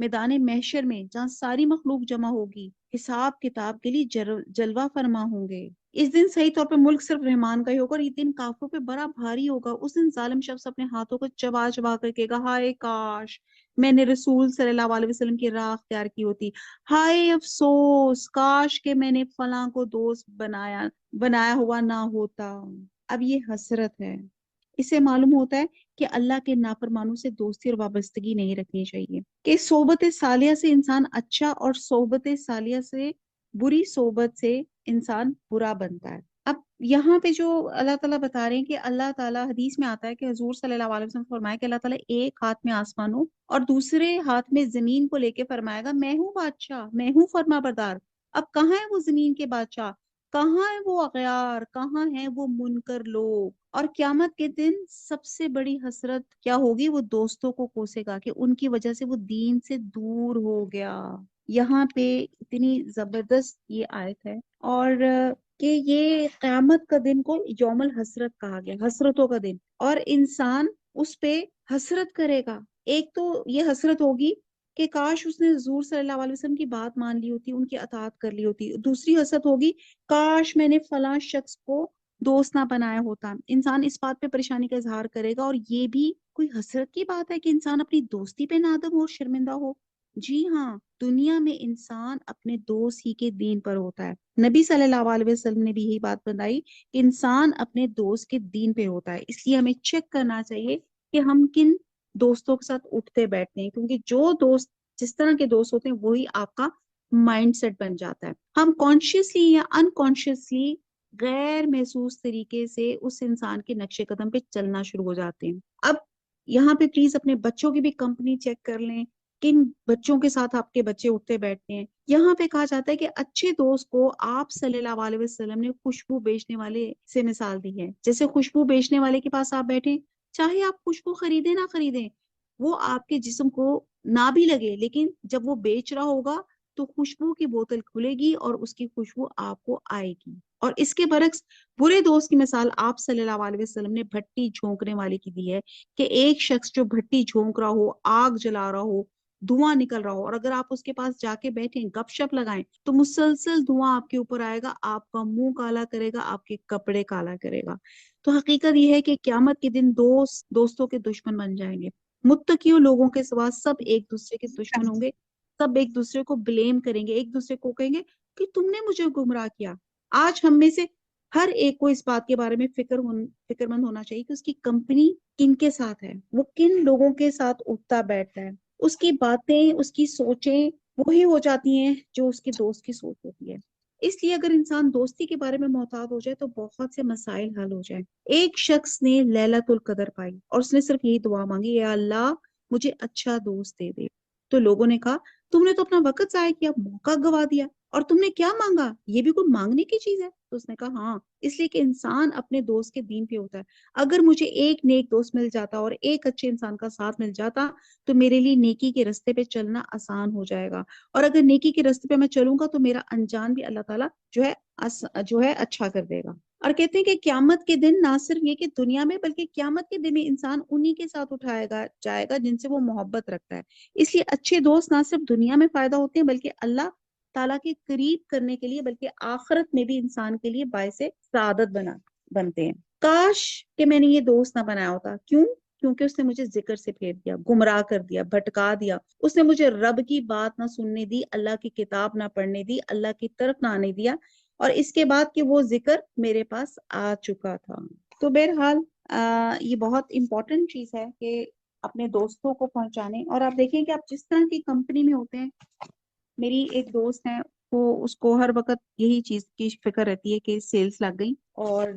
میدان محشر میں جہاں ساری مخلوق جمع ہوگی، حساب کتاب کے لیے جلوہ فرما ہوں گے۔ اس دن صحیح طور پہ ملک صرف رحمان کا ہی ہوگا، اور یہ دن کافروں پہ بڑا بھاری ہوگا۔ اس دن ظالم شخص اپنے ہاتھوں کو چبا چبا کر کہے گا، ہائے کاش میں نے رسول صلی اللہ علیہ وسلم کی راہ اختیار کی ہوتی، ہائے افسوس کاش کہ میں نے فلاں کو دوست بنایا ہوا نہ ہوتا۔ اب یہ حسرت ہے۔ اس سے معلوم ہوتا ہے کہ اللہ کے نافرمانوں سے دوستی اور وابستگی نہیں رکھنی چاہیے، کہ صحبت صالحہ سے انسان اچھا اور صحبت صالحہ سے بری صحبت سے انسان برا بنتا ہے۔ اب یہاں پہ جو اللہ تعالیٰ بتا رہے ہیں کہ اللہ تعالیٰ، حدیث میں آتا ہے کہ حضور صلی اللہ علیہ وسلم فرمایا کہ اللہ تعالیٰ ایک ہاتھ میں آسمانوں اور دوسرے ہاتھ میں زمین کو لے کے فرمائے گا، میں ہوں بادشاہ، میں ہوں فرما بردار۔ اب کہاں ہے وہ زمین کے بادشاہ، کہاں ہے وہ اغیار، کہاں ہے وہ منکر لوگ؟ اور قیامت کے دن سب سے بڑی حسرت کیا ہوگی؟ وہ دوستوں کو کوسے گا کہ ان کی وجہ سے وہ دین سے دور ہو گیا۔ یہاں پہ اتنی زبردست یہ آیت ہے، اور کہ یہ قیامت کا دن کو یوم الحسرت کہا گیا، حسرتوں کا دن، اور انسان اس پہ حسرت کرے گا۔ ایک تو یہ حسرت ہوگی کہ کاش اس نے حضور صلی اللہ علیہ وسلم کی بات مان لی ہوتی، ان کی اطاعت کر لی ہوتی۔ دوسری حسرت ہوگی، کاش میں نے فلاں شخص کو دوست نہ بنایا ہوتا۔ انسان اس بات پہ پریشانی کا اظہار کرے گا، اور یہ بھی کوئی حسرت کی بات ہے کہ انسان اپنی دوستی پہ نادم اور شرمندہ ہو؟ جی ہاں، دنیا میں انسان اپنے دوست ہی کے دین پر ہوتا ہے۔ نبی صلی اللہ علیہ وسلم نے بھی یہی بات بتائی کہ انسان اپنے دوست کے دین پہ ہوتا ہے۔ اس لیے ہمیں چیک کرنا چاہیے کہ ہم کن دوستوں کے ساتھ اٹھتے بیٹھتے ہیں، کیونکہ جو دوست، جس طرح کے دوست ہوتے ہیں وہی آپ کا مائنڈ سیٹ بن جاتا ہے۔ ہم کانشیسلی یا انکانشیسلی غیر محسوس طریقے سے اس انسان کے نقش قدم پہ چلنا شروع ہو جاتے ہیں۔ اب یہاں پہ پلیز اپنے بچوں کی بھی کمپنی چیک کر لیں، کن بچوں کے ساتھ آپ کے بچے اٹھتے بیٹھتے ہیں۔ یہاں پہ کہا جاتا ہے کہ اچھے دوست کو آپ صلی اللہ علیہ وسلم نے خوشبو بیچنے والے سے مثال دی ہے۔ جیسے خوشبو بیچنے والے کے پاس آپ بیٹھیں، چاہے آپ خوشبو خریدیں نہ خریدیں، وہ آپ کے جسم کو نہ بھی لگے، لیکن جب وہ بیچ رہا ہوگا تو خوشبو کی بوتل کھلے گی اور اس کی خوشبو آپ کو آئے گی۔ اور اس کے برعکس برے دوست کی مثال آپ صلی اللہ علیہ وسلم نے بھٹی جھونکنے والے کی دی ہے، کہ ایک شخص جو بھٹی جھونک رہا ہو، آگ جلا رہا ہو، دھواں نکل رہا ہو، اور اگر آپ اس کے پاس جا کے بیٹھیں، گپ شپ لگائیں، تو مسلسل دھواں آپ کے اوپر آئے گا، آپ کا منہ کالا کرے گا، آپ کے کپڑے کالا کرے گا۔ تو حقیقت یہ ہے کہ قیامت کے دن دوست دوستوں کے دشمن بن جائیں گے۔ متقیوں لوگوں کے سوا سب ایک دوسرے کے دشمن ہوں گے، سب ایک دوسرے کو بلیم کریں گے، ایک دوسرے کو کہیں گے کہ تم نے مجھے گمراہ کیا۔ آج ہم میں سے ہر ایک کو اس بات کے بارے میں فکر مند ہونا چاہیے کہ اس کی کمپنی کن کے ساتھ ہے، وہ کن لوگوں کے ساتھ اٹھتا بیٹھتا ہے۔ اس کی باتیں، اس کی سوچیں وہی ہو جاتی ہیں جو اس کے دوست کی سوچ ہوتی ہے۔ اس لیے اگر انسان دوستی کے بارے میں محتاط ہو جائے تو بہت سے مسائل حل ہو جائیں۔ ایک شخص نے لیلۃ القدر پائی اور اس نے صرف یہی دعا مانگی، یا اللہ مجھے اچھا دوست دے دے۔ تو لوگوں نے کہا، تم نے تو اپنا وقت ضائع کیا، موقع گوا دیا، اور تم نے کیا مانگا؟ یہ بھی کوئی مانگنے کی چیز ہے؟ تو اس نے کہا ہاں، اس لیے کہ انسان اپنے دوست کے دین پہ ہوتا ہے۔ اگر مجھے ایک نیک دوست مل جاتا اور ایک اچھے انسان کا ساتھ مل جاتا تو میرے لیے نیکی کے رستے پہ چلنا آسان ہو جائے گا، اور اگر نیکی کے رستے پہ میں چلوں گا تو میرا انجام بھی اللہ تعالیٰ جو ہے اچھا کر دے گا۔ اور کہتے ہیں کہ قیامت کے دن نہ صرف یہ کہ دنیا میں، بلکہ قیامت کے دن میں انسان انہی کے ساتھ اٹھایا جائے گا جن سے وہ محبت رکھتا ہے۔ اس لیے اچھے دوست نہ صرف دنیا میں فائدہ ہوتے ہیں بلکہ اللہ تعالیٰ کے قریب کرنے کے لیے، بلکہ آخرت میں بھی انسان کے لیے باعث سعادت بنتے ہیں۔ کاش کہ میں نے یہ دوست نہ بنایا ہوتا۔ کیوں؟ کیونکہ اس نے مجھے ذکر سے پھیر دیا، گمراہ کر دیا، بھٹکا دیا۔ اس نے مجھے رب کی بات نہ سننے دی، اللہ کی کتاب نہ پڑھنے دی، اللہ کی طرف نہ آنے دیا، اور اس کے بعد کہ وہ ذکر میرے پاس آ چکا تھا۔ تو بہرحال یہ بہت امپورٹنٹ چیز ہے کہ اپنے دوستوں کو پہنچانے، اور آپ دیکھیں کہ آپ جس طرح کی کمپنی میں ہوتے ہیں۔ میری ایک دوست ہے، وہ اس کو ہر وقت یہی چیز کی فکر رہتی ہے کہ سیلز لگ گئی اور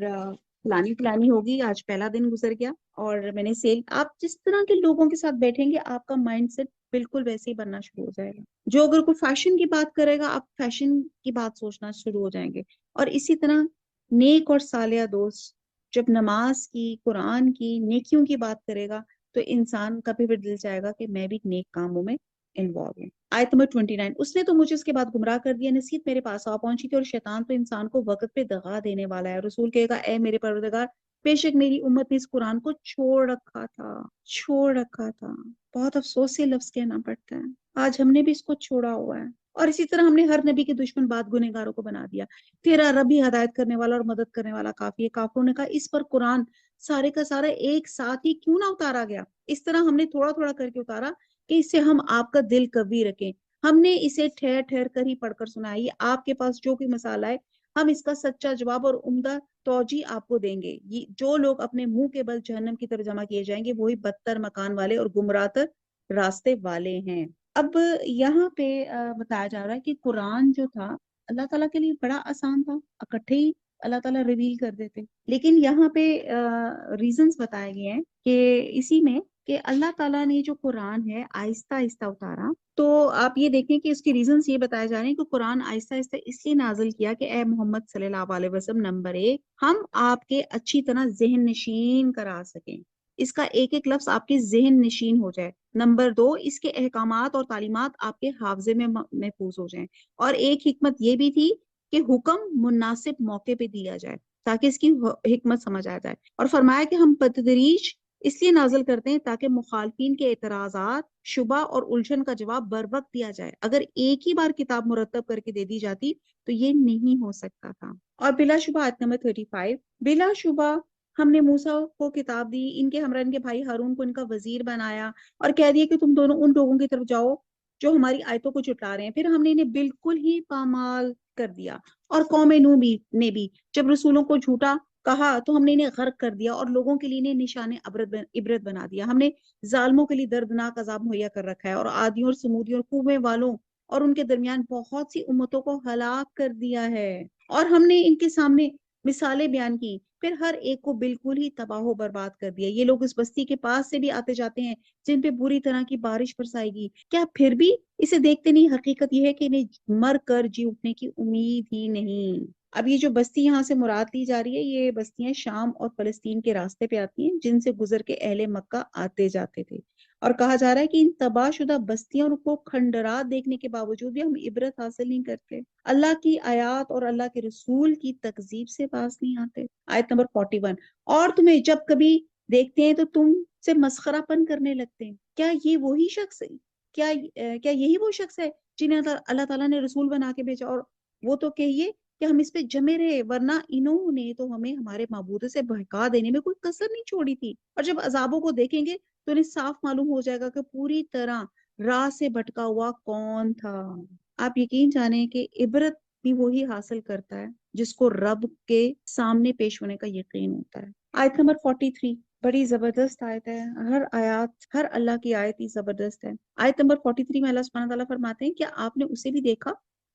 فلانی ہوگی، آج پہلا دن گزر گیا اور میں نے سیل۔ آپ جس طرح کے لوگوں کے ساتھ بیٹھیں گے آپ کا مائنڈ سیٹ بالکل ویسے ہی بننا شروع ہو جائے گا۔ جو اگر کوئی فیشن کی بات کرے گا آپ فیشن کی بات سوچنا شروع ہو جائیں گے۔ اور اسی طرح نیک اور صالح دوست جب نماز کی، قرآن کی، نیکیوں کی بات کرے گا تو انسان کا بھی دل چاہے گا کہ میں بھی نیک کاموں میں انوالو ہوں۔ آیت نمبر 29، اس نے تو مجھے اس کے بعد گمراہ کر دیا، نصیحت میرے پاس آ پہنچی تھی، اور شیطان تو انسان کو وقت پہ دغا دینے والا ہے۔ رسول کہے گا، اے میرے پروردگار بے شک میری امت نے اس قرآن کو چھوڑ رکھا تھا. بہت افسوس سے لفظ کہنا پڑتا ہے. آج ہم نے بھی اس کو چھوڑا ہوا ہے. اور اسی طرح ہم نے ہر نبی کے دشمن بعد گنہگاروں کو بنا دیا. تیرا رب ہی ہدایت کرنے والا اور مدد کرنے والا کافی ہے. کافروں نے کہا اس پر قرآن سارے کا سارا ایک ساتھ ہی کیوں نہ اتارا گیا. اس طرح ہم نے تھوڑا تھوڑا کر کے اتارا کہ اس سے ہم آپ کا دل قوی رکھیں. ہم نے اسے ٹھہر ٹھہر کر ہی پڑھ کر سنایا. یہ آپ کے پاس جو کوئی مسئلہ ہے ہم اس کا سچا جواب اور عمدہ توجہ آپ کو دیں گے. جو لوگ اپنے منہ کے بل جہنم کی طرف جمع کیے جائیں گے وہی بدتر مکان والے اور گمراہ تر راستے والے ہیں. اب یہاں پہ بتایا جا رہا ہے کہ قرآن جو تھا اللہ تعالیٰ کے لیے بڑا آسان تھا. اکٹھے ہی اللہ تعالیٰ ریویل کر دیتے. لیکن یہاں پہ ریزنز بتائے گئے ہیں کہ اسی میں کہ اللہ تعالیٰ نے جو قرآن ہے آہستہ آہستہ اتارا. تو آپ یہ دیکھیں کہ اس کی ریزنز یہ بتائے جا رہے ہیں کہ قرآن آہستہ آہستہ اس لیے نازل کیا کہ اے محمد صلی اللہ علیہ وسلم نمبر 1 ہم آپ کے اچھی طرح ذہن نشین کرا سکیں. اس کا ایک ایک لفظ آپ کے ذہن نشین ہو جائے. نمبر 2 اس کے احکامات اور تعلیمات آپ کے حافظے میں محفوظ ہو جائیں. اور ایک حکمت یہ بھی تھی کہ حکم مناسب موقع پہ دیا جائے تاکہ اس کی حکمت سمجھ آ جائے. اور فرمایا کہ ہم بتدریج اس لیے نازل کرتے ہیں تاکہ مخالفین کے اعتراضات شبہ اور الجھن کا جواب بر وقت دیا جائے. اگر ایک ہی بار کتاب مرتب کر کے دے دی جاتی تو یہ نہیں ہو سکتا تھا. اور بلا شبہ آیت نمبر 35 بلا شبہ ہم نے موسیٰ کو کتاب دی. ان کے ہمراہ ان کے بھائی ہارون کو ان کا وزیر بنایا اور کہہ دیا کہ تم دونوں ان لوگوں کی طرف جاؤ جو ہماری آیتوں کو جھٹلا رہے ہیں. پھر ہم نے انہیں بالکل ہی پامال کر دیا. اور قوم نوح نے بھی جب رسولوں کو جھوٹا کہا تو ہم نے انہیں غرق کر دیا اور لوگوں کے لیے انہیں نشان عبرت بنا دیا. ہم نے ظالموں کے لیے دردناک عذاب مہیا کر رکھا ہے. اور عادیوں اور سمودیوں اور کوہ والوں اور ان کے درمیان بہت سی امتوں کو ہلاک کر دیا ہے. اور ہم نے ان کے سامنے مثالیں بیان کی پھر ہر ایک کو بالکل ہی تباہ و برباد کر دیا. یہ لوگ اس بستی کے پاس سے بھی آتے جاتے ہیں جن پہ بری طرح کی بارش برسائے گی. کیا پھر بھی اسے دیکھتے نہیں؟ حقیقت یہ ہے کہ انہیں مر کر جی اٹھنے کی امید ہی نہیں. اب یہ جو بستی یہاں سے مراد لی جا رہی ہے یہ بستیاں شام اور فلسطین کے راستے پہ آتی ہیں جن سے گزر کے اہل مکہ آتے جاتے تھے. اور کہا جا رہا ہے کہ ان تباہ شدہ بستیوں کو کھنڈرات دیکھنے کے باوجود بھی ہم عبرت حاصل نہیں کرتے. اللہ کی آیات اور اللہ کے رسول کی تکذیب سے باز نہیں آتے. آیت نمبر 41 اور تمہیں جب کبھی دیکھتے ہیں تو تم سے مسخرہ پن کرنے لگتے ہیں. کیا یہ وہی شخص ہے؟ کیا یہی وہ شخص ہے جنہیں اللہ تعالیٰ نے رسول بنا کے بھیجا؟ اور وہ تو کہیے کہ ہم اس پہ جمے رہے ورنہ انہوں نے تو ہمیں ہمارے معبود سے بہکا دینے میں کوئی کسر نہیں چھوڑی تھی. اور جب عذابوں کو دیکھیں گے تو انہیں صاف معلوم ہو جائے گا کہ پوری طرح راہ سے بھٹکا ہوا کون تھا. آپ یقین جانیں کہ عبرت بھی وہی حاصل کرتا ہے جس کو رب کے سامنے پیش ہونے کا یقین ہوتا ہے. آیت نمبر 43 بڑی زبردست آیت ہے. ہر اللہ کی آیت ہی زبردست ہے. آیت نمبر 43 میں اللہ سبحانہ تعالیٰ فرماتے ہیں کیا آپ نے اسے بھی دیکھا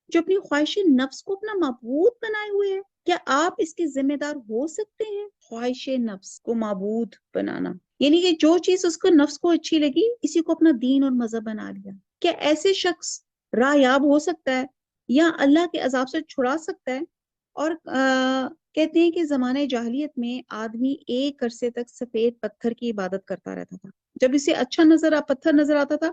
جو اپنی خواہش نفس کو اپنا معبود بنائے ہوئے ہے؟ کیا آپ اس کے ذمہ دار ہو سکتے ہیں؟ خواہش نفس کو معبود بنانا یعنی کہ جو چیز اس کو نفس کو اچھی لگی اسی کو اپنا دین اور مذہب بنا لیا. کیا ایسے شخص راہ یاب ہو سکتا ہے یا اللہ کے عذاب سے چھڑا سکتا ہے؟ اور کہتے ہیں کہ زمانے جاہلیت میں آدمی ایک عرصے تک سفید پتھر کی عبادت کرتا رہتا تھا. جب اسے اچھا پتھر نظر آتا تھا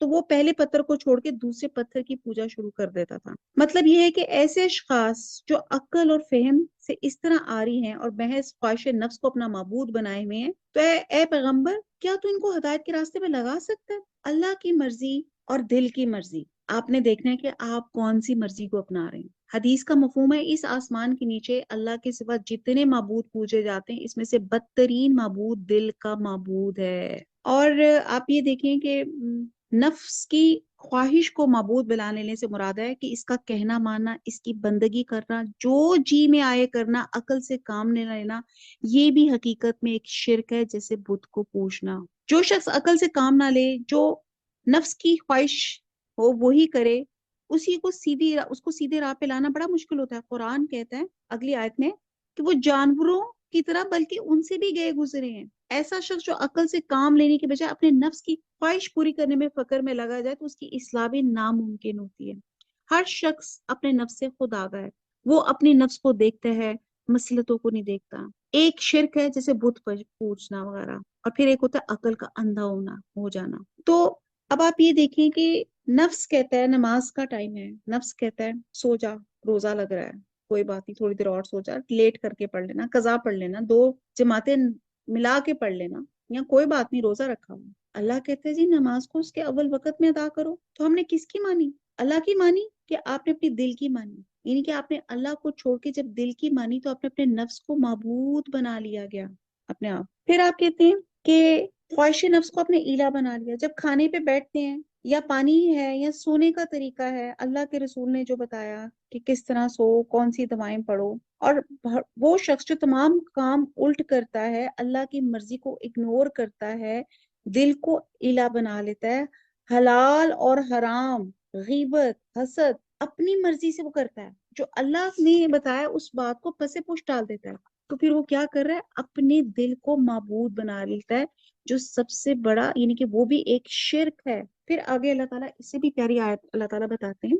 تو وہ پہلے پتھر کو چھوڑ کے دوسرے پتھر کی پوجا شروع کر دیتا تھا. مطلب یہ ہے کہ ایسے اشخاص جو عقل اور فہم سے اس طرح آ رہی ہیں اور محض خواہش نفس کو اپنا معبود بنائے ہوئے ہیں تو اے پیغمبر کیا تو ان کو ہدایت کے راستے پہ لگا سکتا ہے؟ اللہ کی مرضی اور دل کی مرضی آپ نے دیکھنا ہے کہ آپ کون سی مرضی کو اپنا رہے ہیں. حدیث کا مفہوم ہے اس آسمان کے نیچے اللہ کے سوا جتنے معبود پوجے جاتے ہیں اس میں سے بدترین معبود دل کا معبود ہے. اور آپ یہ دیکھیں کہ نفس کی خواہش کو معبود بنا لینے سے مراد ہے کہ اس کا کہنا ماننا اس کی بندگی کرنا جو جی میں آئے کرنا عقل سے کام نہ لینا یہ بھی حقیقت میں ایک شرک ہے جیسے بت کو پوجنا. جو شخص عقل سے کام نہ لے جو نفس کی خواہش ہو وہی کرے اس کو سیدھے راہ پہ لانا بڑا مشکل ہوتا ہے. قرآن کہتا ہے اگلی آیت میں کہ وہ جانوروں کی طرح بلکہ ان سے بھی گئے گزرے ہیں. ایسا شخص جو عقل سے کام لینے کے بجائے اپنے نفس کی خواہش پوری کرنے میں فکر میں لگا جائے تو اس کی اصلاح بھی ناممکن ہوتی ہے. ہر شخص اپنے نفس سے خود آگاہ ہے. وہ اپنی نفس کو دیکھتا ہے مصلحتوں کو نہیں دیکھتا. ایک شرک ہے جیسے بت پوجنا وغیرہ اور پھر ایک ہوتا ہے عقل کا اندھا ہو جانا. تو اب آپ یہ دیکھیں کہ نفس کہتا ہے نماز کا ٹائم ہے. نفس کہتا ہے سو جا روزہ لگ رہا ہے. کوئی بات نہیں تھوڑی دیر اور سو جا، لیٹ کر کے پڑھ لینا، قضا پڑھ لینا، 2 جماعتیں ملا کے پڑھ لینا، یا کوئی بات نہیں روزہ رکھا ہوا۔ اللہ کہتے ہیں جی نماز کو اس کے اول وقت میں ادا کرو۔ تو ہم نے کس کی مانی؟ اللہ کی مانی کہ آپ نے اپنی دل کی مانی؟ یعنی کہ آپ نے اللہ کو چھوڑ کے جب دل کی مانی تو آپ نے اپنے نفس کو معبود بنا لیا گیا اپنے آپ۔ پھر آپ کہتے ہیں کہ خواہش نفس کو اپنے الہ بنا لیا۔ جب کھانے پہ بیٹھتے ہیں یا پانی ہے یا سونے کا طریقہ ہے، اللہ کے رسول نے جو بتایا کہ کس طرح سو، کون سی دوائیں پڑھو، اور وہ شخص جو تمام کام الٹ کرتا ہے، اللہ کی مرضی کو اگنور کرتا ہے، دل کو الہ بنا لیتا ہے، حلال اور حرام، غیبت، حسد اپنی مرضی سے وہ کرتا ہے، جو اللہ نے بتایا اس بات کو پس پش ڈال دیتا ہے، تو پھر وہ کیا کر رہا ہے؟ اپنے دل کو معبود بنا لیتا ہے، جو سب سے بڑا یعنی کہ وہ بھی ایک شرک ہے۔ پھر آگے اللہ تعالیٰ اس سے بھی پیاری آیت اللہ تعالیٰ بتاتے ہیں،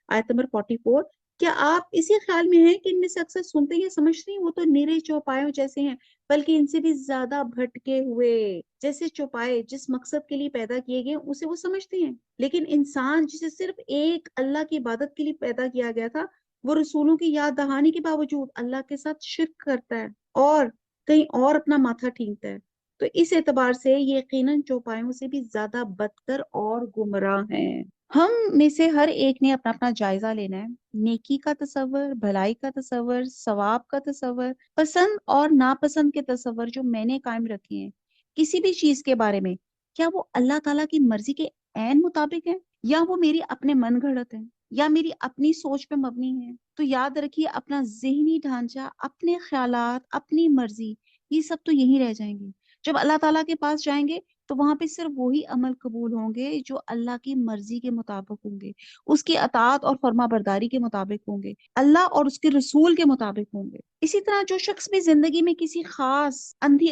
آیت نمبر 44، کیا آپ اسی خیال میں ہیں کہ ان میں سے اکثر سنتے ہیں سمجھتے ہیں وہ تو نرے چوپایوں جیسے ہیں، بلکہ ان سے بھی زیادہ بھٹکے ہوئے۔ جیسے چوپائے جس مقصد کے لیے پیدا کیے گئے اسے وہ سمجھتے ہیں، لیکن انسان جسے صرف ایک اللہ کی عبادت کے لیے پیدا کیا گیا تھا، وہ رسولوں کی یاد دہانی کے باوجود اللہ کے ساتھ شرک کرتا ہے اور کہیں اور اپنا ماتھا ٹھینکتا ہے۔ تو اس اعتبار سے یہ یقیناً چوپایوں سے بھی زیادہ بدتر اور گمراہ ہیں۔ ہم میں سے ہر ایک نے اپنا اپنا جائزہ لینا ہے، نیکی کا تصور، بھلائی کا تصور، ثواب کا تصور، پسند اور ناپسند کے تصور جو میں نے قائم رکھے ہیں کسی بھی چیز کے بارے میں، کیا وہ اللہ تعالیٰ کی مرضی کے عین مطابق ہے، یا وہ میری اپنے من گھڑت ہے، یا میری اپنی سوچ پہ مبنی ہے؟ تو یاد رکھیے اپنا ذہنی ڈھانچہ، اپنے خیالات، اپنی مرضی، یہ سب تو یہیں رہ جائیں گے۔ جب اللہ تعالیٰ کے پاس جائیں گے تو وہاں پہ صرف وہی عمل قبول ہوں گے جو اللہ کی مرضی کے مطابق ہوں گے، اس کی اطاعت اور فرما برداری کے مطابق ہوں گے، اللہ اور اس کے رسول کے مطابق ہوں گے۔ اسی طرح جو شخص بھی زندگی میں کسی خاص اندھی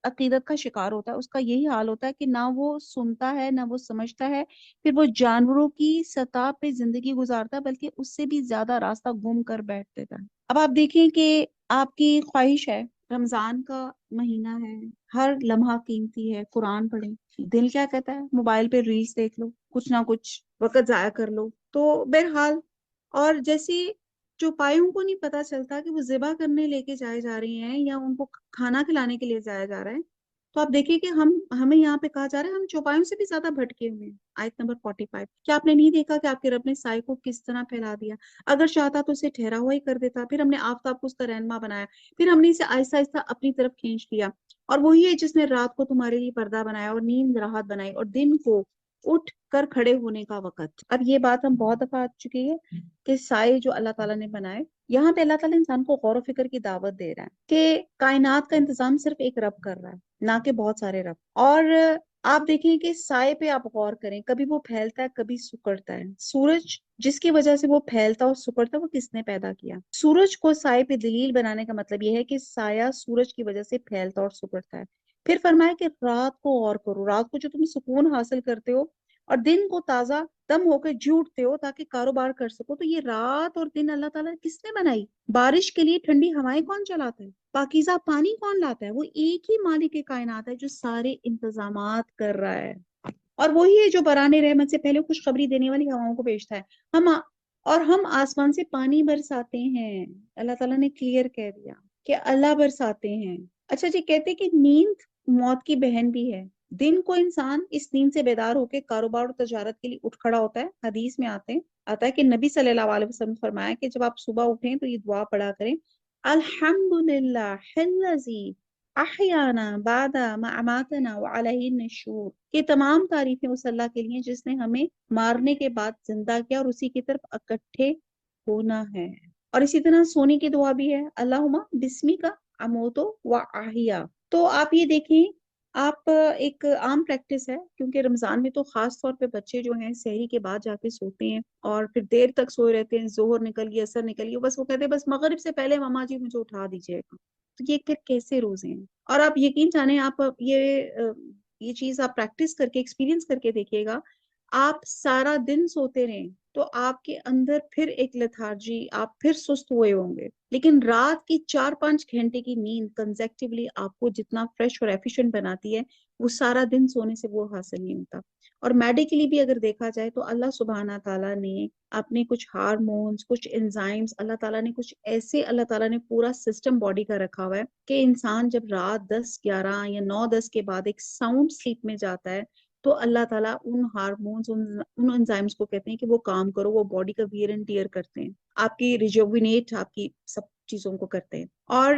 عقیدت کا شکار ہوتا ہے، اس کا یہی حال ہوتا ہے کہ نہ وہ سنتا ہے نہ وہ سمجھتا ہے، پھر وہ جانوروں کی سطح پہ زندگی گزارتا ہے، بلکہ اس سے بھی زیادہ راستہ گم کر بیٹھ دیتا ہے۔ اب آپ دیکھیں کہ آپ کی خواہش ہے، رمضان کا مہینہ ہے، ہر لمحہ قیمتی ہے، قرآن پڑھیں، دل کیا کہتا ہے؟ موبائل پہ ریلز دیکھ لو، کچھ نہ کچھ وقت ضائع کر لو۔ تو بہرحال، اور جیسے چوپایوں کو نہیں پتا چلتا کہ وہ ذبح کرنے لے کے جائے جا رہی ہیں یا ان کو کھانا کھلانے کے لیے جایا جا رہا ہے، تو آپ دیکھیں کہ ہمیں یہاں پہ کہا جا رہا ہے ہم چوپایوں سے بھی زیادہ بھٹکے ہوئے ہیں۔ آیت نمبر 45، کیا آپ نے نہیں دیکھا کہ آپ کے رب نے سائے کو کس طرح پھیلا دیا؟ اگر چاہتا تو اسے ٹھہرا ہوا ہی کر دیتا، پھر ہم نے آفتاب کو اس کا رہنما بنایا، پھر ہم نے اسے آہستہ آہستہ اپنی طرف کھینچ لیا، اور وہی ہے جس نے رات کو تمہارے لیے پردہ بنایا اور نیند راحت بنائی، اور دن کو اٹھ کر کھڑے ہونے کا وقت۔ اب یہ بات ہم بہت دفعہ آ چکی ہے کہ سائے جو اللہ تعالیٰ نے بنائے، یہاں پہ اللہ تعالیٰ انسان کو غور و فکر کی دعوت دے رہا ہے کہ کائنات کا انتظام صرف ایک رب کر رہا ہے، نہ کہ بہت سارے رب۔ اور آپ دیکھیں کہ سائے پہ آپ غور کریں، کبھی وہ پھیلتا ہے کبھی سکڑتا ہے۔ سورج جس کی وجہ سے وہ پھیلتا اور سکڑتا، وہ کس نے پیدا کیا؟ سورج کو سائے پہ دلیل بنانے کا مطلب یہ ہے کہ سایہ سورج کی وجہ سے پھیلتا اور سکڑتا ہے۔ پھر فرمایا کہ رات کو غور کرو، رات کو جو تم سکون حاصل کرتے ہو اور دن کو تازہ دم ہو کے جھوٹتے ہو تاکہ کاروبار کر سکو، تو یہ رات اور دن اللہ تعالیٰ نے کس نے بنائی؟ بارش کے لیے ٹھنڈی ہوائیں کون چلاتا ہے؟ پاکیزہ پانی کون لاتا ہے؟ وہ ایک ہی مالک کائنات ہے جو سارے انتظامات کر رہا ہے، اور وہی ہے جو برائے رحمت سے پہلے خوشخبری دینے والی ہواؤں کو بھیجتا ہے۔ ہم آسمان سے پانی برساتے ہیں، اللہ تعالیٰ نے کلیئر کہہ دیا کہ اللہ برساتے ہیں۔ اچھا جی، کہتے کہ نیند موت کی بہن بھی ہے۔ دن کو انسان اس نیند سے بیدار ہو کے کاروبار اور تجارت کے لیے اٹھ کھڑا ہوتا ہے۔ حدیث میں آتا ہے کہ نبی صلی اللہ علیہ وسلم نے فرمایا کہ جب آپ صبح اٹھیں تو یہ دعا پڑھا کریں، الحمدللہ الذی احیانا بعد ما اماتنا وعلیہ النشور، کہ تمام تعریفیں اس اللہ کے لیے جس نے ہمیں مارنے کے بعد زندہ کیا اور اسی کی طرف اکٹھے ہونا ہے۔ اور اسی طرح سونے کی دعا بھی ہے، اللہم بسمی کا اموتو و احیا۔ تو آپ یہ دیکھیں، آپ ایک عام پریکٹس ہے، کیونکہ رمضان میں تو خاص طور پہ بچے جو ہیں سحری کے بعد جا کے سوتے ہیں اور پھر دیر تک سوئے رہتے ہیں، ظہر نکل گئی، عصر نکل گئی، بس وہ کہتے ہیں بس مغرب سے پہلے ماما جی مجھے اٹھا دیجیے گا۔ تو یہ پھر کیسے روزے ہیں؟ اور آپ یقین جانیں، آپ یہ چیز آپ پریکٹس کر کے ایکسپیرینس کر کے دیکھیے گا، آپ سارا دن سوتے رہیں تو آپ کے اندر پھر ایک لتھارجی، آپ پھر سست ہوئے ہوں گے، لیکن رات کی 4-5 گھنٹے کی نیند کنزیکٹیولی آپ کو جتنا فریش اور ایفیشنٹ بناتی ہے، وہ سارا دن سونے سے وہ حاصل نہیں ہوتا۔ اور میڈیکلی بھی اگر دیکھا جائے تو اللہ سبحانہ تعالیٰ نے اپنے کچھ ہارمونز، کچھ انزائمز، اللہ تعالیٰ نے کچھ ایسے، اللہ تعالیٰ نے پورا سسٹم باڈی کا رکھا ہوا ہے کہ انسان جب رات 10-11 یا 9-10 کے بعد ایک ساؤنڈ سلیپ میں جاتا ہے تو اللہ تعالیٰ ان ہارمونز، ان انزائمز کو کہتے ہیں کہ وہ کام کرو، وہ باڈی کا ویئر اینڈ ٹیئر کرتے ہیں، آپ کی ریجوینیٹ، آپ کی سب چیزوں کو کرتے ہیں۔ اور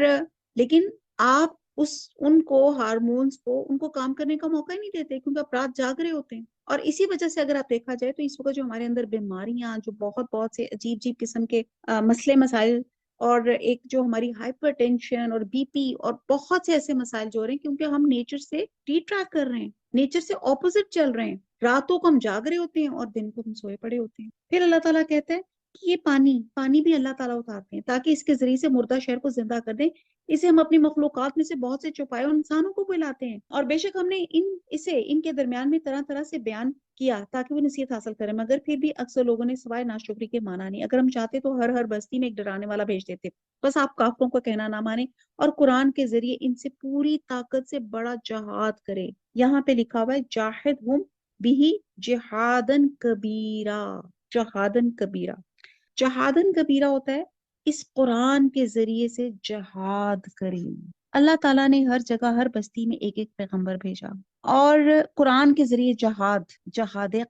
لیکن آپ ان کو، ہارمونز کو، ان کو کام کرنے کا موقع ہی نہیں دیتے کیونکہ آپ رات جاگ رہے ہوتے ہیں۔ اور اسی وجہ سے اگر آپ دیکھا جائے تو اس وقت جو ہمارے اندر بیماریاں، جو بہت سے عجیب عجیب قسم کے مسئلے مسائل، اور ایک جو ہماری ہائپر ٹینشن اور بی پی اور بہت سے ایسے مسائل جو ہو رہے ہیں کیونکہ ہم نیچر سے ڈی ٹریک کر رہے ہیں، نیچر سے اپوزٹ چل رہے ہیں، راتوں کو ہم جاگ رہے ہوتے ہیں اور دن کو ہم سوئے پڑے ہوتے ہیں۔ پھر اللہ تعالیٰ کہتا ہے کہ یہ پانی بھی اللہ تعالیٰ اتارتے ہیں تاکہ اس کے ذریعے سے مردہ شہر کو زندہ کر دیں، اسے ہم اپنی مخلوقات میں سے بہت سے چھپائے اور انسانوں کو بلاتے ہیں، اور بے شک ہم نے ان کے درمیان میں طرح طرح سے بیان کیا تاکہ وہ نصیحت حاصل کریں، مگر پھر بھی اکثر لوگوں نے سوائے ناشکری کے مانا نہیں۔ اگر ہم چاہتے تو ہر بستی میں ایک ڈرانے والا بھیج دیتے، بس آپ کافروں کو کہنا نہ مانیں اور قرآن کے ذریعے ان سے پوری طاقت سے بڑا جہاد کرے۔ یہاں پہ لکھا ہوا ہے جاہدہم بھی جہادن کبیرہ، جہادن کبیرہ۔ جہادن کبیرہ ہوتا ہے اس قرآن کے ذریعے سے جہاد کریں۔ اللہ تعالیٰ نے ہر جگہ، ہر بستی میں ایک ایک پیغمبر بھیجا، اور قرآن کے ذریعے جہاد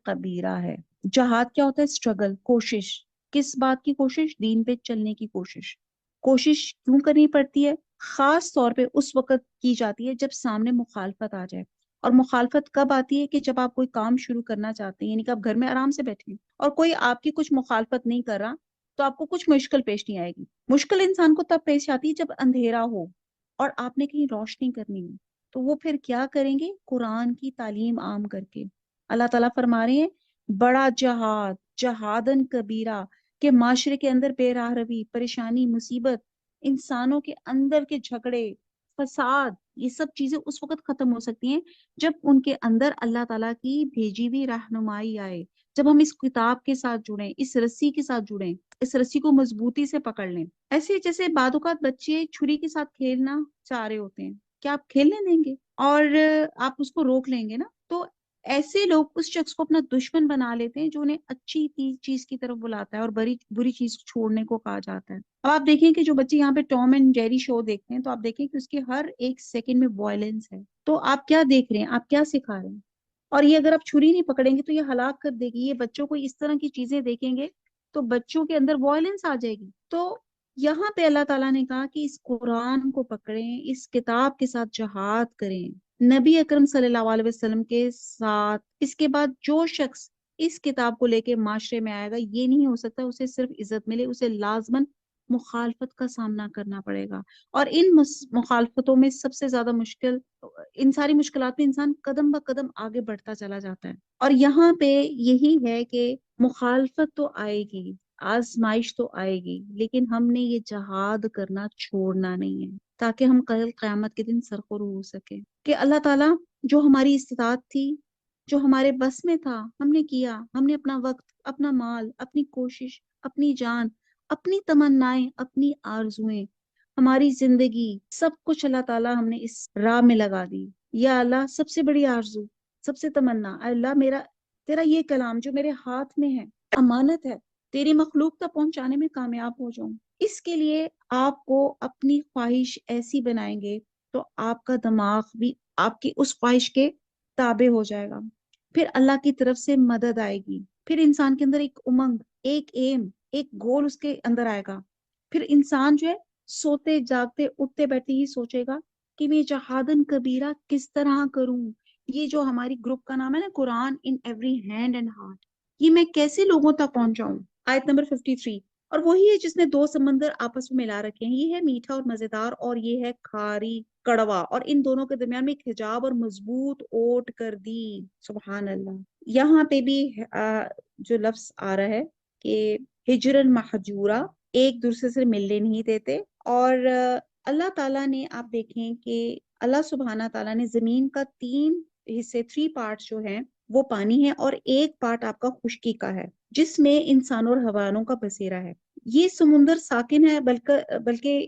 کبیرہ ہے۔ جہاد کیا ہوتا ہے؟ اسٹرگل، کوشش۔ کس بات کی کوشش؟ دین پہ چلنے کی کوشش۔ کوشش کیوں کرنی پڑتی ہے؟ خاص طور پہ اس وقت کی جاتی ہے جب سامنے مخالفت آ جائے۔ اور مخالفت کب آتی ہے؟ کہ جب آپ کوئی کام شروع کرنا چاہتے ہیں، یعنی کہ آپ گھر میں آرام سے بیٹھے ہیں اور کوئی آپ کی کچھ مخالفت نہیں کر رہا، تو آپ کو کچھ مشکل پیش نہیں آئے گی۔ مشکل انسان کو تب پیش آتی ہے جب اندھیرا ہو اور آپ نے کہیں روشنی کرنی ہے، تو وہ پھر کیا کریں گے؟ قرآن کی تعلیم عام کر کے۔ اللہ تعالیٰ فرما رہے ہیں بڑا جہاد، جہادن کبیرہ، کہ معاشرے کے اندر بے راہ روی، پریشانی، مصیبت، انسانوں کے اندر کے جھگڑے، فساد، یہ سب چیزیں اس وقت ختم ہو سکتی ہیں جب ان کے اندر اللہ تعالیٰ کی بھیجی ہوئی رہنمائی آئے، جب ہم اس کتاب کے ساتھ جڑیں، اس رسی کے ساتھ جڑیں، اس رسی کو مضبوطی سے پکڑ لیں۔ ایسے جیسے بعض اوقات بچے چھری کے ساتھ کھیلنا چاہ رہے ہوتے ہیں، کیا آپ کھیلنے دیں گے؟ اور آپ اس کو روک لیں گے نا؟ تو ایسے لوگ اس شخص کو اپنا دشمن بنا لیتے ہیں جو انہیں اچھی چیز کی طرف بلاتا ہے اور بری چیز چھوڑنے کو کہا جاتا ہے۔ اب آپ دیکھیں کہ جو بچے یہاں پہ ٹام اینڈ جیری شو دیکھتے ہیں تو آپ دیکھیں کہ اس کے ہر ایک سیکنڈ میں وائلنس ہے، تو آپ کیا دیکھ رہے ہیں؟ آپ کیا سکھا رہے ہیں؟ اور یہ اگر آپ چھری نہیں پکڑیں گے تو یہ ہلاک کر دے گی۔ یہ بچوں کو اس طرح کی چیزیں دیکھیں گے تو بچوں کے اندر وائلنس آ جائے گی۔ تو یہاں پہ اللہ تعالیٰ نے کہا کہ اس قرآن کو پکڑیں، اس کتاب کے ساتھ جہاد کریں، نبی اکرم صلی اللہ علیہ وسلم کے ساتھ۔ اس کے بعد جو شخص اس کتاب کو لے کے معاشرے میں آئے گا، یہ نہیں ہو سکتا اسے صرف عزت ملے، اسے لازماً مخالفت کا سامنا کرنا پڑے گا۔ اور ان مخالفتوں میں سب سے زیادہ مشکل، ان ساری مشکلات میں انسان قدم با قدم آگے بڑھتا چلا جاتا ہے۔ اور یہاں پہ یہی ہے کہ مخالفت تو آئے گی، آزمائش تو آئے گی، لیکن ہم نے یہ جہاد کرنا چھوڑنا نہیں ہے تاکہ ہم کل قیامت کے دن سرخرو ہو سکے کہ اللہ تعالیٰ جو ہماری استطاعت تھی، جو ہمارے بس میں تھا، ہم نے کیا، ہم نے اپنا وقت، اپنا مال، اپنی کوشش، اپنی جان، اپنی تمنائیں، اپنی آرزویں، ہماری زندگی، سب کچھ اللہ تعالیٰ ہم نے اس راہ میں لگا دی۔ یا اللہ، سب سے بڑی آرزو، سب سے تمنا، اے اللہ میرا تیرا یہ کلام جو میرے ہاتھ میں ہے، امانت ہے، تیری مخلوق تک پہنچانے میں کامیاب ہو جاؤں۔ اس کے لیے آپ کو اپنی خواہش ایسی بنائیں گے تو آپ کا دماغ بھی آپ کی اس خواہش کے تابع ہو جائے گا، پھر اللہ کی طرف سے مدد آئے گی، پھر انسان کے اندر ایک امنگ، ایک ایم، ایک گول اس کے اندر آئے گا۔ پھر انسان جو ہے سوتے جاگتے اٹھتے بیٹھتے ہی سوچے گا کہ میں جہادن کبیرہ کس طرح کروں۔ یہ جو ہماری گروپ کا نام ہے نا، قرآن in every hand and heart, یہ میں کیسے لوگوں تک پہنچاؤں؟ آیت نمبر 53۔ اور وہی ہے جس نے دو سمندر آپس میں ملا رکھے ہیں، یہ ہے میٹھا اور مزیدار اور یہ ہے کھاری کڑوا، اور ان دونوں کے درمیان میں ایک حجاب اور مضبوط اوٹ کر دی۔ سبحان اللہ۔ یہاں پہ بھی جو لفظ آ رہا ہے کہ ہجرن محجورہ، ایک دوسرے سے ملنے نہیں دیتے۔ اور اللہ تعالیٰ نے، آپ دیکھیں کہ اللہ سبحانہ تعالیٰ نے زمین کا 3 حصے، 3 پارٹس جو ہیں وہ پانی ہے، اور ایک پارٹ آپ کا خشکی کا ہے جس میں انسانوں اور حیوانوں کا بسیرا ہے۔ یہ سمندر ساکن ہے، بلکہ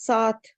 7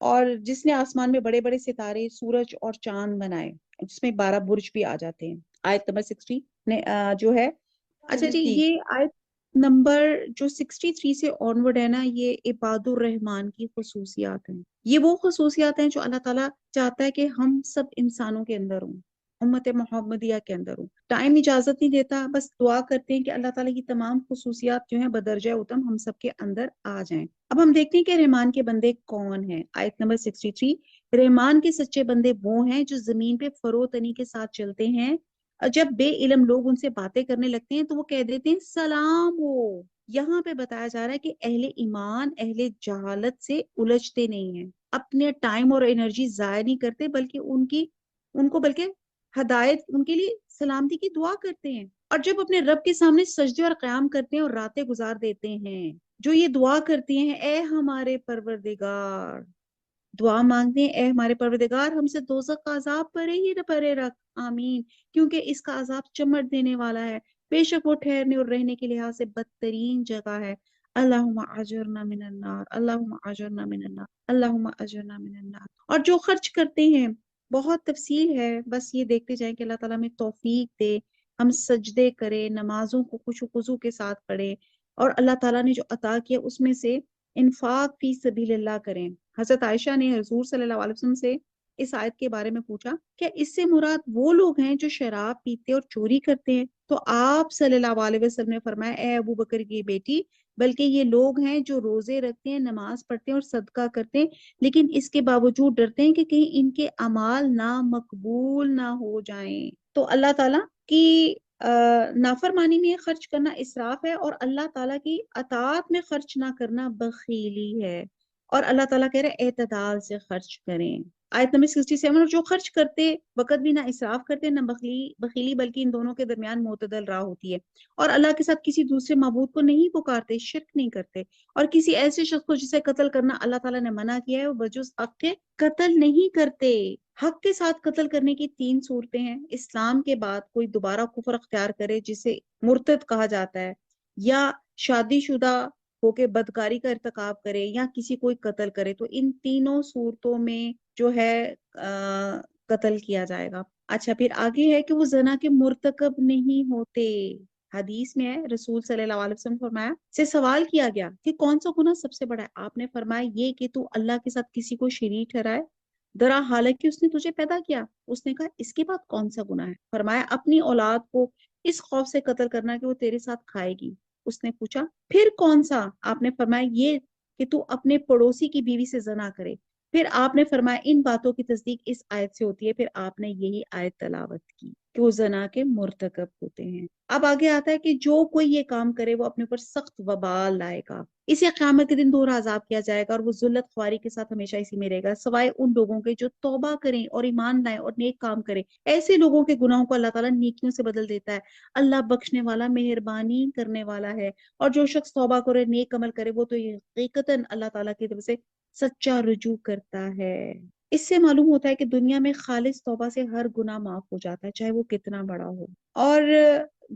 اور جس نے آسمان میں بڑے بڑے ستارے، سورج اور چاند بنائے، جس میں 12 برج بھی آ جاتے ہیں۔ آیت نمبر 60 نے جو ہے، اچھا جی، جی یہ آیت نمبر جو 63 سے آنورڈ ہے نا، یہ عباد الرحمان کی خصوصیات ہیں۔ یہ وہ خصوصیات ہیں جو اللہ تعالیٰ چاہتا ہے کہ ہم سب انسانوں کے اندر ہوں، امت محمدیہ کے اندر ہوں۔ ٹائم اجازت نہیں دیتا، بس دعا کرتے ہیں کہ اللہ تعالیٰ کی تمام خصوصیات جو ہیں بدرجہ اتم ہم سب کے اندر آ جائیں۔ اب ہم دیکھتے ہیں کہ رحمان کے بندے کون ہیں۔ آیت نمبر 63، رحمان کے سچے بندے وہ ہیں جو زمین پہ فروتنی کے ساتھ چلتے ہیں، اور جب بے علم لوگ ان سے باتیں کرنے لگتے ہیں تو وہ کہہ دیتے ہیں سلام ہو۔ یہاں پہ بتایا جا رہا ہے کہ اہل ایمان اہل جہالت سے الجھتے نہیں ہیں، اپنے ٹائم اور انرجی ضائع نہیں کرتے، بلکہ ان کو بلکہ ہدایت، ان کے لیے سلامتی کی دعا کرتے ہیں، اور جب اپنے رب کے سامنے سجدے اور قیام کرتے ہیں اور راتیں گزار دیتے ہیں، جو یہ دعا کرتی ہیں اے ہمارے پروردگار، دعا مانگتے ہیں اے ہمارے پروردگار ہم سے دوزخ کا عذاب پرے رکھ، آمین، کیونکہ اس کا عذاب چمٹ دینے والا ہے، بے شک وہ ٹھہرنے اور رہنے کے لحاظ سے بدترین جگہ ہے۔ اللہم اجرنا من النار، اللہم اجرنا من النار، اللہم اجرنا من النار۔ اور جو خرچ کرتے ہیں، بہت تفصیل ہے، بس یہ دیکھتے جائیں کہ اللہ تعالیٰ میں توفیق دے، ہم سجدے کریں، نمازوں کو خشوع و خضوع کے ساتھ پڑھیں، اور اللہ تعالیٰ نے جو عطا کیا اس میں سے انفاق فی سبیل اللہ کریں۔ حضرت عائشہ نے حضور صلی اللہ علیہ وسلم سے اس آیت کے بارے میں پوچھا کہ اس سے مراد وہ لوگ ہیں جو شراب پیتے اور چوری کرتے ہیں؟ تو آپ صلی اللہ علیہ وسلم نے فرمایا اے ابو بکر کی بیٹی، بلکہ یہ لوگ ہیں جو روزے رکھتے ہیں، نماز پڑھتے ہیں اور صدقہ کرتے ہیں، لیکن اس کے باوجود ڈرتے ہیں کہ کہیں ان کے اعمال نامقبول نہ ہو جائیں۔ تو اللہ تعالیٰ کی نافرمانی میں خرچ کرنا اسراف ہے، اور اللہ تعالیٰ کی اطاعت میں خرچ نہ کرنا بخیلی ہے، اور اللہ تعالیٰ کہہ رہے اعتدال سے خرچ کریں۔ آیت نمبر 67، اور جو خرچ کرتے وقت بھی نہ اسراف کرتے نہ بخیلی بلکہ ان دونوں کے درمیان معتدل راہ ہوتی ہے، اور اللہ کے ساتھ کسی دوسرے معبود کو نہیں پکارتے، شرک نہیں کرتے، اور کسی ایسے شخص کو جسے قتل کرنا اللہ تعالیٰ نے منع کیا ہے وہ بجز حق کے قتل نہیں کرتے۔ حق کے ساتھ قتل کرنے کی 3 صورتیں ہیں۔ اسلام کے بعد کوئی دوبارہ کفر اختیار کرے جسے مرتد کہا جاتا ہے، یا شادی شدہ ہو کے بدکاری کا ارتکاب کرے، یا کسی کوئی قتل کرے، تو ان تینوں صورتوں میں جو ہے قتل کیا جائے گا۔ اچھا، پھر آگے ہے کہ وہ زنا کے مرتکب نہیں ہوتے۔ حدیث میں ہے رسول صلی اللہ علیہ وسلم فرمایا سے سوال کیا گیا کہ کون سا گناہ سب سے بڑا ہے؟ آپ نے فرمایا یہ کہ تو اللہ کے ساتھ کسی کو شریک ٹھہرائے، درا حالانکہ اس نے تجھے پیدا کیا۔ اس نے کہا اس کے بعد کون سا گناہ ہے؟ فرمایا اپنی اولاد کو اس خوف سے قتل کرنا کہ وہ تیرے ساتھ کھائے گی۔ اس نے پوچھا پھر کون سا؟ آپ نے فرمایا یہ کہ تو اپنے پڑوسی کی بیوی سے زنا کرے۔ پھر آپ نے فرمایا ان باتوں کی تصدیق اس آیت سے ہوتی ہے۔ پھر آپ نے یہی آیت تلاوت کی کہ وہ زنا کے مرتکب ہوتے ہیں۔ اب آگے آتا ہے کہ جو کوئی یہ کام کرے وہ اپنے اوپر سخت وبال لائے گا، اسے قیامت کے دن دوہرا عذاب کیا جائے گا، اور وہ ذلت خواری کے ساتھ ہمیشہ اسی میں رہے گا، سوائے ان لوگوں کے جو توبہ کریں اور ایمان لائیں اور نیک کام کریں۔ ایسے لوگوں کے گناہوں کو اللہ تعالیٰ نیکیوں سے بدل دیتا ہے۔ اللہ بخشنے والا، مہربانی کرنے والا ہے، اور جو شخص توبہ کرے، نیک عمل کرے، وہ تو حقیقتاً اللہ تعالیٰ کی طرف سے سچا رجوع کرتا ہے۔ اس سے معلوم ہوتا ہے کہ دنیا میں خالص توبہ سے ہر گناہ معاف ہو جاتا ہے، چاہے وہ کتنا بڑا ہو۔ اور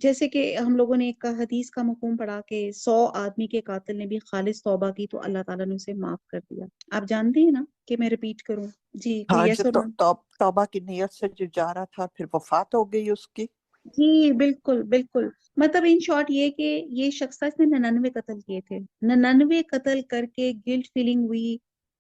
جیسے کہ ہم لوگوں نے ایک حدیث کا مفہوم پڑھا کہ 100 آدمی کے قاتل نے بھی خالص توبہ کی تو اللہ تعالیٰ نے اسے معاف کر دیا۔ آپ جانتے ہیں نا کہ میں ریپیٹ کروں؟ جی، کوئی ہاں، یس جو اور نو؟ توبہ کی نیت سے جو جا رہا تھا پھر وفات ہو گئی اس کی۔ جی بالکل بالکل، مطلب ان شارٹ یہ کہ یہ شخص تھا، اس نے 99 قتل کیے تھے، 99 قتل کر کے گلٹ فیلنگ ہوئی،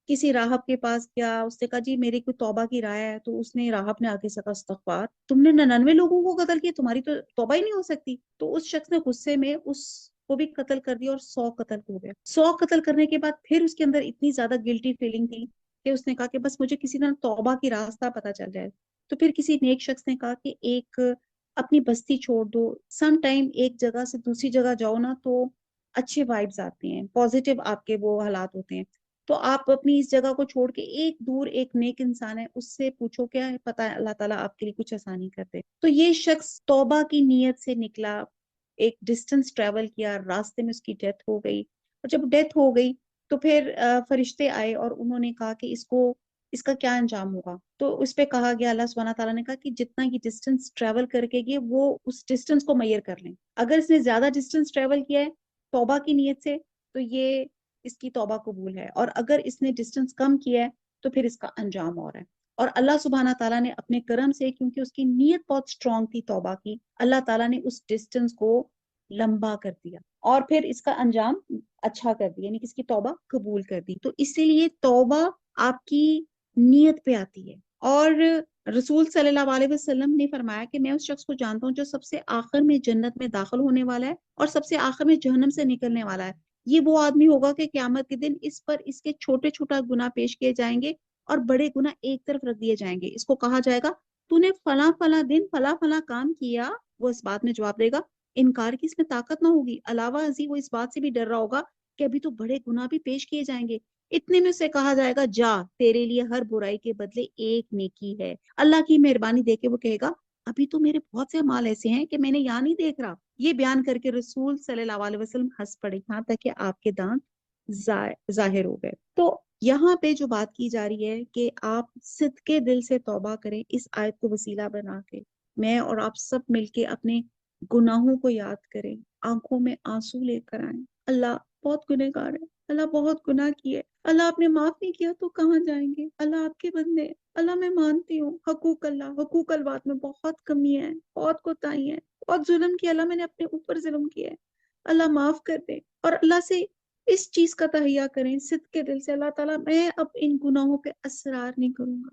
کسی راہب کے پاس گیا، اس نے کہا جی میری کوئی توبہ کی رائے ہے، تو اس نے راہب نے آگے سے کہا استغفار، تم نے 99 لوگوں کو قتل کیا، تمہاری تو توبہ ہی نہیں ہو سکتی۔ تو اس شخص نے غصے میں اس کو بھی قتل کر دیا، اور 100 قتل ہو گیا۔ 100 قتل کرنے کے بعد پھر اس کے اندر اتنی زیادہ گلٹی فیلنگ تھی کہ اس نے کہا کہ بس مجھے کسی طرح توبہ کی راستہ پتہ چل جائے۔ تو پھر کسی نیک شخص نے کہا کہ ایک اپنی بستی چھوڑ دو، سم ٹائم ایک جگہ سے دوسری جگہ جاؤ نا تو اچھے وائبز آتے ہیں، پوزیٹیو آپ کے وہ حالات ہوتے ہیں، تو آپ اپنی اس جگہ کو چھوڑ کے ایک دور ایک نیک انسان ہے اس سے پوچھو، کیا ہے پتہ ہے اللہ تعالیٰ آپ کے لیے کچھ آسانی کرتے۔ تو یہ شخص توبہ کی نیت سے نکلا، ایک ڈسٹنس ٹریول کیا، راستے میں اس کی ڈیتھ ہو گئی، اور جب ڈیتھ ہو گئی تو پھر فرشتے آئے اور انہوں نے کہا کہ اس کا کیا انجام ہوگا؟ تو اس پہ کہا گیا، اللہ سبحانہ تعالیٰ نے کہا کہ جتنا یہ ڈسٹنس ٹریول کر کے گئے وہ اس ڈسٹنس کو میئر کر لیں، اگر اس نے زیادہ ڈسٹنس ٹریول کیا ہے توبہ کی نیت سے تو یہ اس کی توبہ قبول ہے، اور اگر اس نے ڈسٹنس کم کیا ہے تو پھر اس کا انجام اور ہے۔ اور اللہ سبحانہ تعالیٰ نے اپنے کرم سے، کیونکہ اس کی نیت بہت اسٹرانگ تھی توبہ کی، اللہ تعالیٰ نے اس ڈسٹینس کو لمبا کر دیا اور پھر اس کا انجام اچھا کر دیا، یعنی کہ اس کی توبہ قبول کر دی۔ تو اسی لیے توبہ آپ کی نیت پہ آتی ہے۔ اور رسول صلی اللہ علیہ وسلم نے فرمایا کہ میں اس شخص کو جانتا ہوں جو سب سے آخر میں جنت میں داخل ہونے والا ہے اور سب سے آخر میں جہنم سے نکلنے والا ہے۔ یہ وہ آدمی ہوگا کہ قیامت کے دن اس پر اس کے چھوٹے چھوٹا گناہ پیش کیے جائیں گے اور بڑے گناہ ایک طرف رکھ دیے جائیں گے۔ اس کو کہا جائے گا تو نے فلاں فلاں دن فلاں فلاں کام کیا، وہ اس بات میں جواب دے گا انکار کی اس میں طاقت نہ ہوگی، علاوہ ازیں وہ اس بات سے بھی ڈر رہا ہوگا کہ ابھی تو بڑے گناہ بھی پیش کیے جائیں گے۔ اتنے میں سے کہا جائے گا جا، تیرے لیے ہر برائی کے بدلے ایک نیکی ہے۔ اللہ کی مہربانی دیکھ کے وہ کہے گا ابھی تو میرے بہت سے اعمال ایسے ہیں کہ میں نے یہاں نہیں دیکھ رہا۔ یہ بیان کر کے رسول صلی اللہ علیہ وسلم ہنس پڑے یہاں تک کہ آپ کے دانت ظاہر ہو گئے۔ تو یہاں پہ جو بات کی جا رہی ہے کہ آپ صدقے دل سے توبہ کریں، اس آیت کو وسیلہ بنا کے میں اور آپ سب مل کے اپنے گناہوں کو یاد کریں، آنکھوں میں آنسو لے کر آئیں۔ اللہ بہت گنہگار ہے، اللہ بہت گناہ کیے، اللہ آپ نے معاف نہیں کیا تو کہاں جائیں گے؟ اللہ آپ کے بندے، اللہ میں مانتی ہوں حقوق اللہ، حقوق البات میں بہت کمی ہے، بہت کوتاہی ہے، بہت ظلم کیا، اللہ میں نے اپنے اوپر ظلم کیا ہے، اللہ معاف کر دے۔ اور اللہ سے اس چیز کا تہیہ کریں صدقے دل سے، اللہ تعالیٰ میں اب ان گناہوں پہ اصرار نہیں کروں گا،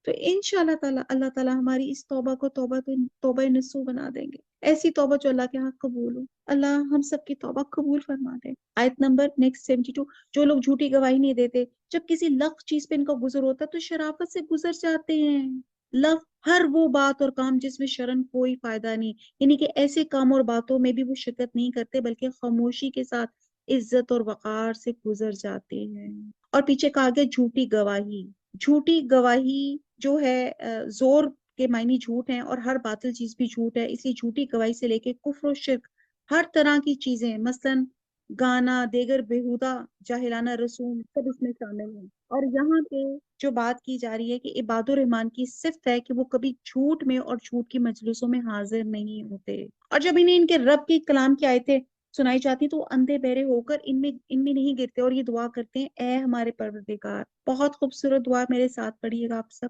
تو انشاءاللہ تعالیٰ اللہ تعالیٰ ہماری اس توبہ کو توبہ نصوح بنا دیں گے، ایسی توبہ جو اللہ کے ہاں قبول ہو۔ اللہ ہم سب کی توبہ قبول فرما دے۔ آیت نمبر نیکسٹ 72، جو لوگ جھوٹی گواہی نہیں دیتے، جب کسی لغو چیز پہ ان کا گزر ہوتا ہے تو شرافت سے گزر جاتے ہیں۔ لغو ہر وہ بات اور کام جس میں شرن کوئی فائدہ نہیں، یعنی کہ ایسے کام اور باتوں میں بھی وہ شرکت نہیں کرتے بلکہ خاموشی کے ساتھ عزت اور وقار سے گزر جاتے ہیں۔ اور پیچھے کہا گیا جھوٹی گواہی، جھوٹی گواہی جو ہے زور کے معنی جھوٹ ہیں اور ہر باطل چیز بھی جھوٹ ہے، اس لیے جھوٹی گواہی سے لے کے کفر و شرک ہر طرح کی چیزیں، مثلاً گانا، دیگر بےہودہ جاہلانہ رسوم، سب اس میں شامل ہیں۔ اور یہاں پہ جو بات کی جا رہی ہے کہ عباد الرحمان کی صفت ہے کہ وہ کبھی جھوٹ میں اور جھوٹ کی مجلسوں میں حاضر نہیں ہوتے، اور جب انہیں ان کے رب کی کلام کی آیتیں سنائی جاتی تو وہ اندھے بہرے ہو کر ان میں نہیں گرتے اور یہ دعا کرتے ہیں اے ہمارے پروردگار۔ بہت خوبصورت دعا، میرے ساتھ پڑھیے گا آپ سب۔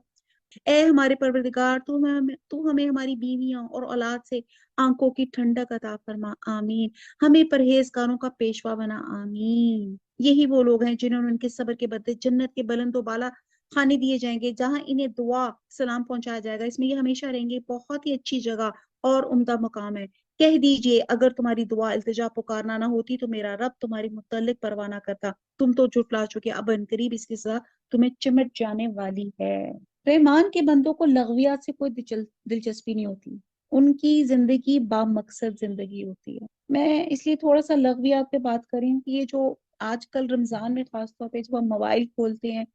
اے ہمارے پروردگار، تو ہمیں ہماری بیویاں اور اولاد سے آنکھوں کی ٹھنڈک عطا فرما، آمین۔ ہمیں پرہیزگاروں کا پیشوا بنا، آمین۔ یہی وہ لوگ ہیں جنہوں نے ان کے صبر کے بدلے جنت کے بلند و بالا کھانے دیے جائیں گے، جہاں انہیں دعا سلام پہنچایا جائے گا، اس میں یہ ہمیشہ رہیں گے۔ بہت ہی اچھی جگہ اور عمدہ مقام ہے۔ کہہ دیجئے اگر تمہاری دعا التجا پکارنا نہ ہوتی تو میرا رب تمہاری متعلق پرواہ نہ کرتا، تم تو جھٹلا چکے، اب عنقریب اس کی سزا تمہیں چمٹ جانے والی ہے۔ رحمان کے بندوں کو لغویات سے کوئی دلچسپی نہیں ہوتی، ان کی زندگی با مقصد زندگی ہوتی ہے۔ میں اس لیے تھوڑا سا لغویات پہ بات کریں کہ یہ جو آج کل رمضان میں خاص طور پہ جب ہم موبائل کھولتے ہیں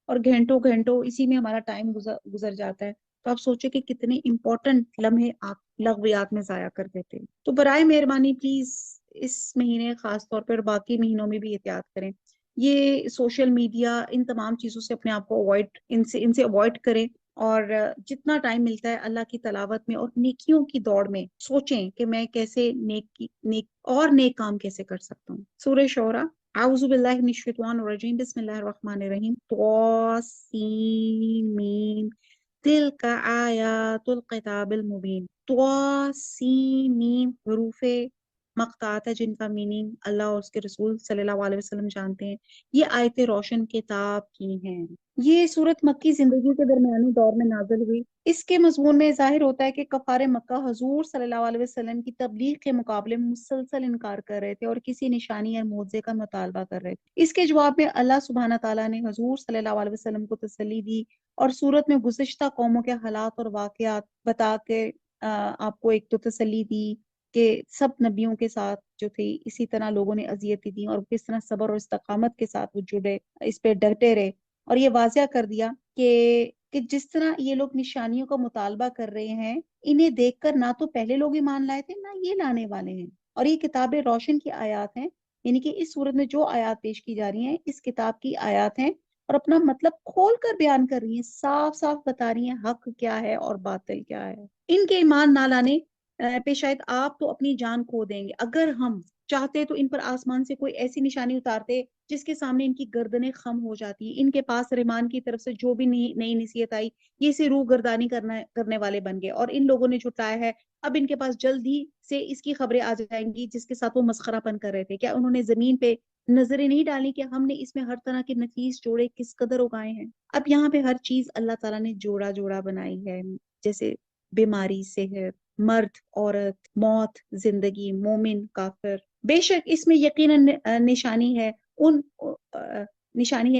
اور گھنٹوں گھنٹوں اسی میں ہمارا ٹائم گزر جاتا ہے، تو آپ سوچیں کہ کتنے امپورٹنٹ لمحے آپ لغویات میں ضائع کر دیتے ہیں۔ تو برائے مہربانی پلیز اس مہینے خاص طور پر باقی مہینوں میں بھی احتیاط کریں، یہ سوشل میڈیا ان تمام چیزوں سے اپنے آپ کو ان سے اوائڈ کریں، اور جتنا ٹائم ملتا ہے اللہ کی تلاوت میں اور نیکیوں کی دوڑ میں سوچیں کہ میں کیسے نیک کام کیسے کر سکتا ہوں۔ سورہ شعراء، اعوذ باللہ من الشیطان الرجیم، بسم اللہ الرحمن الرحیم، طاسین میم، تلک آیات الکتاب المبین۔ طاسین میم حروف مقطعات ہے جن کا میننگ اللہ اور اس کے رسول صلی اللہ علیہ وسلم جانتے ہیں، یہ آیت روشن کتاب کی ہیں۔ یہ سورت مکی زندگی کے درمیانی دور میں نازل ہوئی۔ اس کے مضمون میں ظاہر ہوتا ہے کہ کفار مکہ حضور صلی اللہ علیہ وسلم کی تبلیغ کے مقابلے میں مسلسل انکار کر رہے تھے اور کسی نشانی یا معجزے کا مطالبہ کر رہے تھے۔ اس کے جواب میں اللہ سبحانہ تعالیٰ نے حضور صلی اللہ علیہ وسلم کو تسلی دی اور سورت میں گزشتہ قوموں کے حالات اور واقعات بتا کے آپ کو ایک تو تسلی دی کہ سب نبیوں کے ساتھ جو تھی اسی طرح لوگوں نے اذیتیں دی اور کس طرح صبر اور استقامت کے ساتھ وہ جڑے، اس پہ ڈٹے رہے، اور یہ واضح کر دیا کہ جس طرح یہ لوگ نشانیوں کا مطالبہ کر رہے ہیں، انہیں دیکھ کر نہ تو پہلے لوگ ایمان لائے تھے نہ یہ لانے والے ہیں، اور یہ کتاب روشن کی آیات ہیں، یعنی کہ اس صورت میں جو آیات پیش کی جا رہی ہیں اس کتاب کی آیات ہیں اور اپنا مطلب کھول کر بیان کر رہی ہیں، صاف صاف بتا رہی ہیں حق کیا ہے اور باطل کیا ہے۔ ان کے ایمان نہ لانے پہ شاید آپ تو اپنی جان کھو دیں گے، اگر ہم چاہتے تو ان پر آسمان سے کوئی ایسی نشانی اتارتے جس کے سامنے ان کی گردنیں خم ہو جاتی ہیں۔ ان کے پاس رحمان کی طرف سے جو بھی نئی نصیحت آئی یہ اسے روح گردانی کرنے والے بن گئے، اور ان لوگوں نے جھٹلایا ہے۔ اب ان کے پاس جلد ہی سے اس کی خبریں آ جائیں گی جس کے ساتھ وہ مسخرہ پن کر رہے تھے۔ کیا انہوں نے زمین پہ نظریں نہیں ڈالی کہ ہم نے اس میں ہر طرح کے نفیس جوڑے کس قدر اگائے ہیں؟ اب یہاں پہ ہر چیز اللہ تعالیٰ نے جوڑا جوڑا بنائی ہے، جیسے بیماری، صحت، مرد، عورت، موت، زندگی، مومن، کافر۔ بے شک اس میں یقیناً نشانی ہے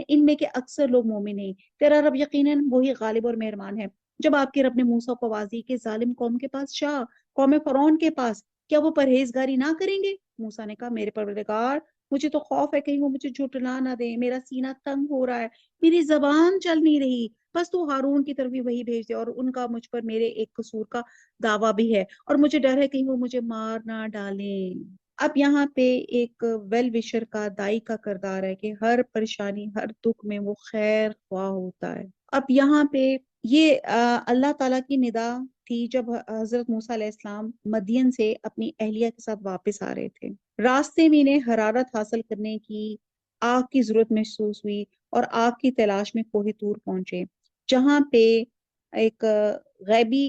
ان میں کہ اکثر لوگ مومن ہیں۔ تیرا رب یقیناً وہی غالب اور مہربان ہے۔ جب آپ کے رب نے موسیٰ کو آواز دی کہ ظالم قوم کے پاس جا، قوم فرعون کے پاس، کیا وہ پرہیزگاری نہ کریں گے؟ موسیٰ نے کہا میرے پروردگار، مجھے تو خوف ہے کہیں وہ مجھے جھٹلا نہ دے، میرا سینہ تنگ ہو رہا ہے، میری زبان چل نہیں رہی، بس تو ہارون کی طرف بھی وہی بھیج دے، اور ان کا مجھ پر میرے ایک قصور کا دعویٰ بھی ہے، اور مجھے ڈر ہے کہیں وہ مجھے مار نہ ڈالیں۔ اب یہاں پہ ایک ویل وشر کا، دائی کا کردار ہے کہ ہر پریشانی، ہر دکھ میں وہ خیر خواہ ہوتا ہے۔ اب یہاں پہ یہ اللہ تعالیٰ کی ندا تھی جب حضرت موسیٰ علیہ السلام مدین سے اپنی اہلیہ کے ساتھ واپس آ رہے تھے۔ راستے میں انہیں حرارت حاصل کرنے کی، آگ کی ضرورت محسوس ہوئی، اور آگ کی تلاش میں کوہ طور پہنچے، جہاں پہ ایک غیبی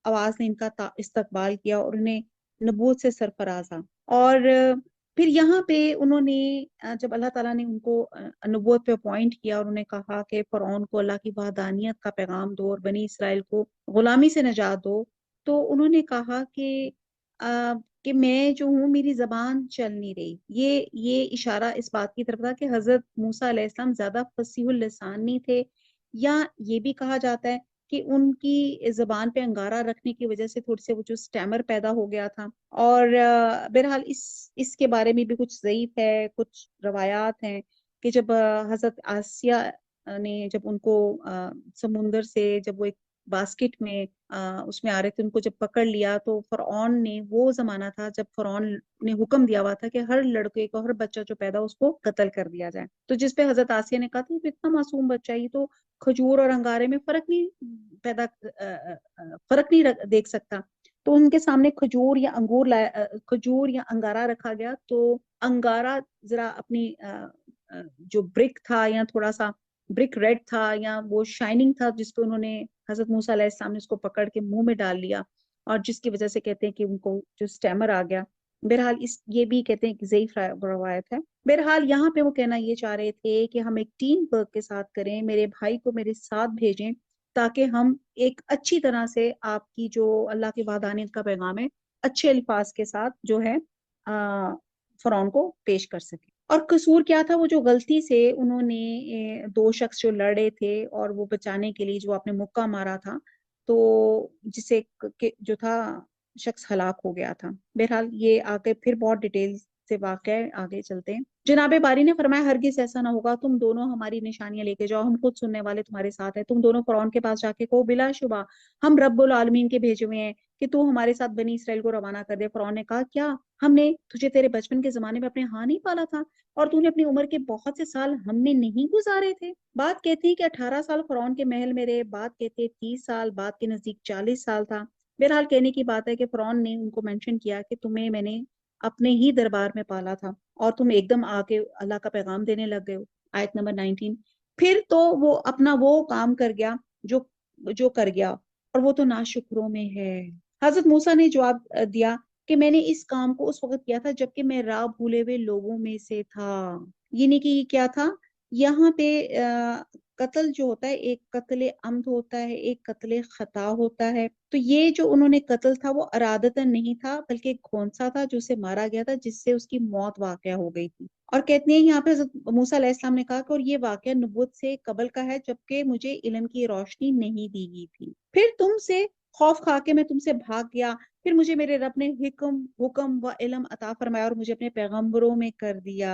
آواز نے ان کا استقبال کیا اور انہیں نبوت سے سرفرازاں۔ اور پھر یہاں پہ انہوں نے جب اللہ تعالیٰ نے ان کو نبوت پہ اپوائنٹ کیا اور انہیں کہا کہ فرعون کو اللہ کی وحدانیت کا پیغام دو اور بنی اسرائیل کو غلامی سے نجات دو، تو انہوں نے کہا کہ میں جو ہوں میری زبان چل نہیں رہی۔ یہ اشارہ اس بات کی طرف تھا کہ حضرت موسیٰ علیہ السلام زیادہ فصیح اللسان نہیں تھے، یا یہ بھی کہا جاتا ہے کہ ان کی زبان پہ انگارہ رکھنے کی وجہ سے تھوڑی سے وہ جو سٹیمر پیدا ہو گیا تھا۔ اور بہرحال اس کے بارے میں بھی کچھ ضعیف ہے، کچھ روایات ہیں کہ جب حضرت آسیہ نے جب ان کو سمندر سے جب وہ ایک باسکٹ میں اس میں آ رہے تھے، ان کو جب پکڑ لیا تو فرعون نے، وہ زمانہ تھا جب فرعون نے حکم دیا ہوا تھا کہ ہر لڑکے کو، ہر بچہ جو پیدا اس کو قتل کر دیا جائے، تو جس پہ حضرت آسیہ نے کہا تھا کہ اتنا معصوم بچہ، یہ تو کھجور اور انگارے میں فرق نہیں دیکھ سکتا، تو ان کے سامنے کھجور یا انگارہ رکھا گیا، تو انگارہ ذرا اپنی جو برک تھا یا تھوڑا سا برک ریڈ تھا یا وہ شائننگ تھا، جس پہ انہوں نے حضرت موسیٰ علیہ السلام نے اس کو پکڑ کے منہ میں ڈال لیا، اور جس کی وجہ سے کہتے ہیں کہ ان کو جو سٹیمر آ گیا۔ بہرحال یہ بھی کہتے ہیں کہ ضعیف روایت ہے۔ بہرحال یہاں پہ وہ کہنا یہ چاہ رہے تھے کہ ہم ایک ٹیم ورک کے ساتھ کریں، میرے بھائی کو میرے ساتھ بھیجیں تاکہ ہم ایک اچھی طرح سے آپ کی جو اللہ کی وحدانیت کا پیغام ہے اچھے الفاظ کے ساتھ جو ہے فرعون کو پیش کر سکیں۔ اور قصور کیا تھا؟ وہ جو غلطی سے انہوں نے دو شخص جو لڑے تھے اور وہ بچانے کے لیے جو آپ نے مکہ مارا تھا، تو جسے جو تھا شخص ہلاک ہو گیا تھا۔ بہرحال یہ آگے پھر بہت ڈیٹیل سے واقع ہے، آگے چلتے ہیں۔ جناب باری نے فرمایا ہرگز ایسا نہ ہوگا، تم دونوں ہماری نشانیاں لے کے جاؤ، ہم خود سننے والے تمہارے ساتھ ہیں۔ تم دونوں فرعون کے پاس جا کے کہو بلا شبہ ہم رب العالمین کے بھیجے ہوئے ہیں کہ تو ہمارے ساتھ بنی اسرائیل کو روانہ کر دے۔ فرعون نے کہا کیا ہم نے تجھے تیرے بچپن کے زمانے میں اپنے ہاں نہیں پالا تھا، اور تو نے اپنی عمر کے بہت سے سال ہم میں نہیں گزارے تھے؟ بات کہتی ہے کہ 18 سال فرعون کے محل میں رہے، بات کہتے ہیں 30 سال، بات کے نزدیک 40 سال تھا۔ بہرحال کہنے کی بات ہے کہ فرعون نے ان کو مینشن کیا کہ تمہیں میں نے اپنے ہی دربار میں پالا تھا اور تم ایک دم آ کے اللہ کا پیغام دینے لگ گئے ہو۔ آیت نمبر 19۔ پھر تو وہ اپنا وہ کام کر گیا جو کر گیا، اور وہ تو ناشکروں میں ہے۔ حضرت موسیٰ نے جواب دیا کہ میں نے اس کام کو اس وقت کیا تھا جبکہ میں راہ بھولے ہوئے لوگوں میں سے تھا۔ یعنی کہ یہ کیا تھا؟ یہاں پہ قتل جو ہوتا ہے، ایک قتل عمد ہوتا ہے، ایک قتل خطا ہوتا ہے۔ تو یہ جو انہوں نے قتل تھا وہ ارادتاً نہیں تھا، بلکہ ایک گھونسا تھا جو اسے مارا گیا تھا، جس سے اس کی موت واقع ہو گئی تھی۔ اور کہتے ہیں یہاں پہ حضرت موسیٰ علیہ السلام نے کہا کہ اور یہ واقعہ نبوت سے قبل کا ہے جبکہ مجھے علم کی روشنی نہیں دی گئی تھی، پھر تم سے خوف کھا کے میں تم سے بھاگ گیا، پھر مجھے میرے رب نے حکم و علم عطا فرمایا اور مجھے اپنے پیغمبروں میں کر دیا۔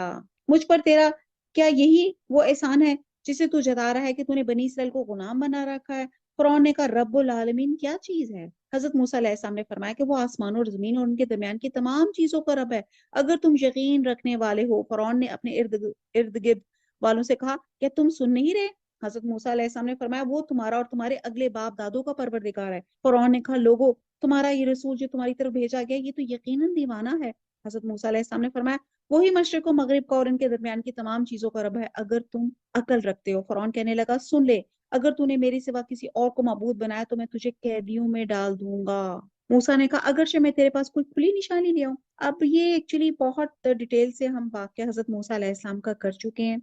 مجھ پر تیرا کیا یہی وہ احسان ہے جسے تو جتا رہا ہے کہ تو نے بنی اسرائیل کو غلام بنا رکھا ہے؟ فرعون نے کہا رب العالمین کیا چیز ہے؟ حضرت موسیٰ علیہ السلام نے فرمایا کہ وہ آسمان اور زمین اور ان کے درمیان کی تمام چیزوں کا رب ہے، اگر تم یقین رکھنے والے ہو۔ فرعون نے اپنے ارد گرد والوں سے کہا کیا تم سن نہیں رہے؟ حضرت موسیٰ علیہ السلام نے فرمایا وہ تمہارا اور تمہارے اگلے باپ دادوں کا پروردگار ہے۔ فرعون نے کہا لوگو، تمہارا یہ رسول جو تمہاری طرف بھیجا گیا یہ تو یقیناً دیوانہ ہے۔ حضرت موسیٰ علیہ السلام نے فرمایا وہی مشرق و مغرب کا اور ان کے درمیان کی تمام چیزوں کا رب ہے اگر تم عقل رکھتے ہو۔ فرعون کہنے لگا سن لے، اگر تو نے میرے سوا کسی اور کو معبود بنایا تو میں تجھے قیدیوں میں ڈال دوں گا۔ موسیٰ نے کہا اگرچہ میں تیرے پاس کوئی کھلی نشانی لے آؤں۔ اب یہ ایکچولی بہت ڈیٹیل سے ہم واقعہ حضرت موسیٰ علیہ السلام کا کر چکے ہیں۔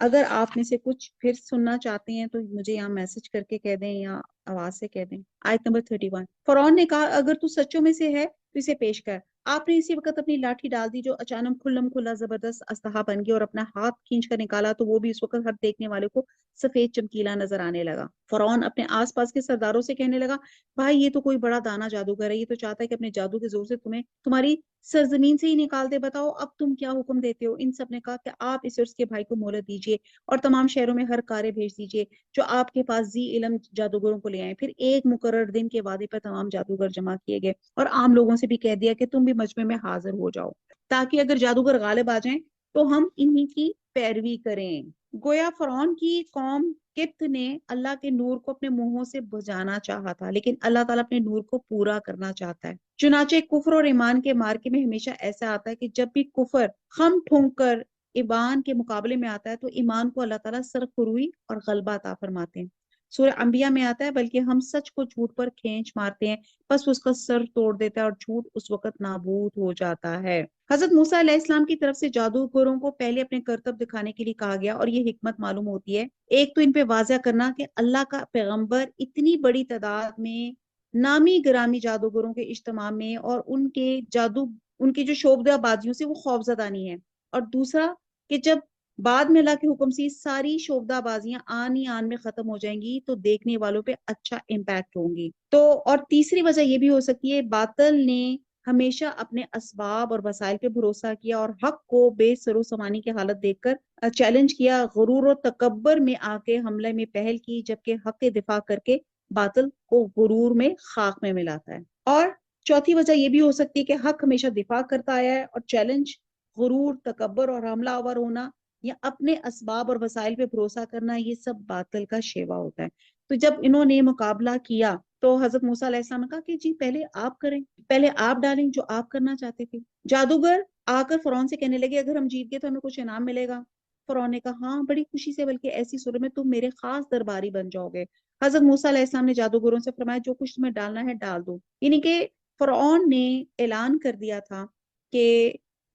اگر آپ میں سے کچھ پھر سننا چاہتے ہیں تو مجھے یہاں میسج کر کے کہہ دیں یا آواز سے کہہ دیں۔ آیت نمبر 31۔ فرعون نے کہا اگر تو سچوں میں سے ہے تو اسے پیش کر۔ آپ نے اسی وقت اپنی لاٹھی ڈال دی جو اچانک کھلم کھلا زبردست اسلحہ بن گیا اور اپنا ہاتھ کھینچ کر نکالا تو وہ بھی اس وقت ہر دیکھنے والے کو سفید چمکیلا نظر آنے لگا۔ فرعون اپنے آس پاس کے سرداروں سے کہنے لگا بھائی یہ تو کوئی بڑا دانا جادوگر ہے، یہ تو چاہتا ہے کہ اپنے جادو کے زور سے تمہیں تمہاری سرزمین سے ہی نکال دے، بتاؤ اب تم کیا حکم دیتے ہو؟ ان سب نے کہا کہ آپ اسے اور اس کے بھائی کو مہلت دیجیے اور تمام شہروں میں ہر کارے بھیج دیجیے جو آپ کے پاس ذی علم جادوگروں کو لے آئیں۔ پھر ایک مقرر دن کے وعدے پر تمام جادوگر جمع کیے گئے اور عام لوگوں سے بھی کہہ دیا کہ تم بھی مجمع میں حاضر ہو جاؤ تاکہ اگر جادوگر غالب آ جائیں تو ہم انہی کی پیروی کریں۔ گویا فرعون کی قوم قبط نے اللہ کے نور کو اپنے منہوں سے بجھانا چاہا تھا، لیکن اللہ تعالیٰ اپنے نور کو پورا کرنا چاہتا ہے۔ چنانچہ کفر اور ایمان کے مارکے میں ہمیشہ ایسا آتا ہے کہ جب بھی کفر خم ٹھونک کر ایمان کے مقابلے میں آتا ہے تو ایمان کو اللہ تعالیٰ سرخروئی اور غلبہ عطا فرماتے ہیں۔ سورہ انبیاء میں آتا ہے بلکہ ہم سچ کو جھوٹ پر کھینچ مارتے ہیں بس اس کا سر توڑ دیتا ہے اور جھوٹ اس وقت نابود ہو جاتا ہے۔ حضرت موسیٰ علیہ السلام کی طرف سے جادوگروں کو پہلے اپنے کرتب دکھانے کے لیے کہا گیا اور یہ حکمت معلوم ہوتی ہے۔ ایک تو ان پہ واضح کرنا کہ اللہ کا پیغمبر اتنی بڑی تعداد میں نامی گرامی جادوگروں کے اجتماع میں اور ان کی جو شعبدہ بازیوں سے وہ خوفزدہ نہیں ہے، اور دوسرا کہ جب بعد میں اللہ کے حکم سے ساری شعبدہ بازیاں آن ہی آن میں ختم ہو جائیں گی تو دیکھنے والوں پہ اچھا امپیکٹ ہوں گی۔ تو اور تیسری وجہ یہ بھی ہو سکتی ہے باطل نے ہمیشہ اپنے اسباب اور وسائل پہ بھروسہ کیا اور حق کو بے سر و سامانی کی حالت دیکھ کر چیلنج کیا، غرور و تکبر میں آ کے حملے میں پہل کی، جبکہ حق کے دفاع کر کے باطل کو غرور میں خاک میں ملاتا ہے۔ اور چوتھی وجہ یہ بھی ہو سکتی ہے کہ حق ہمیشہ دفاع کرتا آیا ہے اور چیلنج، غرور، تکبر اور حملہ آور ہونا یا اپنے اسباب اور وسائل پہ بھروسہ کرنا یہ سب باطل کا شیوا ہوتا ہے۔ تو جب انہوں نے مقابلہ کیا تو حضرت موسیٰ علیہ السلام نے کہا کہ جی پہلے آپ کریں، پہلے آپ ڈالیں جو آپ کرنا چاہتے تھے۔ جادوگر آ کر فرعون سے کہنے لگے اگر ہم جیت گئے تو ہمیں کچھ انعام ملے گا؟ فرعون نے کہا ہاں بڑی خوشی سے، بلکہ ایسی صورت میں تم میرے خاص درباری بن جاؤ گے۔ حضرت موسیٰ علیہ السلام نے جادوگروں سے فرمایا جو کچھ تمہیں ڈالنا ہے ڈال دو، یعنی کہ فرعون نے اعلان کر دیا تھا کہ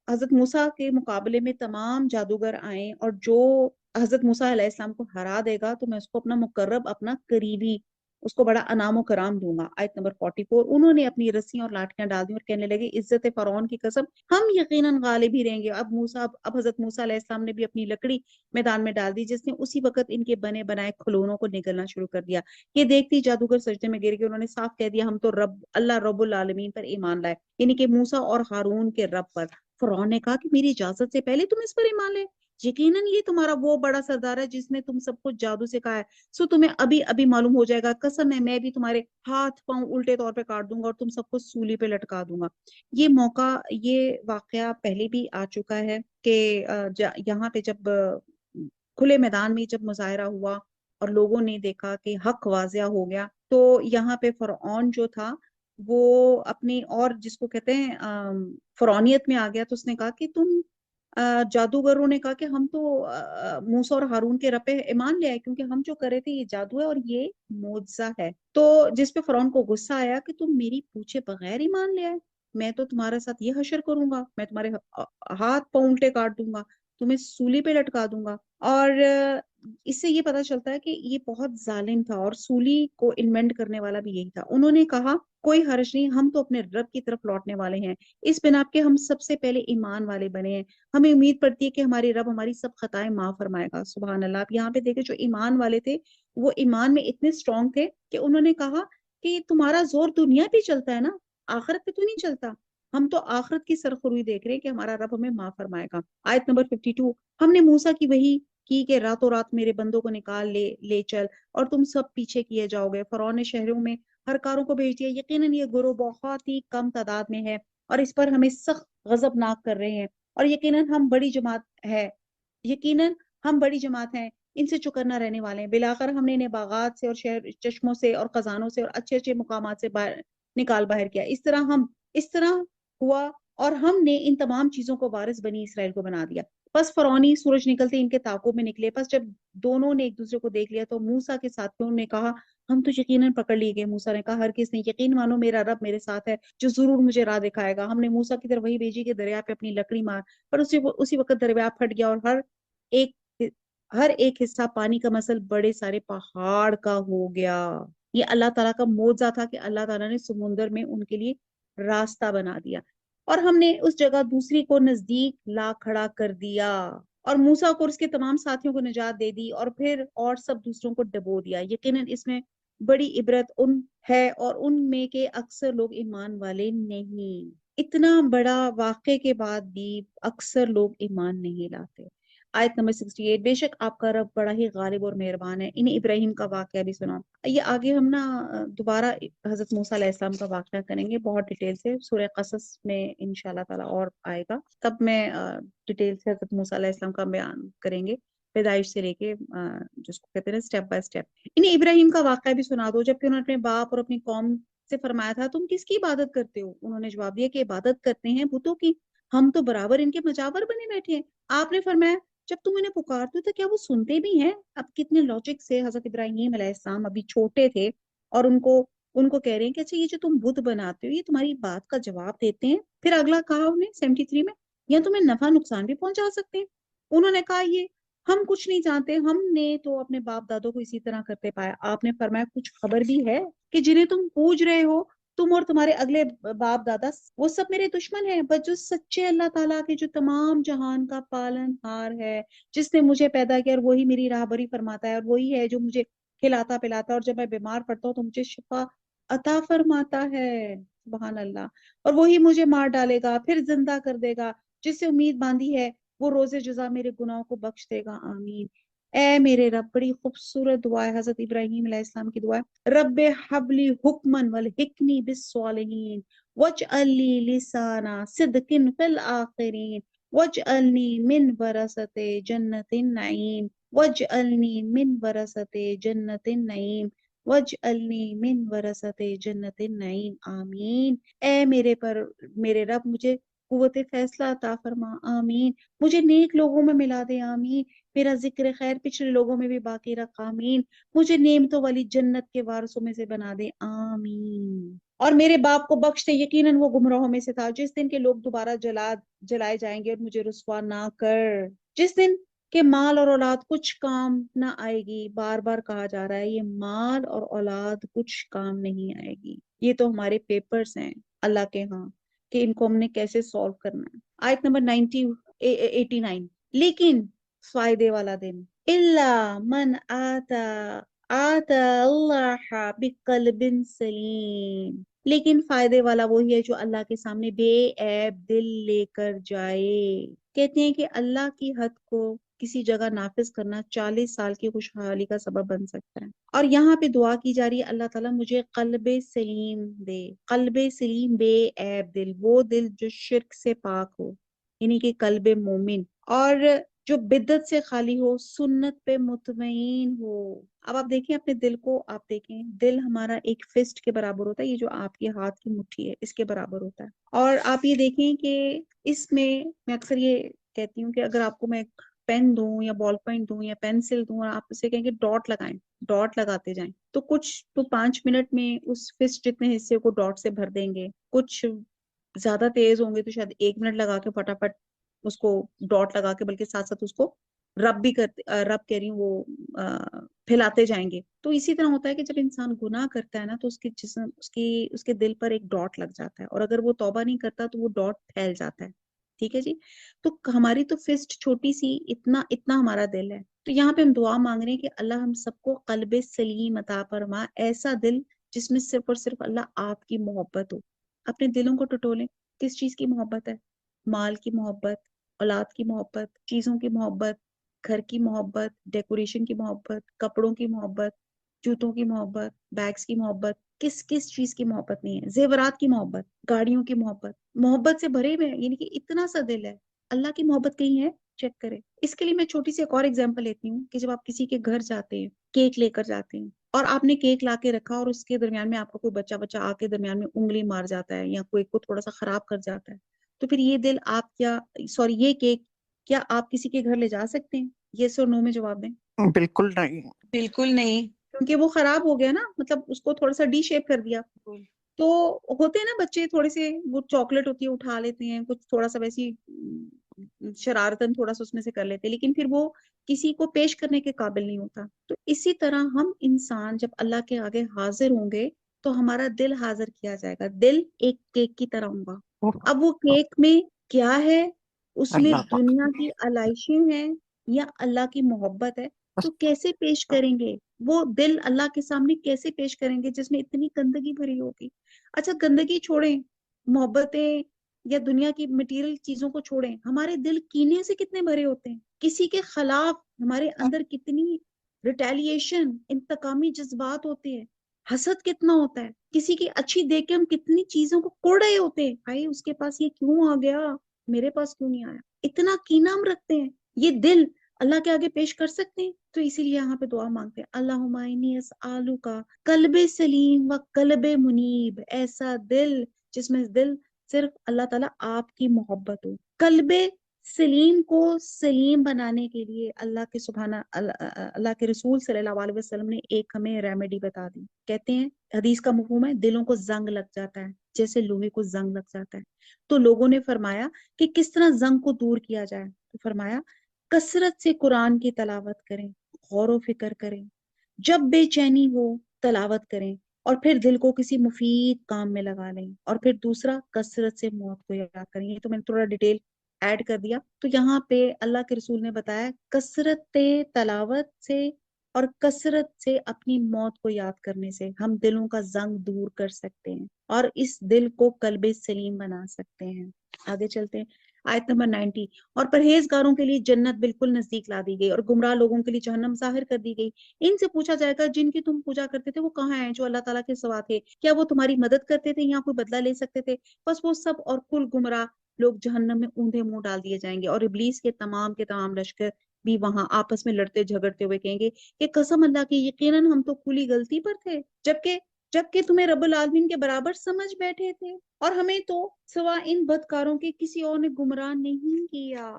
حضرت موسیٰ کے مقابلے میں تمام جادوگر آئیں اور جو حضرت موسیٰ علیہ السلام کو ہرا دے گا تو میں اس کو اپنا مقرب، اپنا قریبی، اس کو بڑا انعام و کرام دوں گا۔ آیت نمبر 44۔ انہوں نے اپنی رسیاں اور لاٹیاں ڈال دی اور کہنے لگے عزت فرعون کی قسم ہم یقیناً غالب ہی رہیں گے۔ اب حضرت موسیٰ علیہ السلام نے بھی اپنی لکڑی میدان میں ڈال دی جس نے اسی وقت ان کے بنے بنائے کھلونوں کو نگلنا شروع کر دیا۔ یہ دیکھتی جادوگر سجدے میں گر گئے، انہوں نے صاف کہہ دیا ہم تو اللہ رب العالمین پر ایمان لائے، یعنی کہ موسیٰ اور ہارون کے رب پر۔ فرعون نے کہا کہ میری اجازت سے پہلے تم اس پر ایمان لے، یقیناً یہ تمہارا وہ بڑا سردار ہے جس نے تم سب کو جادو سکھایا ہے، سو تمہیں ابھی ابھی معلوم ہو جائے گا، قسم ہے میں بھی تمہارے ہاتھ پاؤں الٹے طور پہ کاٹ دوں گا اور تم سب کو سولی پہ لٹکا دوں گا۔ یہ واقعہ پہلے بھی آ چکا ہے کہ یہاں پہ جب کھلے میدان میں جب مظاہرہ ہوا اور لوگوں نے دیکھا کہ حق واضح ہو گیا تو یہاں پہ فرعون جو تھا وہ اپنی اور جس کو کہتے ہیں فرعونیت میں آ گیا، تو اس نے کہا کہ تم جادوگروں نے کہا کہ ہم تو موسیٰ اور ہارون کے رب پہ ایمان لے آئے کیونکہ ہم جو کرے تھے یہ جادو ہے اور یہ معجزہ ہے۔ تو جس پہ فرعون کو غصہ آیا کہ تم میری پوچھے بغیر ایمان لے آئے، میں تو تمہارے ساتھ یہ حشر کروں گا، میں تمہارے ہاتھ پاؤں الٹے کاٹ دوں گا، تمہیں سولی پہ لٹکا دوں گا۔ اور اس سے یہ پتا چلتا ہے کہ یہ بہت ظالم تھا اور سولی کو انوینٹ کرنے والا بھی یہی تھا۔ انہوں نے کہا کوئی حرج نہیں، ہم تو اپنے رب کی طرف لوٹنے والے ہیں، اس بنا کے ہم سب سے پہلے ایمان والے بنے ہیں، ہمیں امید پڑتی ہے کہ ہمارے رب ہماری سب خطائیں معاف فرمائے گا۔ سبحان اللہ۔ آپ یہاں پہ دیکھیں جو ایمان والے تھے وہ ایمان میں اتنے اسٹرانگ تھے کہ انہوں نے کہا کہ تمہارا زور دنیا پہ چلتا ہے نا، آخرت پہ تو نہیں چلتا، ہم تو آخرت کی سرخروئی دیکھ رہے ہیں کہ ہمارا رب ہمیں معاف فرمائے گا۔ آیت نمبر 52۔ ہم نے موسیٰ کی وحی کی کہ راتوں رات میرے بندوں کو نکال لے چل اور تم سب پیچھے کیے جاؤ گے۔ فرعون نے شہروں میں ہر کاروں کو بھیج دیا، یقیناً یہ گروہ بہت ہی کم تعداد میں ہے اور اس پر ہمیں سخت غضبناک کر رہے ہیں، اور یقیناً ہم بڑی جماعت ہیں، ان سے چکر نہ رہنے والے ہیں۔ بلاخر ہم نے انہیں باغات سے اور شہر چشموں سے اور خزانوں سے اور اچھے اچھے مقامات سے باہر کیا۔ اس طرح ہوا اور ہم نے ان تمام چیزوں کو وارث بنی اسرائیل کو بنا دیا۔ بس فرعونی سورج نکلتے ان کے تعاقب میں نکلے۔ بس جب دونوں نے ایک دوسرے کو دیکھ لیا تو موسیٰ کے ساتھیوں نے کہا ہم تو یقیناً پکڑ لیے گئے۔ موسیٰ نے کہا ہرگز نہیں، یقین مانو میرا رب میرے ساتھ ہے جو ضرور مجھے راہ دکھائے گا۔ ہم نے موسیٰ کی طرف وہی بھیجی کہ دریا پہ اپنی لکڑی مار، پر اسی وقت دریا پھٹ گیا اور ایک ہر ایک حصہ پانی کا مثل بڑے سارے پہاڑ کا ہو گیا۔ یہ اللہ تعالیٰ کا معجزہ تھا کہ اللہ تعالیٰ نے سمندر میں ان کے لیے راستہ بنا دیا، اور ہم نے اس جگہ دوسری کو نزدیک لا کھڑا کر دیا، اور موسیٰ کو اور اس کے تمام ساتھیوں کو نجات دے دی، اور پھر اور سب دوسروں کو ڈبو دیا۔ یقیناً اس میں بڑی عبرت ان ہے اور ان میں کے اکثر لوگ ایمان والے نہیں۔ اتنا بڑا واقعے کے بعد بھی اکثر لوگ ایمان نہیں لاتے۔ آیت نمبر 68، بے شک آپ کا رب بڑا ہی غالب اور مہربان ہے۔ انہیں ابراہیم کا واقعہ بھی سنا۔ یہ آگے ہم دوبارہ حضرت موسیٰ علیہ السلام کا واقعہ کریں گے بہت ڈیٹیل سے، سورہ قصص میں انشاءاللہ تعالیٰ اور آئے گا، تب میں ڈیٹیل سے حضرت موسیٰ علیہ السلام کا بیان کریں گے، پیدائش سے لے کے جس کو کہتے ہیں اسٹیپ بائی اسٹیپ۔ انہیں ابراہیم کا واقعہ بھی سنا دو، جبکہ انہوں نے اپنے باپ اور اپنی قوم سے فرمایا تھا تم کس کی عبادت کرتے ہو؟ انہوں نے جواب دیا کہ عبادت کرتے ہیں بتوں کی، ہم تو برابر ان کے مجاور بنے بیٹھے ہیں۔ آپ نے فرمایا جب تم انہیں پکارتے ہو تو کیا وہ سنتے بھی ہیں؟ اب کتنے لاجک سے حضرت ابراہیم علیہ السلام ابھی چھوٹے تھے اور ان کو کہہ رہے ہیں کہ اچھا یہ جو تم بت بناتے ہو یہ تمہاری بات کا جواب دیتے ہیں؟ پھر اگلا کہا انہیں 73 میں یا تمہیں نفع نقصان بھی پہنچا سکتے ہیں؟ انہوں نے کہا یہ ہم کچھ نہیں جانتے، ہم نے تو اپنے باپ دادوں کو اسی طرح کرتے پایا۔ آپ نے فرمایا کچھ خبر بھی ہے کہ جنہیں تم پوج رہے ہو تم اور تمہارے اگلے باپ دادا وہ سب میرے دشمن ہیں، بس جو سچے اللہ تعالیٰ کے جو تمام جہان کا پالن ہار ہے، جس نے مجھے پیدا کیا اور وہی میری راہبری فرماتا ہے، اور وہی ہے جو مجھے کھلاتا پلاتا ہے، اور جب میں بیمار پڑتا ہوں تو مجھے شفا عطا فرماتا ہے، سبحان اللہ، اور وہی مجھے مار ڈالے گا پھر زندہ کر دے گا، جس سے امید باندھی ہے وہ روز جزا میرے گناہوں کو بخش دے گا، آمین۔ اے میرے رب، بڑی خوبصورت دعا ہے حضرت ابراہیم علیہ السلام کی دعا ہے، رب حبلی حکمن والحقنی بالصالحین واجعل لی لسانا صدق فی الآخرین واجعلنی من ورثۃ جنت النعیم واجعلنی من ورثۃ جنت النعیم واجعلنی من ورثۃ جنت النعیم، آمین۔ اے میرے رب مجھے قوت فیصلہ عطا فرما، آمین۔ مجھے نیک لوگوں میں ملا دے، آمین۔ میرا ذکر خیر پچھلے لوگوں میں بھی باقی رکھ، آمین۔ مجھے نعمتوں والی جنت کے وارثوں میں سے بنا دے، آمین۔ اور میرے باپ کو بخش دے، یقیناً وہ گمراہوں میں سے تھا۔ جس دن کے لوگ دوبارہ جلائے جائیں گے، اور مجھے رسوا نہ کر، جس دن کہ مال اور اولاد کچھ کام نہ آئے گی۔ بار بار کہا جا رہا ہے یہ مال اور اولاد کچھ کام نہیں آئے گی، یہ تو ہمارے پیپرز ہیں اللہ کے ہاں کہ ان کو ہم نے کیسے سولو کرنا ہے۔ آیت نمبر 89، لیکن فائدے والا دن، الا من آتا اللہ بقلب سلیم، لیکن فائدے والا وہی ہے جو اللہ کے سامنے بے عیب دل لے کر جائے۔ کہتے ہیں کہ اللہ کی حد کو کسی جگہ نافذ کرنا 40 سال کی خوشحالی کا سبب بن سکتا ہے، اور یہاں پہ دعا کی جا رہی ہے اللہ تعالیٰ مجھے قلب سلیم دے، قلب سلیم بے عیب دل، وہ دل جو شرک سے پاک ہو، یعنی کہ قلب مومن، اور جو بدعت سے خالی ہو، سنت پہ مطمئن ہو۔ اب آپ دیکھیں اپنے دل کو، آپ دیکھیں دل ہمارا ایک فسٹ کے برابر ہوتا ہے، یہ جو آپ کے ہاتھ کی مٹھی ہے اس کے برابر ہوتا ہے، اور آپ یہ دیکھیں کہ اس میں اکثر یہ کہتی ہوں کہ اگر آپ کو میں پین دوں یا بال پوائنٹ دوں یا پینسل دوں اور آپ اسے کہیں کہ ڈاٹ لگائیں، ڈاٹ لگاتے جائیں، تو کچھ تو 5 منٹ میں اس فسٹ جتنے حصے کو ڈاٹ سے بھر دیں گے، کچھ زیادہ تیز ہوں گے تو شاید 1 منٹ لگا کے فٹافٹ اس کو ڈاٹ لگا کے، بلکہ ساتھ ساتھ اس کو رب بھی کرتے، رب کہہ رہی ہوں وہ پھیلاتے جائیں گے۔ تو اسی طرح ہوتا ہے کہ جب انسان گناہ کرتا ہے نا تو اس کے جسم اس کے دل پر ایک ڈاٹ لگ جاتا ہے، اور اگر وہ توبہ نہیں کرتا تو وہ ڈاٹ پھیل جاتا ہے، ٹھیک ہے جی۔ تو ہماری تو فسٹ چھوٹی سی، اتنا ہمارا دل ہے، تو یہاں پہ ہم دعا مانگ رہے ہیں کہ اللہ ہم سب کو قلب سلیم عطا فرما، ایسا دل جس میں صرف اور صرف اللہ آپ کی محبت ہو۔ اپنے دلوں کو ٹٹولیں، کس چیز کی محبت ہے؟ مال کی محبت، اولاد کی محبت، چیزوں کی محبت، گھر کی محبت، ڈیکوریشن کی محبت، کپڑوں کی محبت، جوتوں کی محبت، بیگز کی محبت، کس چیز کی محبت نہیں ہے؟ زیورات کی محبت، گاڑیوں کی محبت سے بھرے ہوئے ہیں، یعنی کہ اتنا سا دل ہے۔ اللہ کی محبت کہیں ہے؟ چیک کریں۔ اس کے لیے میں چھوٹی سی ایک اور ایگزامپل لیتی ہوں کہ جب آپ کسی کے گھر جاتے ہیں، کیک لے کر جاتے ہیں، اور آپ نے کیک لا کے رکھا اور اس کے درمیان میں آپ کا کوئی بچہ آ کے درمیان میں انگلی مار جاتا ہے یا کوئی کو تھوڑا سا خراب کر جاتا ہے، تو پھر یہ دل آپ یہ کیک کیا آپ کسی کے گھر لے جا سکتے ہیں؟ یس اور نو میں جواب دیں۔ بالکل نہیں۔ بالکل نہیں، کیونکہ وہ خراب ہو گیا نا، مطلب اس کو تھوڑا سا ڈی شیپ کر دیا۔ تو ہوتے ہیں نا بچے تھوڑے سے، وہ چاکلیٹ ہوتی ہے اٹھا لیتے ہیں، کچھ تھوڑا سا ویسی شرارتن تھوڑا سا اس میں سے کر لیتے ہیں، لیکن پھر وہ کسی کو پیش کرنے کے قابل نہیں ہوتا۔ تو اسی طرح ہم انسان جب اللہ کے آگے حاضر ہوں گے تو ہمارا دل حاضر کیا جائے گا، دل ایک کیک کی طرح ہوگا۔ اب وہ کیک میں کیا ہے؟ اس میں اللہ دنیا کی علائشیں ہیں یا اللہ کی محبت ہے؟ تو کیسے پیش کریں گے وہ دل اللہ کے سامنے، کیسے پیش کریں گے جس میں اتنی گندگی بھری ہوگی؟ اچھا گندگی چھوڑیں، محبتیں یا دنیا کی مٹیریل چیزوں کو چھوڑیں، ہمارے دل کینے سے کتنے بھرے ہوتے ہیں، کسی کے خلاف ہمارے اندر کتنی ریٹیلیشن، انتقامی جذبات ہوتے ہیں، حسد کتنا ہوتا ہے، کسی کی اچھی دیکھ کے ہم کتنی چیزوں کو کوڑ رہے ہوتے ہیں، بھائی اس کے پاس یہ کیوں آ گیا، میرے پاس کیوں نہیں آیا، اتنا کینہ ہم رکھتے ہیں۔ یہ دل اللہ کے آگے پیش کر سکتے ہیں؟ تو اسی لیے یہاں پہ دعا مانگتے ہیں، اللہم انی اسالک قلب سلیم و قلب منیب، ایسا دل جس میں دل صرف اللہ تعالیٰ آپ کی محبت ہو۔ قلب سلیم کو سلیم بنانے کے لیے اللہ کے رسول صلی اللہ علیہ وسلم نے ایک ہمیں ریمیڈی بتا دی۔ کہتے ہیں حدیث کا مفہوم ہے دلوں کو زنگ لگ جاتا ہے جیسے لوہے کو زنگ لگ جاتا ہے۔ تو لوگوں نے فرمایا کہ کس طرح زنگ کو دور کیا جائے، تو فرمایا کثرت سے قرآن کی تلاوت کریں، غور و فکر کریں، جب بے چینی ہو تلاوت کریں، اور پھر دل کو کسی مفید کام میں لگا لیں، اور پھر دوسرا کثرت سے موت کو یاد کریں۔ یہ تو میں نے تھوڑا ڈیٹیل ایڈ کر دیا۔ تو یہاں پہ اللہ کے رسول نے بتایا کثرت تلاوت سے اور کثرت سے اپنی موت کو یاد کرنے سے ہم دلوں کا زنگ دور کر سکتے ہیں اور اس دل کو قلب سلیم بنا سکتے ہیں۔ آگے چلتے ہیں، آیت نمبر 90، اور پرہیزگاروں کے لیے جنت بالکل نزدیک لا دی گئی اور گمراہ لوگوں کے لیے جہنم ظاہر کر دی گئی۔ ان سے پوچھا جائے گا جن کی تم پوجا کرتے تھے وہ کہاں ہیں جو اللہ تعالیٰ کے سوا تھے؟ کیا وہ تمہاری مدد کرتے تھے یا کوئی بدلہ لے سکتے تھے؟ بس وہ سب اور کل گمراہ لوگ جہنم میں اوندے منہ ڈال دیے جائیں گے، اور ابلیس کے تمام لشکر بھی وہاں آپس میں لڑتے جھگڑتے ہوئے کہیں گے کہ قسم اللہ کی یقیناً ہم تو کھلی غلطی پر تھے، جبکہ تمہیں رب العالمین کے برابر سمجھ بیٹھے تھے، اور ہمیں تو سوا ان بدکاروں کے کسی اور نے گمراہ نہیں کیا۔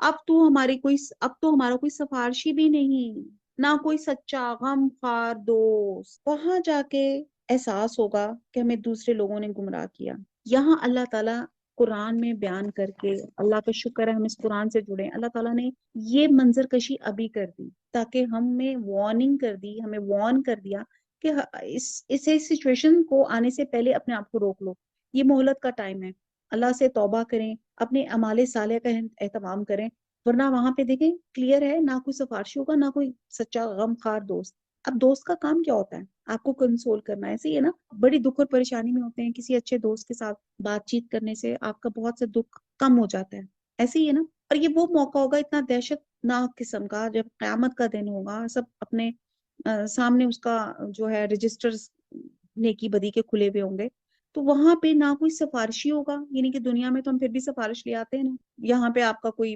اب تو ہمارا کوئی سفارشی بھی نہیں، نہ کوئی سچا غم خار دوست۔ وہاں جا کے احساس ہوگا کہ ہمیں دوسرے لوگوں نے گمراہ کیا۔ یہاں اللہ تعالیٰ قرآن میں بیان کر کے، اللہ کا شکر ہے ہم اس قرآن سے جڑے ہیں، اللہ تعالیٰ نے یہ منظر کشی ابھی کر دی تاکہ ہمیں وارننگ کر دی، ہمیں وارن کر دیا کہ اس سچویشن کو آنے سے پہلے اپنے آپ کو روک لو، یہ مہلت کا ٹائم ہے، اللہ سے توبہ کریں، اپنے اعمال صالح کا اہتمام کریں، ورنہ وہاں پہ دیکھیں کلیئر ہے، نہ کوئی سفارشی ہوگا نہ کوئی سچا غم خار دوست۔ اب دوست کا کام کیا ہوتا ہے؟ آپ کو کنسول کرنا، ایسے ہی ہے نا، بڑی دکھ اور پریشانی میں ہوتے ہیں، کسی اچھے دوست کے ساتھ بات چیت کرنے سے آپ کا بہت سے دکھ کم ہو جاتا ہے، ایسے ہی ہے نا۔ اور یہ وہ موقع ہوگا اتنا دہشت ناک قسم کا جب قیامت کا دن ہوگا، سب اپنے سامنے اس کا جو ہے رجسٹرز نیکی بدی کے کھلے ہوئے ہوں گے، تو وہاں پہ نہ کوئی سفارشی ہوگا، یعنی کہ دنیا میں تو ہم پھر بھی سفارش لے آتے ہیں نا، یہاں پہ آپ کا کوئی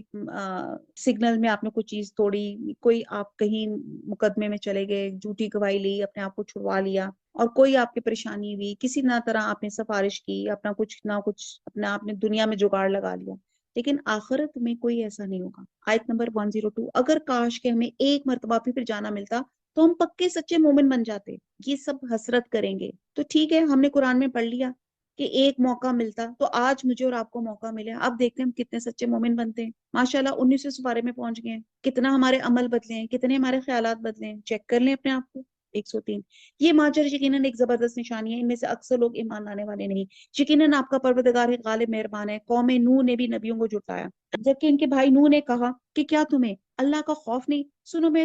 سگنل میں آپ نے کوئی چیز توڑی، کوئی آپ کہیں مقدمے میں چلے گئے، جھوٹی گواہی لی، اپنے آپ کو چھڑوا لیا، اور کوئی آپ کی پریشانی ہوئی، کسی نہ طرح آپ نے سفارش کی، اپنا کچھ نہ کچھ اپنا آپ نے دنیا میں جگاڑ لگا لیا، لیکن آخرت میں کوئی ایسا نہیں ہوگا۔ آیت نمبر 102، اگر کاش کہ ہمیں ایک مرتبہ پھر جانا ملتا تو ہم پکے سچے مومن بن جاتے۔ یہ سب حسرت کریں گے، تو ٹھیک ہے ہم نے قرآن میں پڑھ لیا کہ ایک موقع ملتا، تو آج مجھے اور آپ کو موقع ملے، اب دیکھتے ہیں ہم کتنے سچے مومن بنتے ہیں۔ ماشاءاللہ 19 سپارے میں پہنچ گئے ہیں، کتنا ہمارے عمل بدلے ہیں، کتنے ہمارے خیالات بدلے ہیں، چیک کر لیں اپنے آپ کو۔ 103، یہ ماجر یقیناً ایک زبردست نشانی ہے، ان میں سے اکثر لوگ ایمان لانے والے نہیں، یقیناً آپ کا پروردگار ہے غالب مہربان ہے۔ قوم نوح نے بھی نبیوں کو جھٹلایا، جبکہ ان کے بھائی نوح نے کہا کہ کیا تمہیں اللہ کا خوف نہیں؟ سنو میں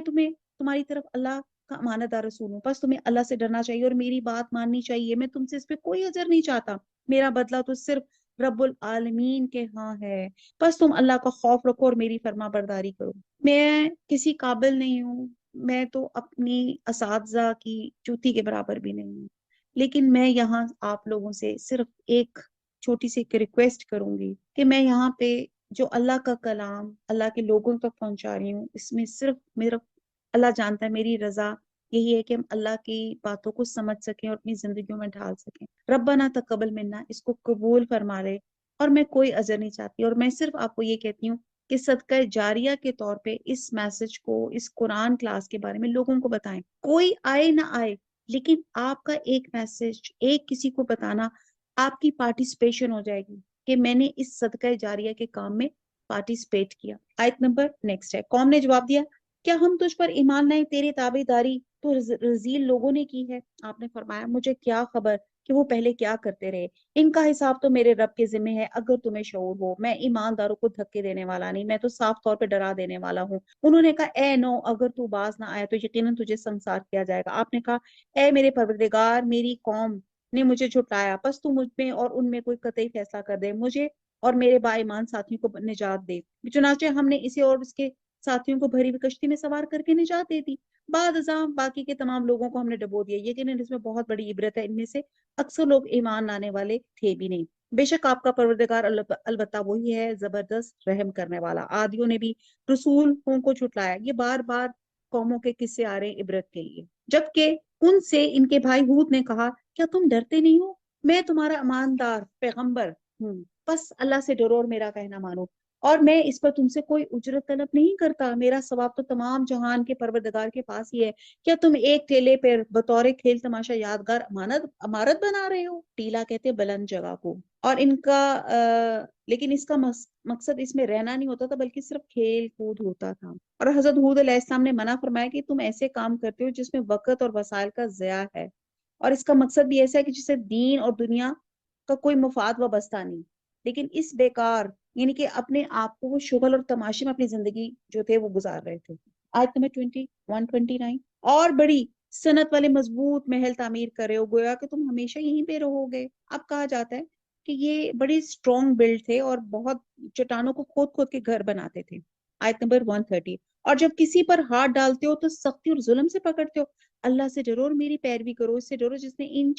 تمہاری طرف اللہ کا امانت دار رسول ہوں، بس تمہیں اللہ سے ڈرنا چاہیے اور میری بات ماننی چاہیے، میں تم سے اس پہ کوئی اجر نہیں چاہتا، میرا بدلہ تو صرف رب العالمین کے ہاں ہے، بس تم اللہ کا خوف رکھو اور میری فرما برداری کرو۔ میں کسی قابل نہیں ہوں، میں تو اپنی اساتذہ کی چوٹی کے برابر بھی نہیں ہوں، لیکن میں یہاں آپ لوگوں سے صرف ایک چھوٹی سی ریکویسٹ کروں گی کہ میں یہاں پہ جو اللہ کا کلام اللہ کے لوگوں تک پہنچا رہی ہوں، اس میں صرف میرا اللہ جانتا ہے، میری رضا یہی ہے کہ ہم اللہ کی باتوں کو سمجھ سکیں اور اپنی زندگیوں میں ڈھال سکیں۔ ربنا تقبل منا، اس کو قبول فرما لے اور میں کوئی اجر نہیں چاہتی، اور میں صرف آپ کو یہ کہتی ہوں کہ صدقہ جاریہ کے طور پہ اس میسج کو، اس قرآن کلاس کے بارے میں لوگوں کو بتائیں، کوئی آئے نہ آئے، لیکن آپ کا ایک میسج ایک کسی کو بتانا آپ کی پارٹیسپیشن ہو جائے گی کہ میں نے اس صدقہ جاریہ کے کام میں پارٹیسپیٹ کیا۔ آیت نمبر نیکسٹ ہے، قوم نے جواب دیا کیا ہم تجھ پر ایمان لائیں، تیری تابع داری تو رذیل لوگوں نے کی ہے۔ آپ نے فرمایا مجھے کیا خبر کہ وہ پہلے کیا کرتے رہے، ان کا حساب تو میرے رب کے ذمہ ہے، اگر تمہیں شعور ہو، میں ایمانداروں کو دھکے دینے والا نہیں، میں تو صاف طور پہ ڈرا دینے والا ہوں۔ انہوں نے کہا اے نو، اگر تو باز نہ آیا تو یقیناً تجھے سنسار کیا جائے گا۔ آپ نے کہا اے میرے پروردگار، میری قوم نے مجھے جھٹلایا، بس تو مجھ میں اور ان میں کوئی قطعی فیصلہ کر دے، مجھے اور میرے با ایمان ساتھیوں کو نجات دے۔ چنانچہ ہم نے اسے اور اس کے ساتھیوں کو بھری ہوئی کشتی میں سوار کر کے نجات دے دی، بعد ازاں باقی کے تمام لوگوں کو ہم نے ڈبو دیا، یقیناً اس میں بہت بڑی عبرت ہے، ان میں سے اکثر لوگ ایمان لانے والے تھے بھی نہیں۔ بے شک آپ کا پروردگار البتہ وہی ہے زبردست رحم کرنے والا۔ عادیوں نے بھی رسولوں کو جھٹلایا، یہ بار بار قوموں کے قصے آ رہے ہیں عبرت کے لیے۔ جبکہ ان سے ان کے بھائی ہود نے کہا کیا تم ڈرتے نہیں ہو، میں تمہارا ایماندار پیغمبر ہوں، بس اللہ سے ڈرو اور میرا کہنا مانو، اور میں اس پر تم سے کوئی اجرت طلب نہیں کرتا، میرا ثواب تو تمام جہان کے پروردگار کے پاس ہی ہے۔ کیا تم ایک ٹیلے پر بطور کھیل تماشا یادگار عمارت بنا رہے ہو؟ ٹیلا کہتے بلند جگہ کو، اور ان کا لیکن اس کا مقصد اس میں رہنا نہیں ہوتا تھا بلکہ صرف کھیل کود ہوتا تھا۔ اور حضرت ہود علیہ السلام نے منع فرمایا کہ تم ایسے کام کرتے ہو جس میں وقت اور وسائل کا ضیاع ہے، اور اس کا مقصد بھی ایسا ہے کہ جسے دین اور دنیا کا کوئی مفاد وابستہ نہیں، لیکن اس بیکار یعنی کہ اپنے آپ کو وہ شغل اور تماشے میں اپنی زندگی جو تھے وہ گزار رہے تھے۔ آیت نمبر 21-29، اور بڑی صنعت والے مضبوط محل تعمیر کرے ہو، گویا کہ تم ہمیشہ یہیں پہ رہو گے۔ اب کہا جاتا ہے کہ یہ بڑی اسٹرانگ بلڈ تھے اور بہت چٹانوں کو کھود کھود کے گھر بناتے تھے۔ آیت نمبر 130، اور جب کسی پر ہاتھ ڈالتے ہو تو سختی اور ظلم سے پکڑتے ہو، اللہ سے ڈرو اور میری پیروی کرو، اس سے ڈرو جس نے ان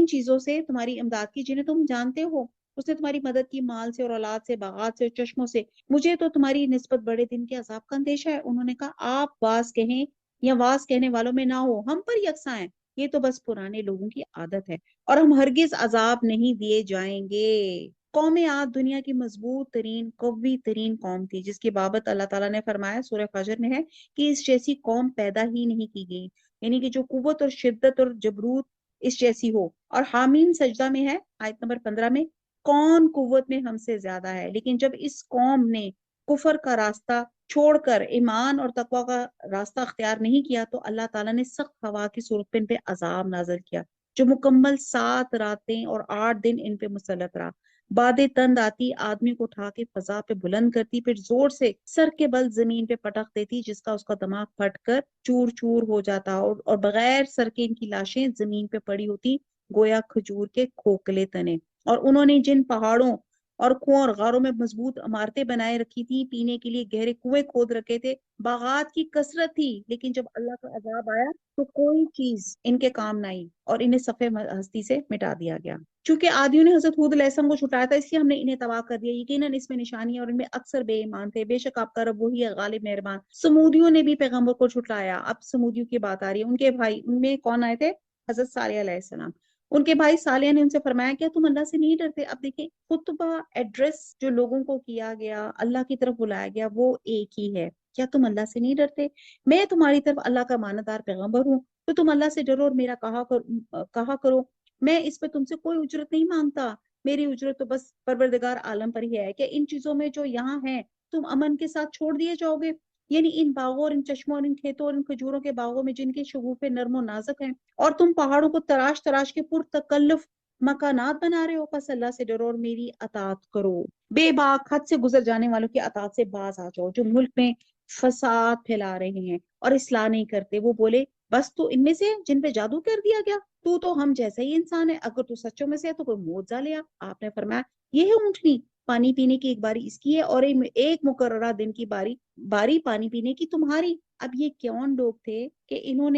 چیزوں سے تمہاری امداد کی جنہیں تم جانتے ہو، اس نے تمہاری مدد کی مال سے اور اولاد سے، باغات سے اور چشموں سے، مجھے تو تمہاری نسبت بڑے دن کے عذاب کا اندیشہ ہے۔ انہوں نے کہا آپ واز کہیں یا واز کہنے والوں میں نہ ہو، ہم پر یکساں ہیں، یہ تو بس پرانے لوگوں کی عادت ہے، اور ہم ہرگز عذاب نہیں دیے جائیں گے۔ قوم عاد دنیا کی مضبوط ترین قوی ترین قوم تھی، جس کی بابت اللہ تعالیٰ نے فرمایا سورہ فجر میں ہے کہ اس جیسی قوم پیدا ہی نہیں کی گئی، یعنی کہ جو قوت اور شدت اور جبروت اس جیسی ہو۔ اور حامیم سجدہ میں ہے آیت نمبر 15 میں، کون قوت میں ہم سے زیادہ ہے، لیکن جب اس قوم نے کفر کا راستہ چھوڑ کر ایمان اور تقوی کا راستہ اختیار نہیں کیا تو اللہ تعالیٰ نے سخت ہوا کی صورت میں ان پہ عذاب نازل کیا، جو مکمل 7 راتیں اور 8 دن ان پہ مسلط رہا۔ بادیں تند آتی، آدمی کو اٹھا کے فضا پہ بلند کرتی، پھر زور سے سر کے بل زمین پہ پٹک دیتی، جس کا اس کا دماغ پھٹ کر چور چور ہو جاتا، اور بغیر سر کے ان کی لاشیں زمین پہ پڑی ہوتی گویا کھجور کے کھوکھلے تنے۔ اور انہوں نے جن پہاڑوں اور کنووں اور غاروں میں مضبوط عمارتیں بنائے رکھی تھی، پینے کے لیے گہرے کنویں کھود رکھے تھے، باغات کی کثرت تھی، لیکن جب اللہ کا عذاب آیا تو کوئی چیز ان کے کام نہ آئی اور انہیں صفحے ہستی سے مٹا دیا گیا۔ چونکہ عادیوں نے حضرت ہود علیہ السلام کو چھٹایا تھا، اس لیے ہم نے انہیں تباہ کر دیا، یقیناً اس میں نشانی ہے اور ان میں اکثر بے ایمان تھے، بے شک آپ کا رب وہی ہے غالب مہربان۔ سمودیوں نے بھی پیغمبر کو چھٹلایا۔ اب سمودیوں کی بات آ رہی ہے، ان کے بھائی ان میں کون آئے تھے؟ حضرت صالح علیہ السلام۔ ان کے بھائی صالح نے ان سے فرمایا کیا تم اللہ سے نہیں ڈرتے؟ اب دیکھیں خطبہ ایڈریس جو لوگوں کو کیا گیا، اللہ کی طرف بلایا گیا، وہ ایک ہی ہے، کیا تم اللہ سے نہیں ڈرتے؟ میں تمہاری طرف اللہ کا مانتدار پیغمبر ہوں، تو تم اللہ سے ڈرو اور میرا کہا کرو، میں اس پہ تم سے کوئی اجرت نہیں مانگتا، میری اجرت تو بس پروردگار عالم پر ہی ہے۔ کہ ان چیزوں میں جو یہاں ہیں تم امن کے ساتھ چھوڑ دیے جاؤ گے، یعنی ان باغوں اور ان چشموں اور ان کھیتوں اور ان کھجوروں کے باغوں میں جن کے شگوفے نرم و نازک ہیں، اور تم پہاڑوں کو تراش تراش کے پرتکلف مکانات بنا رہے ہو، پس اللہ سے ڈرو اور میری اطاعت کرو۔ بے باک حد سے گزر جانے والوں کی اطاعت سے باز آ جاؤ، جو ملک میں فساد پھیلا رہے ہیں اور اصلاح نہیں کرتے۔ وہ بولے بس تو ان میں سے جن پہ جادو کر دیا گیا، تو ہم جیسا ہی انسان ہے، اگر تو سچوں میں سے ہے تو کوئی معجزہ لے آ۔ آپ نے فرمایا یہ ہے اونٹنی، پانی پینے کی ایک باری اس کی ہے اور ایک مقررہ دن کی باری پانی پینے کی تمہاری۔ اب یہ کون لوگ تھے کہ انہوں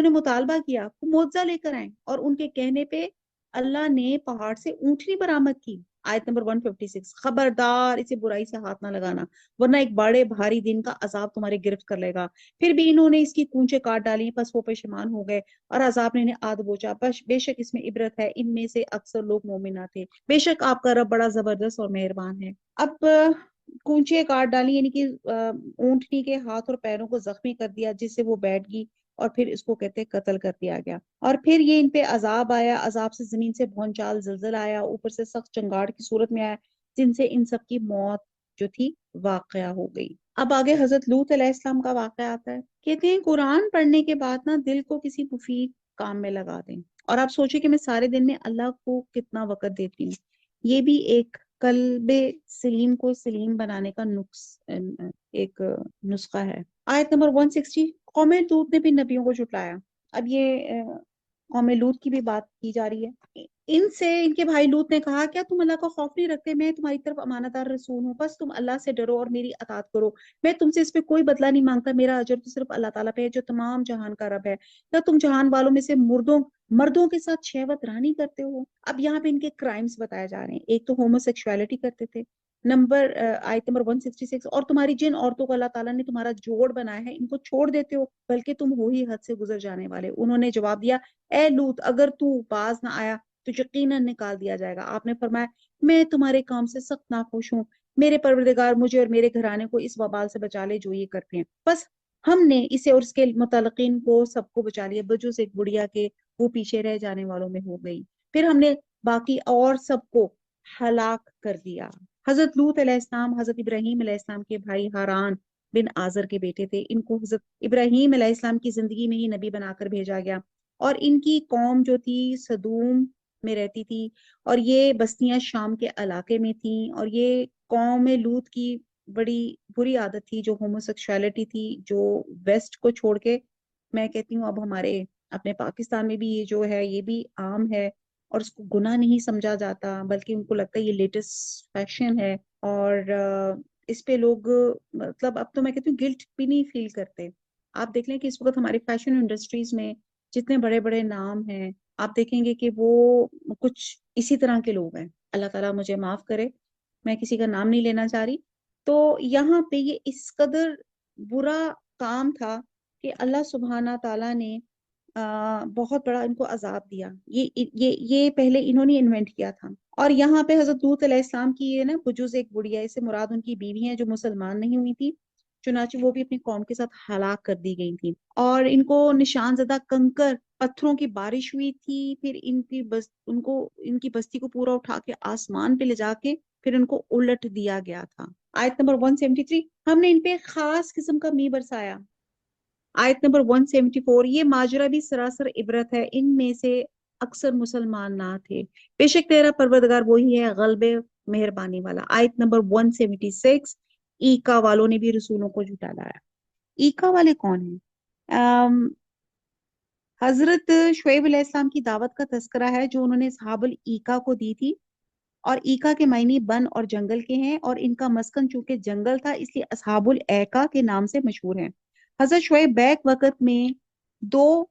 نے مطالبہ کیا وہ معجزہ لے کر آئیں، اور ان کے کہنے پہ اللہ نے پہاڑ سے اونٹنی برآمد کی۔ آیت نمبر 156 خبردار اسے برائی سے ہاتھ نہ لگانا ورنہ ایک بڑے بھاری دن کا عذاب تمہارے گرفت کر لے گا۔ پھر بھی انہوں نے اس کی کونچیں کاٹ ڈالی، پس وہ پشیمان ہو گئے اور عذاب نے انہیں آد بوچا۔ بس بے شک اس میں عبرت ہے، ان میں سے اکثر لوگ مومن نہ تھے۔ بے شک آپ کا رب بڑا زبردست اور مہربان ہے۔ اب کونچیں کاٹ ڈالی یعنی کہ اونٹنی کے ہاتھ اور پیروں کو زخمی کر دیا جس سے وہ بیٹھ گئی، اور پھر اس کو کہتے قتل کر دیا گیا۔ اور پھر یہ ان پہ عذاب آیا، عذاب سے زمین سے بھونچال زلزلہ آیا، اوپر سے سخت چنگاڑ کی صورت میں آیا، جن سے ان سب کی موت جو تھی واقعہ ہو گئی۔ اب آگے حضرت لوط علیہ السلام کا واقعہ آتا ہے۔ کہتے ہیں قرآن پڑھنے کے بعد نا دل کو کسی مفید کام میں لگا دیں، اور آپ سوچیں کہ میں سارے دن میں اللہ کو کتنا وقت دیتی ہوں۔ یہ بھی ایک قلب سلیم کو سلیم بنانے کا ایک نسخہ ہے۔ آیت نمبر 160 قوم لوط نے بھی نبیوں کو جھٹلایا۔ اب یہ قوم لوط کی بھی بات کی جا رہی ہے۔ ان سے ان کے بھائی لوط نے کہا کیا تم اللہ کا خوف نہیں رکھتے؟ میں تمہاری طرف امانت دار رسول ہوں، بس تم اللہ سے ڈرو اور میری اطاعت کرو، میں تم سے اس پہ کوئی بدلہ نہیں مانگتا، میرا اجر تو صرف اللہ تعالیٰ پہ ہے جو تمام جہان کا رب ہے۔ کیا تم جہان والوں میں سے مردوں کے ساتھ شہوت رانی کرتے ہو؟ اب یہاں پہ ان کے کرائمز بتائے جا رہے ہیں۔ ایک تو ہومو سیکشوالٹی کرتے تھے، آیت نمبر 166 اور تمہاری جن عورتوں کو اللہ تعالیٰ نے تمہارا جوڑ بنایا ہے ان کو چھوڑ دیتے ہو بلکہ تم ہو ہی حد سے گزر جانے والے۔ انہوں نے جواب دیا اے لوط اگر تو باز نہ آیا تو یقیناً نکال دیا جائے گا۔ آپ نے فرمایا میں تمہارے کام سے سخت ناخوش ہوں، میرے پروردگار مجھے اور میرے گھرانے کو اس وبال سے بچا لے جو یہ کرتے ہیں۔ بس ہم نے اسے اور اس کے متعلقین کو سب کو بچا لیا بجز ایک بڑھیا کے وہ پیچھے رہ جانے والوں میں ہو گئی، پھر ہم نے باقی اور سب کو ہلاک کر دیا۔ حضرت لوط علیہ السلام حضرت ابراہیم علیہ السلام کے بھائی ہاران بن آزر کے بیٹے تھے۔ ان کو حضرت ابراہیم علیہ السلام کی زندگی میں ہی نبی بنا کر بھیجا گیا، اور ان کی قوم جو تھی سدوم میں رہتی تھی، اور یہ بستیاں شام کے علاقے میں تھیں، اور یہ قوم لوط کی بڑی بری عادت تھی جو ہومو سیکشوالٹی تھی، جو ویسٹ کو چھوڑ کے میں کہتی ہوں اب ہمارے اپنے پاکستان میں بھی یہ جو ہے یہ بھی عام ہے، اور اس کو گناہ نہیں سمجھا جاتا بلکہ ان کو لگتا ہے یہ لیٹسٹ فیشن ہے، اور اس پہ لوگ مطلب اب تو میں کہتی ہوں گلٹ بھی نہیں فیل کرتے۔ آپ دیکھ لیں کہ اس وقت ہماری فیشن انڈسٹریز میں جتنے بڑے بڑے نام ہیں آپ دیکھیں گے کہ وہ کچھ اسی طرح کے لوگ ہیں۔ اللہ تعالیٰ مجھے معاف کرے، میں کسی کا نام نہیں لینا چاہ رہی۔ تو یہاں پہ یہ اس قدر برا کام تھا کہ اللہ سبحانہ تعالیٰ نے بہت بڑا ان کو عذاب دیا۔ یہ پہلے انہوں نے انوینٹ کیا تھا۔ اور یہاں پہ حضرت لوط علیہ السلام کی یہ نا بجوز ایک بڑھیا، اس سے مراد ان کی بیوی ہیں جو مسلمان نہیں ہوئی تھی، چنانچہ وہ بھی اپنی قوم کے ساتھ ہلاک کر دی گئی تھی، اور ان کو نشان زدہ کنکر پتھروں کی بارش ہوئی تھی، پھر ان کی بستی کو پورا اٹھا کے آسمان پہ لے جا کے پھر ان کو الٹ دیا گیا تھا۔ آیت نمبر 173 ہم نے ان پہ خاص قسم کا می برسایا۔ آیت نمبر 174 یہ ماجرا بھی سراسر عبرت ہے، ان میں سے اکثر مسلمان نہ تھے، بے شک تیرا پروردگار وہی ہے غالب مہربانی والا۔ آیت نمبر 176 ایکا والوں نے بھی رسولوں کو جھٹلایا۔ ایکا والے کون ہیں؟ حضرت شعیب علیہ السلام کی دعوت کا تذکرہ ہے جو انہوں نے اصحاب الایکا کو دی تھی، اور ایکا کے معنی بن اور جنگل کے ہیں، اور ان کا مسکن چونکہ جنگل تھا اس لیے اصحاب الایکا کے نام سے مشہور ہیں۔ حضرت شعیب بیک وقت میں دو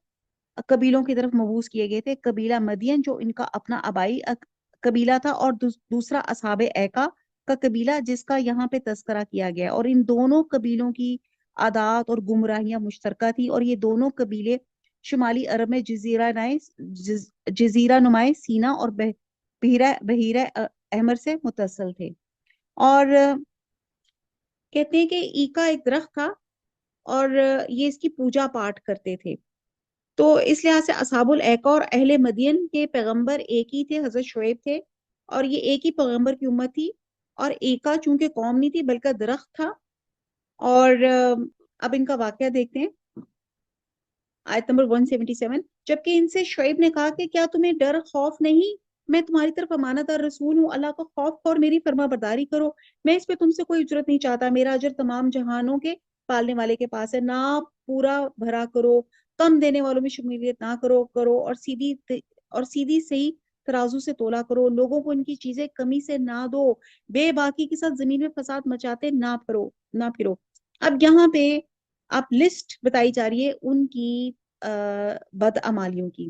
قبیلوں کی طرف مبعوث کیے گئے تھے، قبیلہ مدین جو ان کا اپنا آبائی قبیلہ تھا، اور دوسرا اصحاب ایکا کا قبیلہ جس کا یہاں پہ تذکرہ کیا گیا، اور ان دونوں قبیلوں کی عادات اور گمراہیاں مشترکہ تھی، اور یہ دونوں قبیلے شمالی عرب میں جزیرہ نمائے سینا اور بحیرہ احمر سے متصل تھے۔ اور کہتے ہیں کہ ایکا ایک درخت تھا اور یہ اس کی پوجا پاٹ کرتے تھے، تو اس لحاظ سے اصحاب الایکا اور اہل مدین کے پیغمبر ایک ہی تھے، حضرت شعیب تھے، اور یہ ایک ہی پیغمبر کی امت تھی، اور ایکا چونکہ قوم نہیں تھی بلکہ درخت تھا۔ اور اب ان کا واقعہ دیکھتے ہیں، آیت نمبر 177 جبکہ ان سے شعیب نے کہا کہ کیا تمہیں ڈر خوف نہیں؟ میں تمہاری طرف امانت دار رسول ہوں، اللہ کا خوف اور میری فرما برداری کرو، میں اس پہ تم سے کوئی اجرت نہیں چاہتا، میرا اجر تمام جہانوں کے پالنے والے کے پاس ہے، نہ پورا بھرا کرو، کم دینے والوں میں شمولیت نہ کرو اور سیدھی صحیح ترازو سے تولا کرو، لوگوں کو ان کی چیزیں کمی سے نہ دو، بے باکی کے ساتھ زمین میں فساد مچاتے نہ پھرو۔ اب یہاں پہ آپ لسٹ بتائی جا رہی ہے ان کی بدعمالیوں کی،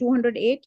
208,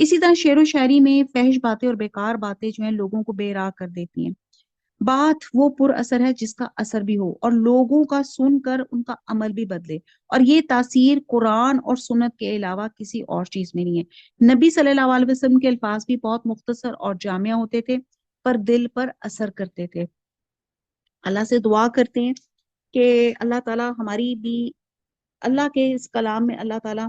اسی طرح شعر و شاعری میں فحش باتیں اور بیکار باتیں جو ہیں لوگوں کو بے راہ کر دیتی ہیں۔ بات وہ پر اثر ہے جس کا اثر بھی ہو اور لوگوں کا سن کر ان کا عمل بھی بدلے، اور یہ تاثیر قرآن اور سنت کے علاوہ کسی اور چیز میں نہیں ہے۔ نبی صلی اللہ علیہ وسلم کے الفاظ بھی بہت مختصر اور جامع ہوتے تھے، پر دل پر اثر کرتے تھے۔ اللہ سے دعا کرتے ہیں کہ اللہ تعالیٰ ہماری بھی اللہ کے اس کلام میں اللہ تعالیٰ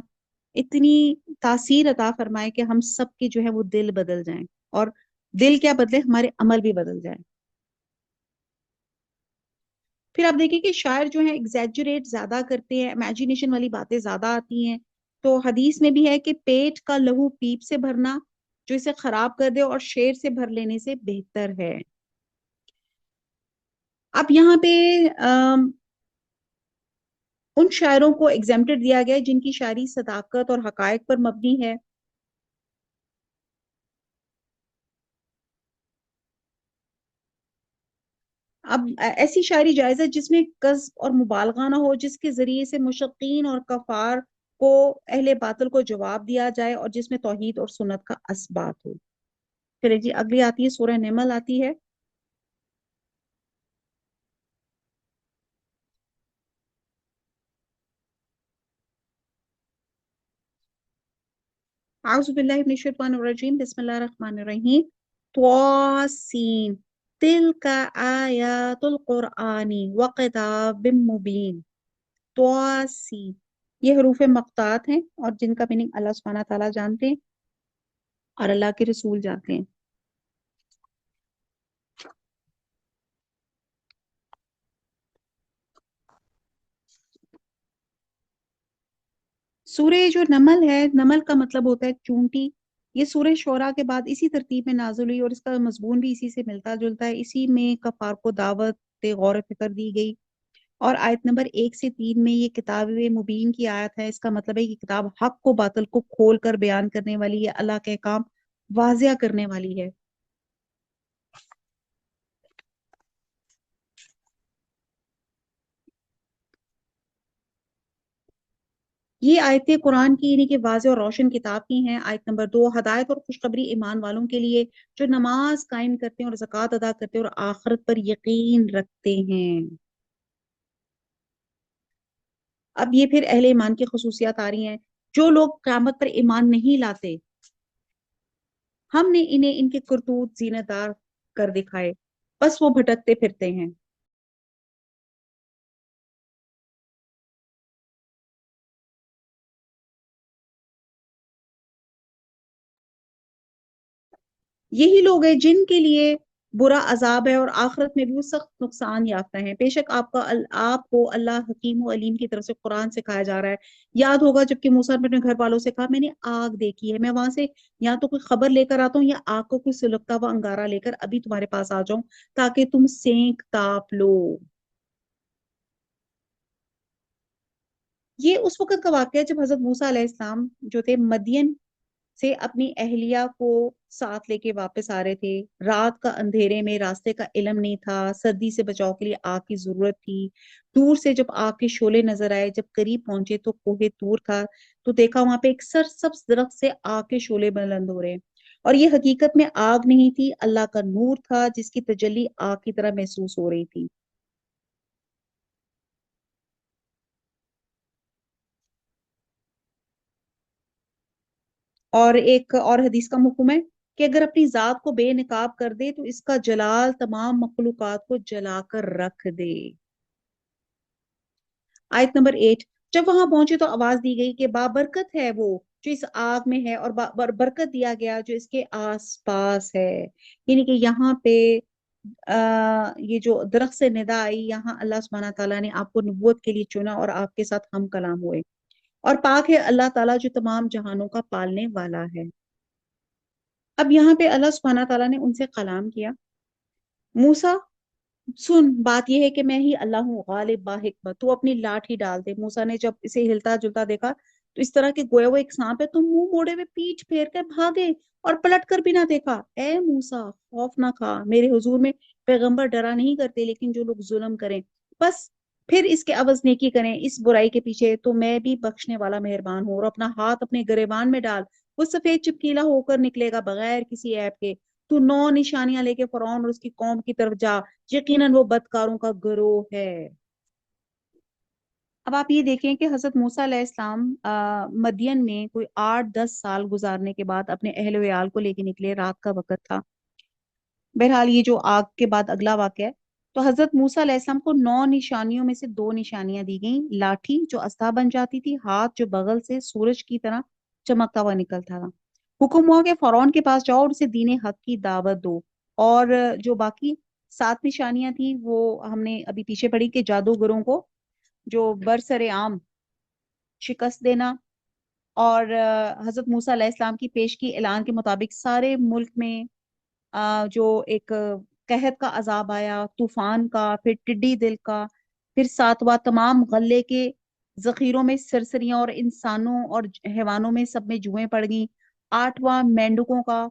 اتنی تاثیر عطا فرمائے کہ ہم سب کے جو ہے وہ دل بدل جائیں، اور دل کیا بدلے، ہمارے عمل بھی بدل جائیں۔ پھر آپ دیکھیں کہ شاعر جو ہیں ایگزیجریٹ زیادہ کرتے ہیں، امیجینیشن والی باتیں زیادہ آتی ہیں۔ تو حدیث میں بھی ہے کہ پیٹ کا لہو پیپ سے بھرنا جو اسے خراب کر دے اور شیر سے بھر لینے سے بہتر ہے۔ اب یہاں پہ ان شاعروں کو ایگزیمپٹڈ دیا گیا ہے جن کی شاعری صداقت اور حقائق پر مبنی ہے۔ اب ایسی شاعری جائز ہے جس میں قذف اور مبالغہ نہ ہو، جس کے ذریعے سے مشقین اور کفار کو اہل باطل کو جواب دیا جائے، اور جس میں توحید اور سنت کا اثبات ہو۔ پھر جی اگلی آتی ہے سورہ نمل آتی ہے۔ اعوذ باللہ من الشیطان الرجیم، بسم اللہ الرحمن الرحیم۔ طاسین تلک آیات القرآن وکتاب مبین۔ طاسین یہ حروف مقطعات ہیں اور جن کا میننگ اللہ سبحانہ تعالیٰ جانتے ہیں اور اللہ کے رسول جانتے ہیں۔ سورہ جو نمل ہے، نمل کا مطلب ہوتا ہے چونٹی۔ یہ سورہ شعراء کے بعد اسی ترتیب میں نازل ہوئی اور اس کا مضمون بھی اسی سے ملتا جلتا ہے۔ اسی میں کفار کو دعوت غور و فکر دی گئی، اور آیت نمبر 1 سے 3 میں یہ کتاب مبین کی آیت ہے۔ اس کا مطلب ہے کہ کتاب حق کو باطل کو کھول کر بیان کرنے والی ہے، اللہ کے احکام واضح کرنے والی ہے۔ یہ آیتیں قرآن کی یعنی کہ واضح اور روشن کتاب کی ہیں۔ آیت نمبر 2، ہدایت اور خوشخبری ایمان والوں کے لیے جو نماز قائم کرتے ہیں اور زکوٰۃ ادا کرتے ہیں اور آخرت پر یقین رکھتے ہیں۔ اب یہ پھر اہل ایمان کی خصوصیات آ رہی ہیں۔ جو لوگ قیامت پر ایمان نہیں لاتے، ہم نے انہیں ان کے کرتوت زینت دار کر دکھائے، بس وہ بھٹکتے پھرتے ہیں۔ یہی لوگ ہیں جن کے لیے برا عذاب ہے اور آخرت میں بھی وہ سخت نقصان یافتہ ہیں۔ بے شک آپ کو اللہ حکیم و علیم کی طرف سے قرآن سکھایا جا رہا ہے۔ یاد ہوگا جب کہ موسیٰ نے اپنے گھر والوں سے کہا میں نے آگ دیکھی ہے، میں وہاں سے یا تو کوئی خبر لے کر آتا ہوں یا آگ کو کوئی سلگتا ہوا انگارہ لے کر ابھی تمہارے پاس آ جاؤں تاکہ تم سینک تاپ لو۔ یہ اس وقت کا واقعہ ہے جب حضرت موسیٰ علیہ السلام جو تھے مدین سے اپنی اہلیہ کو ساتھ لے کے واپس آ رہے تھے۔ رات کا اندھیرے میں راستے کا علم نہیں تھا، سردی سے بچاؤ کے لیے آگ کی ضرورت تھی۔ دور سے جب آگ کے شعلے نظر آئے، جب قریب پہنچے تو کوہ طور تھا، تو دیکھا وہاں پہ ایک سرسبز درخت سے آگ کے شعلے بلند ہو رہے ہیں، اور یہ حقیقت میں آگ نہیں تھی، اللہ کا نور تھا جس کی تجلی آگ کی طرح محسوس ہو رہی تھی۔ اور ایک اور حدیث کا حکم ہے کہ اگر اپنی ذات کو بے نقاب کر دے تو اس کا جلال تمام مخلوقات کو جلا کر رکھ دے۔ آیت نمبر 8، جب وہاں پہنچے تو آواز دی گئی کہ بابرکت ہے وہ جو اس آگ میں ہے، اور برکت دیا گیا جو اس کے آس پاس ہے۔ یعنی کہ یہاں پہ یہ جو درخت سے ندا آئی، یہاں اللہ سبحانہ تعالیٰ نے آپ کو نبوت کے لیے چنا اور آپ کے ساتھ ہم کلام ہوئے، اور پاک ہے اللہ تعالیٰ جو تمام جہانوں کا پالنے والا ہے۔ اب یہاں پہ اللہ سبحانہ تعالیٰ نے ان سے کلام کیا، موسیٰ سن، بات یہ ہے کہ میں ہی اللہ ہوں غالب با حکمت، تو اپنی لاٹھی ڈال دے۔ موسیٰ نے جب اسے ہلتا جلتا دیکھا تو اس طرح کہ گویا وہ ایک سانپ ہے، تو منہ موڑے ہوئے پیٹھ پھیر کر بھاگے اور پلٹ کر بھی نہ دیکھا۔ اے موسیٰ خوف نہ کھا، میرے حضور میں پیغمبر ڈرا نہیں کرتے، لیکن جو لوگ ظلم کریں بس پھر اس کے عوض نیکی کریں اس برائی کے پیچھے، تو میں بھی بخشنے والا مہربان ہوں۔ اور اپنا ہاتھ اپنے گریبان میں ڈال وہ سفید چپکیلا ہو کر نکلے گا بغیر کسی عیب کے۔ تو 9 نشانیاں لے کے فرعون اور اس کی قوم کی طرف جا، یقیناً وہ بدکاروں کا گروہ ہے۔ اب آپ یہ دیکھیں کہ حضرت موسیٰ علیہ السلام مدین میں کوئی 8-10 سال گزارنے کے بعد اپنے اہل و عیال کو لے کے نکلے، رات کا وقت تھا۔ بہرحال یہ جو آگ کے بعد اگلا واقعہ ہے، تو حضرت موسیٰ علیہ السلام کو 9 نشانیوں میں سے 2 نشانیاں دی گئیں، لاٹھی جو استا بن جاتی تھی، ہاتھ جو بغل سے سورج کی طرح چمکتا ہوا نکلتا تھا۔ حکم ہوا کہ فرعون کے پاس جاؤ اور اسے دین حق کی دعوت دو۔ اور جو باقی 7 نشانیاں تھیں وہ ہم نے ابھی پیچھے پڑھی کہ جادوگروں کو جو برسر عام شکست دینا، اور حضرت موسیٰ علیہ السلام کی پیش کی اعلان کے مطابق سارے ملک میں جو ایک قحط کا عذاب آیا، طوفان کا، پھر ٹڈی دل کا، پھر 7واں تمام غلے کے ذخیروں میں سرسریاں اور انسانوں اور حیوانوں میں سب میں جوئیں پڑ گئیں، 8واں مینڈکوں کا،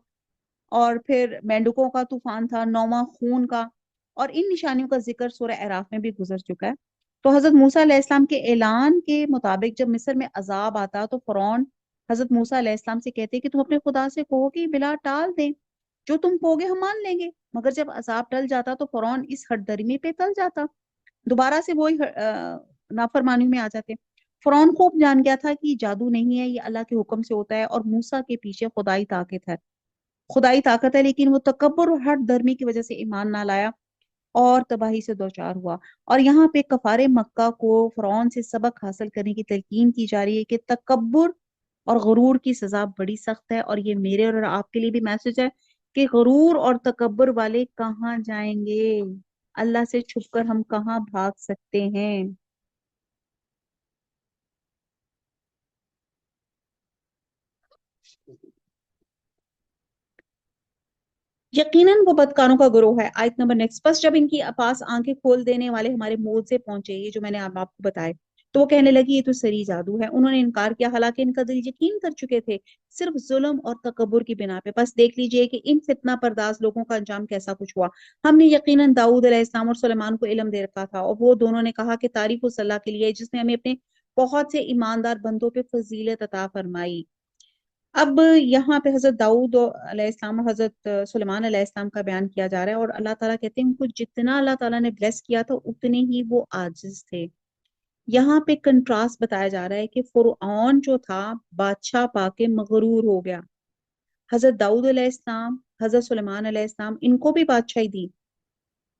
اور پھر مینڈکوں کا طوفان تھا، 9واں خون کا، اور ان نشانیوں کا ذکر سورہ اعراف میں بھی گزر چکا ہے۔ تو حضرت موسیٰ علیہ السلام کے اعلان کے مطابق جب مصر میں عذاب آتا تو فرعون حضرت موسیٰ علیہ السلام سے کہتے کہ تم اپنے خدا سے کہو کہ بلا ٹال دیں، جو تم کہو گے ہم مان لیں گے۔ مگر جب عذاب ٹل جاتا تو فرعون اس ہٹ درمی پہ ٹل جاتا، دوبارہ سے وہی نافرمانی میں آ جاتے۔ فرعون خوب جان گیا تھا کہ یہ جادو نہیں ہے، یہ اللہ کے حکم سے ہوتا ہے، اور موسیٰ کے پیچھے خدائی طاقت ہے، لیکن وہ تکبر اور ہٹ دھرمی کی وجہ سے ایمان نہ لایا اور تباہی سے دوچار ہوا۔ اور یہاں پہ کفار مکہ کو فرعون سے سبق حاصل کرنے کی تلقین کی جا رہی ہے کہ تکبر اور غرور کی سزا بڑی سخت ہے، اور یہ میرے اور آپ کے لیے بھی میسج ہے کہ غرور اور تکبر والے کہاں جائیں گے، اللہ سے چھپ کر ہم کہاں بھاگ سکتے ہیں۔ یقیناً وہ بدکاروں کا گروہ ہے۔ آیت نمبر نیکسٹ، بس جب ان کی پاس آنکھیں کھول دینے والے ہمارے موعظے پہنچے، یہ جو میں نے آپ کو بتائے، تو وہ کہنے لگی یہ تو سری جادو ہے۔ انہوں نے انکار کیا حالانکہ ان کا دل یقین کر چکے تھے، صرف ظلم اور تکبر کی بنا پہ۔ بس دیکھ لیجئے کہ ان فتنہ پرداز لوگوں کا انجام کیسا کچھ ہوا۔ ہم نے یقیناً داؤد علیہ السلام اور سلیمان کو علم دے رکھا تھا، اور وہ دونوں نے کہا کہ تعریف اس اللہ کے لیے جس نے ہمیں اپنے بہت سے ایماندار بندوں پہ فضیلت عطا فرمائی۔ اب یہاں پہ حضرت داؤد علیہ السلام اور حضرت سلیمان علیہ السلام کا بیان کیا جا رہا ہے، اور اللہ تعالیٰ کہتے ہیں ان کو جتنا اللہ تعالیٰ نے بلیس کیا تھا اتنے ہی وہ عاجز تھے۔ یہاں پہ کنٹراسٹ بتایا جا رہا ہے کہ فرعون جو تھا بادشاہ پا کے مغرور ہو گیا، حضرت داؤد علیہ السلام، حضرت سلیمان علیہ السلام، ان کو بھی بادشاہی دی،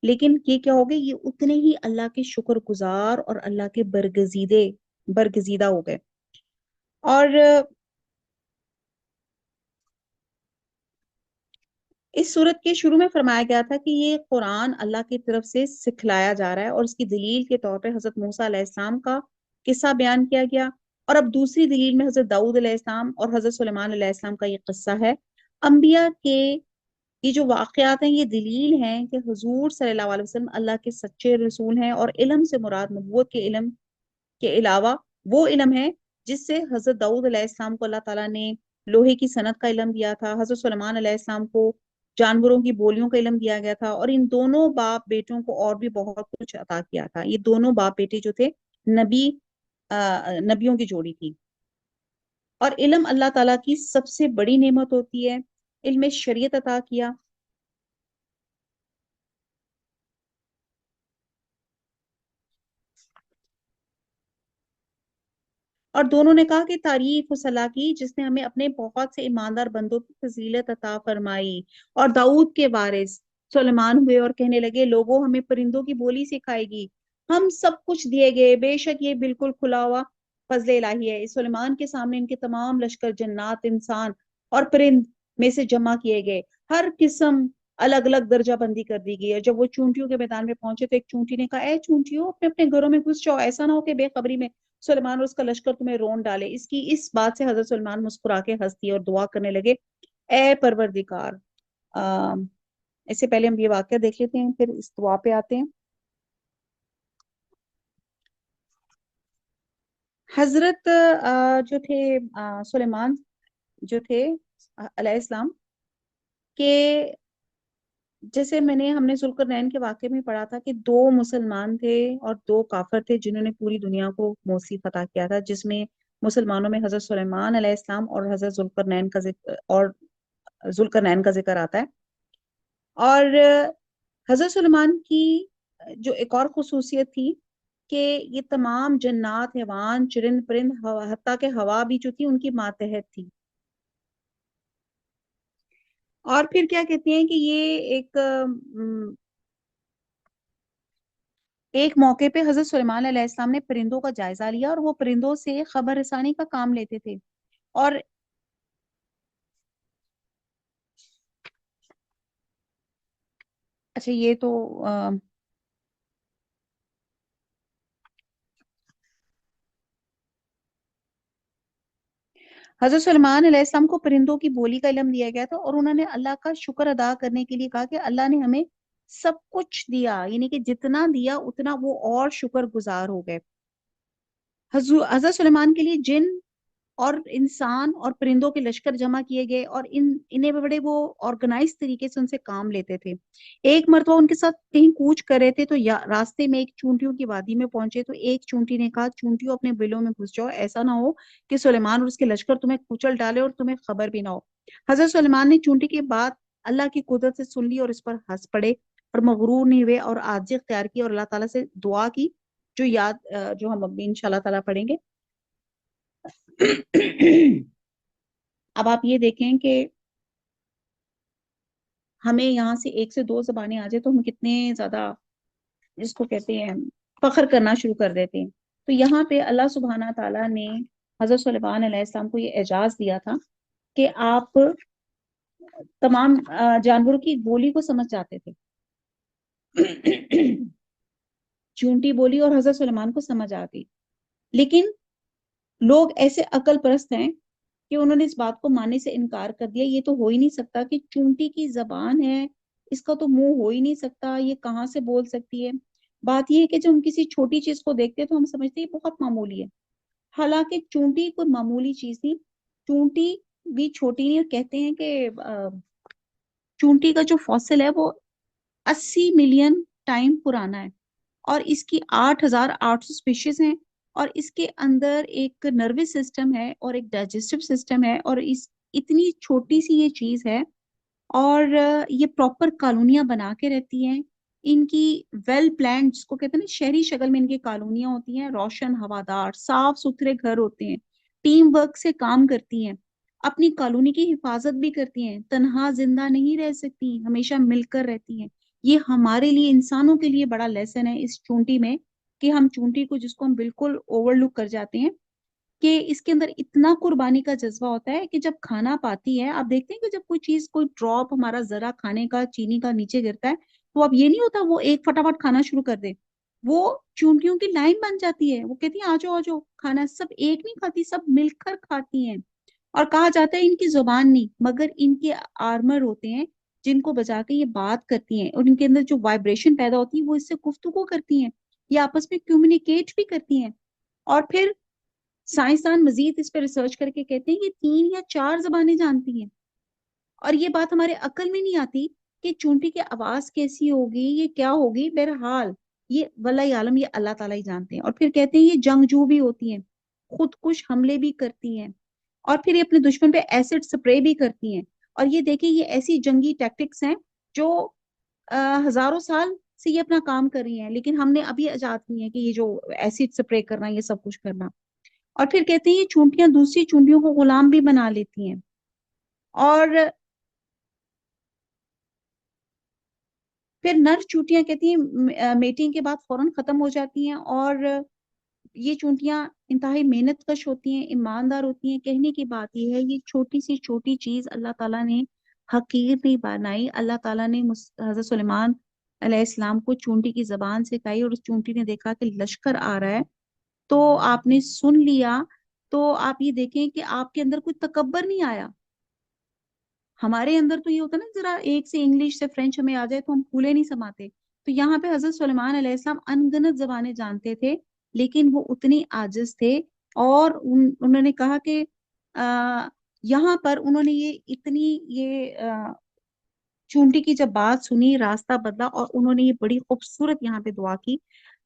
لیکن یہ کیا ہو گئے، یہ اتنے ہی اللہ کے شکر گزار اور اللہ کے برگزیدہ ہو گئے۔ اور اس صورت کے شروع میں فرمایا گیا تھا کہ یہ قرآن اللہ کی طرف سے سکھلایا جا رہا ہے، اور اس کی دلیل کے طور پہ حضرت موسیٰ علیہ السلام کا قصہ بیان کیا گیا، اور اب دوسری دلیل میں حضرت داؤد علیہ السلام اور حضرت سلیمان علیہ السلام کا یہ قصہ ہے۔ انبیاء کے یہ جو واقعات ہیں یہ دلیل ہیں کہ حضور صلی اللہ علیہ وسلم اللہ کے سچے رسول ہیں، اور علم سے مراد نبوت کے علم کے علاوہ وہ علم ہے جس سے حضرت داؤد علیہ السلام کو اللہ تعالیٰ نے لوہے کی صنعت کا علم دیا تھا، حضرت سلیمان علیہ السلام کو جانوروں کی بولیوں کا علم دیا گیا تھا، اور ان دونوں باپ بیٹوں کو اور بھی بہت کچھ عطا کیا تھا۔ یہ دونوں باپ بیٹے جو تھے نبیوں کی جوڑی تھی۔ اور علم اللہ تعالیٰ کی سب سے بڑی نعمت ہوتی ہے، علم شریعت عطا کیا۔ اور دونوں نے کہا کہ تعریف اس اللہ کی جس نے ہمیں اپنے بہت سے ایماندار بندوں کی فضیلت عطا فرمائی۔ اور داؤد کے وارث سلیمان ہوئے اور کہنے لگے لوگوں ہمیں پرندوں کی بولی سکھائے گی، ہم سب کچھ دیے گئے، بے شک یہ بالکل کھلا ہوا فضل الہی ہے۔ اس سلیمان کے سامنے ان کے تمام لشکر جنات، انسان اور پرند میں سے جمع کیے گئے، ہر قسم الگ الگ درجہ بندی کر دی گئی ہے۔ جب وہ چونٹیوں کے میدان میں پہنچے تو ایک چونٹی نے کہا اے چونٹیوں اپنے اپنے گھروں میں گھس جاؤ، ایسا نہ ہو کہ بے خبری میں سلیمان اور اس کا لشکر تمہیں رون ڈالے۔ اس بات سے حضرت سلیمان مسکرا کے ہنس دیے اور دعا کرنے لگے اے پروردگار۔ اس سے پہلے ہم یہ واقعہ دیکھ لیتے ہیں، پھر اس دعا پہ آتے ہیں۔ حضرت جو تھے سلیمان جو تھے علیہ السلام کہ جیسے ہم نے ذوالقرنین کے واقعے میں پڑھا تھا کہ 2 مسلمان تھے اور 2 کافر تھے جنہوں نے پوری دنیا کو موسی فتح کیا تھا، جس میں مسلمانوں میں حضرت سلیمان علیہ السلام اور حضرت ذوالقرنین کا ذکر آتا ہے. اور حضرت سلیمان کی جو ایک اور خصوصیت تھی کہ یہ تمام جنات، حیوان، چرند پرند، حتیٰ کہ ہوا بھی جو تھی ان کی ماتحت تھی. اور پھر کیا کہتے ہیں کہ یہ ایک موقع پہ حضرت سلیمان علیہ السلام نے پرندوں کا جائزہ لیا اور وہ پرندوں سے خبر رسانی کا کام لیتے تھے. اور اچھا یہ تو حضرت سلیمان علیہ السلام کو پرندوں کی بولی کا علم دیا گیا تھا اور انہوں نے اللہ کا شکر ادا کرنے کے لیے کہا کہ اللہ نے ہمیں سب کچھ دیا، یعنی کہ جتنا دیا اتنا وہ اور شکر گزار ہو گئے. حضرت سلیمان کے لیے جن اور انسان اور پرندوں کے لشکر جمع کیے گئے اور انہیں بڑے وہ آرگنائز طریقے سے ان سے کام لیتے تھے. ایک مرتبہ ان کے ساتھ کہیں کوچ کر رہے تھے تو راستے میں ایک چونٹیوں کی وادی میں پہنچے تو ایک چونٹی نے کہا چونٹیوں اپنے بلوں میں گھس جاؤ، ایسا نہ ہو کہ سلیمان اور اس کے لشکر تمہیں کچل ڈالے اور تمہیں خبر بھی نہ ہو. حضرت سلیمان نے چونٹی کی بات اللہ کی قدرت سے سن لی اور اس پر ہنس پڑے اور مغرور نہیں ہوئے اور عاجزی اختیار کی اور اللہ تعالیٰ سے دعا کی جو ہم ابھی انشاءاللہ تعالیٰ پڑھیں گے. اب آپ یہ دیکھیں کہ ہمیں یہاں سے 1 سے 2 زبانیں آ جائے تو ہم کتنے زیادہ جس کو کہتے ہیں فخر کرنا شروع کر دیتے ہیں. تو یہاں پہ اللہ سبحانہ تعالیٰ نے حضرت سلیمان علیہ السلام کو یہ اعجاز دیا تھا کہ آپ تمام جانوروں کی بولی کو سمجھ جاتے تھے. چونٹی بولی اور حضرت سلیمان کو سمجھ آ گئی، لیکن لوگ ایسے عقل پرست ہیں کہ انہوں نے اس بات کو ماننے سے انکار کر دیا. یہ تو ہو ہی نہیں سکتا کہ چونٹی کی زبان ہے، اس کا تو منہ ہو ہی نہیں سکتا، یہ کہاں سے بول سکتی ہے. بات یہ ہے کہ جب ہم کسی چھوٹی چیز کو دیکھتے ہیں تو ہم سمجھتے ہیں یہ بہت معمولی ہے، حالانکہ چونٹی کوئی معمولی چیز نہیں، چونٹی بھی چھوٹی نہیں. اور کہتے ہیں کہ چونٹی کا جو فوسل ہے وہ 80 ملین ٹائم پرانا ہے اور اس کی 8,800 اسپیشیز ہیں اور اس کے اندر ایک نروس سسٹم ہے اور ایک ڈائجسٹو سسٹم ہے اور اتنی چھوٹی سی یہ چیز ہے اور یہ پراپر کالونیاں بنا کے رہتی ہیں. ان کی ویل پلانڈ جس کو کہتے ہیں نا شہری شکل میں ان کی کالونیاں ہوتی ہیں، روشن ہوادار صاف ستھرے گھر ہوتے ہیں، ٹیم ورک سے کام کرتی ہیں، اپنی کالونی کی حفاظت بھی کرتی ہیں، تنہا زندہ نہیں رہ سکتی، ہمیشہ مل کر رہتی ہیں. یہ ہمارے لیے انسانوں کے لیے بڑا لیسن ہے اس چونٹی میں کہ ہم چونٹی کو جس کو ہم بالکل اوور لک کر جاتے ہیں کہ اس کے اندر اتنا قربانی کا جذبہ ہوتا ہے کہ جب کھانا پاتی ہے. آپ دیکھتے ہیں کہ جب کوئی چیز کوئی ڈراپ ہمارا ذرا کھانے کا چینی کا نیچے گرتا ہے تو اب یہ نہیں ہوتا وہ ایک فٹافٹ کھانا شروع کر دے، وہ چونٹیوں کی لائن بن جاتی ہے، وہ کہتی ہیں آ جاؤ کھانا. سب ایک نہیں کھاتی، سب مل کر کھاتی ہیں. اور کہا جاتا ہے ان کی زبان نہیں مگر ان کے آرمر ہوتے ہیں جن کو بجا کے یہ بات کرتی ہیں اور ان کے اندر جو وائبریشن پیدا ہوتی ہے وہ اس سے گفتگو کرتی ہیں، یہ آپس میں کمیونیکیٹ بھی کرتی ہیں. اور پھر سائنسدان مزید اس پہ ریسرچ کر کے کہتے ہیں کہ 3 یا 4 زبانیں جانتی ہیں. اور یہ بات ہمارے عقل میں نہیں آتی کہ چونٹی کی آواز کیسی ہوگی، یہ کیا ہوگی. بہرحال یہ واللہ عالم، یہ اللہ تعالیٰ ہی جانتے ہیں. اور پھر کہتے ہیں یہ جنگجو بھی ہوتی ہیں، خودکش حملے بھی کرتی ہیں اور پھر یہ اپنے دشمن پہ ایسڈ سپرے بھی کرتی ہیں. اور یہ دیکھیں یہ ایسی جنگی ٹیکٹکس ہیں جو ہزاروں سال سے یہ اپنا کام کر رہی ہیں، لیکن ہم نے ابھی ایجاد کی ہیں کہ یہ جو ایسڈ سپرے کرنا، یہ سب کچھ کرنا. اور پھر کہتے ہیں یہ چونٹیاں دوسری چونٹیوں کو غلام بھی بنا لیتی ہیں. اور پھر نر چونٹیاں کہتی ہیں میٹنگ کے بعد فوراً ختم ہو جاتی ہیں اور یہ چونٹیاں انتہائی محنت کش ہوتی ہیں، ایماندار ہوتی ہیں. کہنے کی بات یہ ہے یہ چھوٹی سی چھوٹی چیز اللہ تعالیٰ نے حقیر نہیں بنائی. اللہ تعالیٰ نے حضرت سلیمان علیہ السلام کو چونٹی کی زبان سکھائی اور اس چونٹی نے دیکھا کہ لشکر آ رہا ہے تو آپ نے سن لیا. تو آپ یہ دیکھیں کہ آپ کے اندر کوئی تکبر نہیں آیا. ہمارے اندر تو یہ ہوتا ہے نا ذرا ایک سے انگلش سے فرینچ ہمیں آ جائے تو ہم پھولے نہیں سماتے. تو یہاں پہ حضرت سلیمان علیہ السلام انگنت زبانیں جانتے تھے لیکن وہ اتنی عاجز تھے اور انہوں نے کہا کہ یہاں پر انہوں نے یہ چونٹی کی جب بات سنی راستہ بدلا اور انہوں نے یہ بڑی خوبصورت یہاں پہ دعا کی.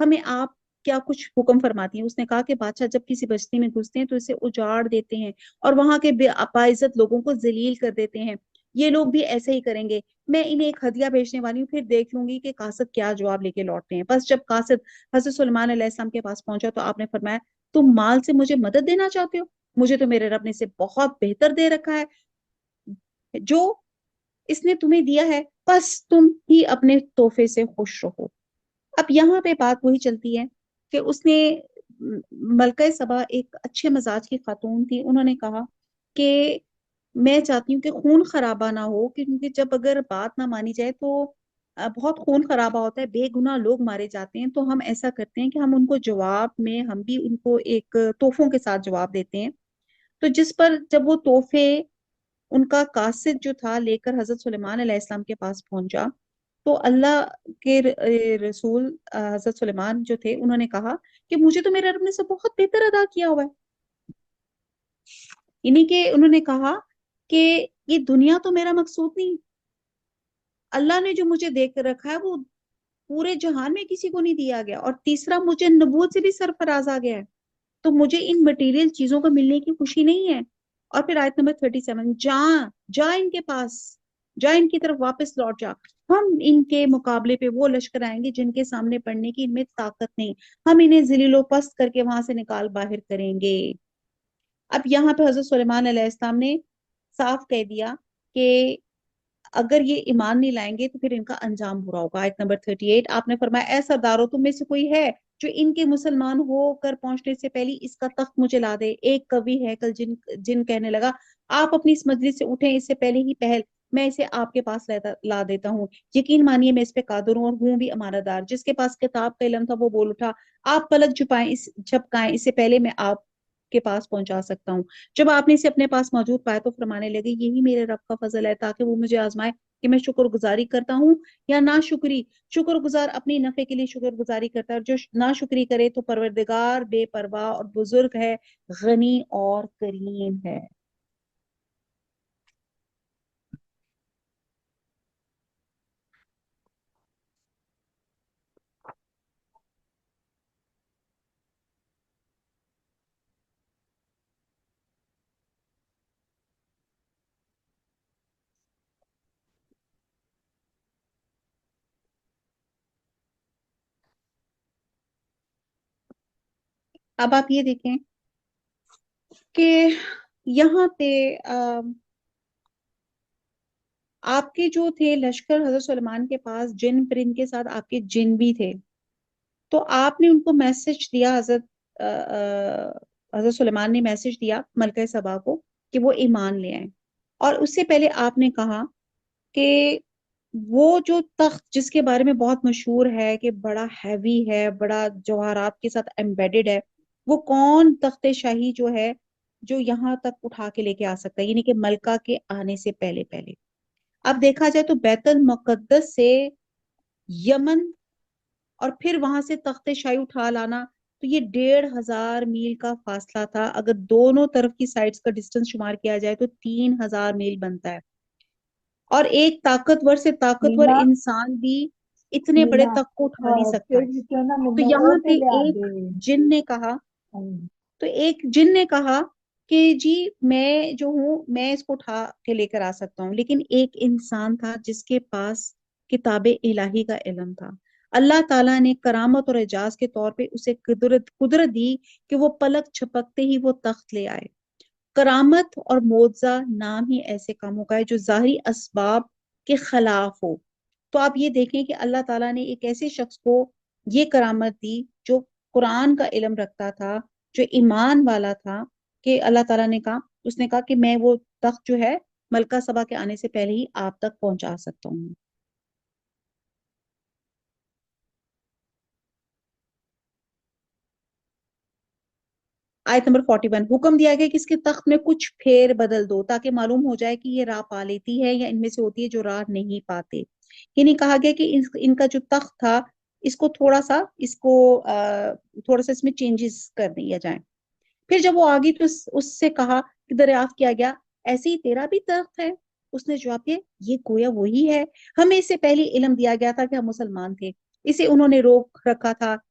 ہمیں آپ کیا کچھ حکم فرماتی ہیں؟ اس نے کہا کہ بادشاہ جب کسی بستی میں گھستے ہیں تو اسے اجاڑ دیتے ہیں اور وہاں کے باعزت لوگوں کو ذلیل کر دیتے ہیں، یہ لوگ بھی ایسے ہی کریں گے، میں انہیں ایک ہدیہ بھیجنے والی ہوں، پھر دیکھ لوں گی کہ قاصد کیا جواب لے کے لوٹتے ہیں۔ بس جب قاصد حضرت سلیمان علیہ السلام کے پاس پہنچا تو آپ نے فرمایا تم مال سے مجھے مدد دینا چاہتے ہو؟ مجھے تو میرے رب نے اسے بہت بہتر دے رکھا ہے جو اس نے تمہیں دیا ہے، بس تم ہی اپنے تحفے سے خوش رہو۔ اب یہاں پہ بات وہی چلتی ہے کہ اس نے ملکہ سبا ایک اچھے مزاج کی خاتون تھی، انہوں نے کہا کہ میں چاہتی ہوں کہ خون خرابہ نہ ہو، کیونکہ جب اگر بات نہ مانی جائے تو بہت خون خرابہ ہوتا ہے، بے گناہ لوگ مارے جاتے ہیں، تو ہم ایسا کرتے ہیں کہ ہم ان کو جواب میں ہم بھی ان کو ایک تحفوں کے ساتھ جواب دیتے ہیں۔ تو جس پر جب وہ تحفے ان کا قاصد جو تھا لے کر حضرت سلیمان علیہ السلام کے پاس پہنچا تو اللہ کے رسول حضرت سلیمان جو تھے انہوں نے کہا کہ مجھے تو میرے رب نے سے بہت بہتر ادا کیا ہوا ہے، یعنی کہ انہوں نے کہا کہ یہ دنیا تو میرا مقصود نہیں، اللہ نے جو مجھے دے کر رکھا ہے وہ پورے جہان میں کسی کو نہیں دیا گیا، اور تیسرا مجھے نبوت سے بھی سرفراز آ گیا ہے، تو مجھے ان مٹیریل چیزوں کو ملنے کی خوشی نہیں ہے۔ اور پھر آیت نمبر 37، جا ان کے پاس، جا ان کی طرف واپس لوٹ جا، ہم ان کے مقابلے پہ وہ لشکر آئیں گے جن کے سامنے پڑنے کی ان میں طاقت نہیں، ہم انہیں ذلیل و پست کر کے وہاں سے نکال باہر کریں گے۔ اب یہاں پہ حضرت سلیمان علیہ السلام نے صاف کہہ دیا کہ اگر یہ ایمان نہیں لائیں گے تو پھر ان کا انجام برا ہوگا۔ آیت نمبر 38 آپ نے فرمایا اے سردارو تم میں سے کوئی ہے جو ان کے مسلمان ہو کر پہنچنے سے پہلے اس کا تخت مجھے لا دے۔ ایک کوی ہے کل جن کہنے لگا آپ اپنی اس مجلس سے اٹھیں، اس سے پہلے ہی پہل میں اسے آپ کے پاس لا دیتا ہوں، یقین مانیے میں اس پہ قادر ہوں اور ہوں بھی امانت دار۔ جس کے پاس کتاب کا علم تھا وہ بول اٹھا آپ پلک جھپکائیں، اس سے پہلے میں آپ کے پاس پہنچا سکتا ہوں۔ جب آپ نے اسے اپنے پاس موجود پایا تو فرمانے لگے یہی میرے رب کا فضل ہے تاکہ وہ مجھے آزمائے کہ میں شکر گزاری کرتا ہوں یا ناشکری۔ شکر گزار اپنی نفع کے لیے شکر گزاری کرتا ہے، اور جو ناشکری کرے تو پروردگار بے پرواہ اور بزرگ ہے، غنی اور کریم ہے۔ اب آپ یہ دیکھیں کہ یہاں پہ آپ کے جو تھے لشکر حضرت سلیمان کے پاس جن پرند کے ساتھ آپ کے جن بھی تھے، تو آپ نے ان کو میسج دیا، حضرت سلیمان نے میسج دیا ملکہ سبا کو کہ وہ ایمان لے آئیں، اور اس سے پہلے آپ نے کہا کہ وہ جو تخت جس کے بارے میں بہت مشہور ہے کہ بڑا ہیوی ہے، بڑا جواہرات کے ساتھ ایمبیڈڈ ہے، وہ کون تخت شاہی جو ہے جو یہاں تک اٹھا کے لے کے آ سکتا ہے، یعنی کہ ملکہ کے آنے سے پہلے پہلے۔ اب دیکھا جائے تو بیت المقدس سے یمن اور پھر وہاں سے تخت شاہی اٹھا لانا تو یہ 1500 میل کا فاصلہ تھا، اگر دونوں طرف کی سائڈز کا ڈسٹنس شمار کیا جائے تو 3000 میل بنتا ہے، اور ایک طاقتور سے طاقتور مینا انسان بھی اتنے بڑے مینا تخت کو اٹھا نہیں سکتا۔ پھر بھی کیوں نہ تو مینوں یہاں او پہ تے لیا ایک دے۔ جن نے کہا تو ایک جن نے کہا کہ جی میں جو ہوں میں اس کو اٹھا کے لے کر آ سکتا ہوں، لیکن ایک انسان تھا جس کے پاس کتاب الہی کا علم تھا، اللہ تعالیٰ نے کرامت اور اعجاز کے طور پہ اسے قدرت دی کہ وہ پلک چھپکتے ہی وہ تخت لے آئے۔ کرامت اور معجزہ نام ہی ایسے کاموں کا ہے جو ظاہری اسباب کے خلاف ہو۔ تو آپ یہ دیکھیں کہ اللہ تعالیٰ نے ایک ایسے شخص کو یہ کرامت دی جو قرآن کا علم رکھتا تھا، جو ایمان والا تھا، کہ اللہ تعالیٰ نے کہا اس نے کہا کہ میں وہ تخت جو ہے ملکہ سبا کے آنے سے پہلے ہی آپ تک پہنچا سکتا ہوں۔ آیت نمبر 41، حکم دیا گیا کہ اس کے تخت میں کچھ پھیر بدل دو تاکہ معلوم ہو جائے کہ یہ راہ پا لیتی ہے یا ان میں سے ہوتی ہے جو راہ نہیں پاتے، یعنی کہا گیا کہ ان کا جو تخت تھا اس کو تھوڑا سا اس میں چینجز کر دیا جائیں۔ پھر جب وہ آگی تو اس سے کہا کہ دریافت کیا گیا ایسے ہی تیرا بھی تخت ہے؟ اس نے جواب دیا یہ گویا وہی ہے، ہمیں اس سے پہلے علم دیا گیا تھا کہ ہم مسلمان تھے، اسے انہوں نے روک رکھا تھا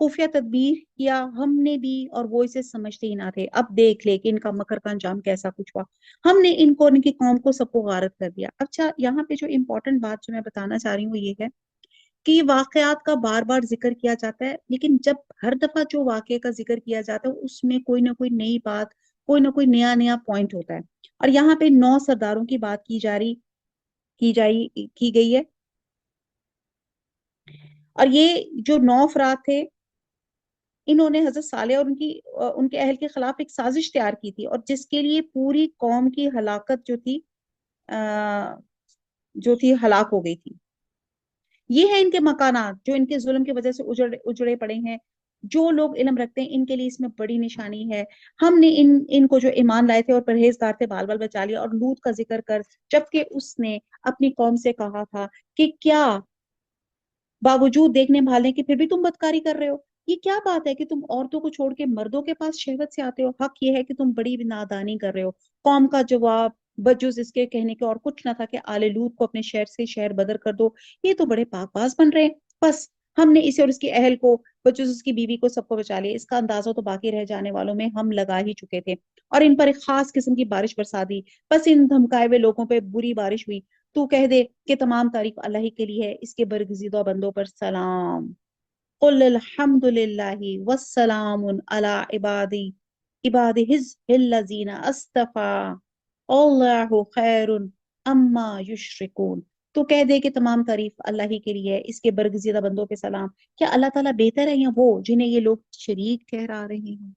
خفیہ تدبیر کیا ہم نے بھی اور وہ اسے سمجھتے ہی نہ تھے۔ اب دیکھ لے کہ ان کا مکر کا انجام کیسا کچھ ہوا۔ ہم نے ان کو ان کی قوم کو سب کو غارت کر دیا۔ اچھا یہاں پہ جو امپورٹنٹ بات جو میں بتانا چاہ رہی ہوں وہ یہ ہے کہ یہ واقعات کا بار بار ذکر کیا جاتا ہے، لیکن جب ہر دفعہ جو واقعے کا ذکر کیا جاتا ہے اس میں کوئی نہ کوئی نئی بات، کوئی نہ کوئی نیا پوائنٹ ہوتا ہے۔ اور یہاں پہ 9 سرداروں کی بات کی گئی ہے، اور یہ جو 9 افراد تھے انہوں نے حضرت صالح اور ان کے اہل کے خلاف ایک سازش تیار کی تھی، اور جس کے لیے پوری قوم کی ہلاکت جو تھی ہلاک ہو گئی تھی۔ یہ ہے ان کے مکانات جو ان کے ظلم کی وجہ سے اجڑے پڑے ہیں۔ جو لوگ علم رکھتے ہیں ان کے لیے اس میں بڑی نشانی ہے۔ ہم نے ان کو جو ایمان لائے تھے اور پرہیزگار تھے بال بال بچا لیا۔ اور لوط کا ذکر کر، جبکہ اس نے اپنی قوم سے کہا تھا کہ کیا باوجود دیکھنے بھالنے کے پھر بھی تم بدکاری کر رہے ہو؟ یہ کیا بات ہے کہ تم عورتوں کو چھوڑ کے مردوں کے پاس شہوت سے آتے ہو؟ حق یہ ہے کہ تم بڑی نادانی کر رہے ہو۔ قوم کا جواب بجز اس کے کہنے کے اور کچھ نہ تھا کہ آل لوط کو اپنے شہر سے شہر بدر کر دو۔ یہ تو بڑے پاک باز بن رہے ہیں۔ بس ہم نے اسے اور اس کے اہل کو بجز اس کی بیوی کو سب کو بچا لیا۔ اس کا اندازہ تو باقی رہ جانے والوں میں ہم لگا ہی چکے تھے، اور ان پر ایک خاص قسم کی بارش برسا دی۔ بس ان دھمکائے ہوئے لوگوں پہ بری بارش ہوئی۔ تو کہہ دے کہ تمام تعریف اللہ ہی کے لیے ہے، اس کے برگزیدہ بندوں پر سلام۔ قل الحمد للہ والسلام علی عبادہ الذین اصطفیٰ اللہ خیر اما یشرکون۔ تو کہہ دے کہ تمام تعریف اللہ ہی کے لیے ہے، اس کے برگزیدہ بندوں پہ سلام۔ کیا اللہ تعالیٰ بہتر ہے یا وہ جنہیں یہ لوگ شریک ٹھہرا رہے ہیں؟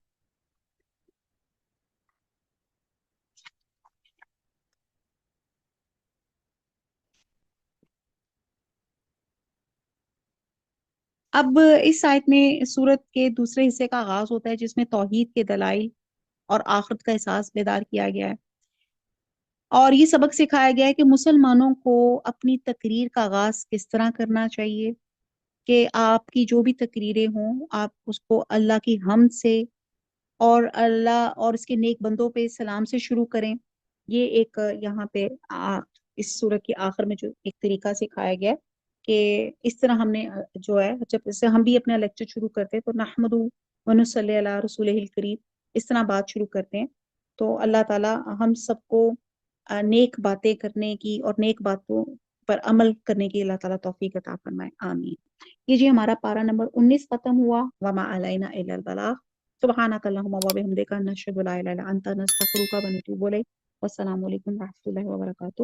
اب اس آیت میں سورت کے دوسرے حصے کا آغاز ہوتا ہے جس میں توحید کے دلائل اور آخرت کا احساس بیدار کیا گیا ہے، اور یہ سبق سکھایا گیا ہے کہ مسلمانوں کو اپنی تقریر کا آغاز کس طرح کرنا چاہیے، کہ آپ کی جو بھی تقریریں ہوں آپ اس کو اللہ کی حمد سے اور اللہ اور اس کے نیک بندوں پہ سلام سے شروع کریں۔ یہ ایک یہاں پہ اس سورت کے آخر میں جو ایک طریقہ سکھایا گیا ہے کہ اس طرح ہم نے جو ہے جب سے ہم بھی اپنا لیکچر شروع کرتے ہیں تو نحمد و نصلی علی رسولہ الکریم اس طرح بات شروع کرتے ہیں۔ تو اللہ تعالی ہم سب کو نیک باتیں کرنے کی اور نیک باتوں پر عمل کرنے کی اللہ تعالیٰ توفیق عطا فرمائے، آمین۔ یہ جی ہمارا پارہ نمبر 19 ختم ہوا۔ وما علینا الا البلاغ۔ سبحانک اللہم و بحمدک نشہد لا الہ الا انت نستغفرک و نتوب الیک۔ والسلام علیکم و رحمۃ اللہ وبرکاتہ۔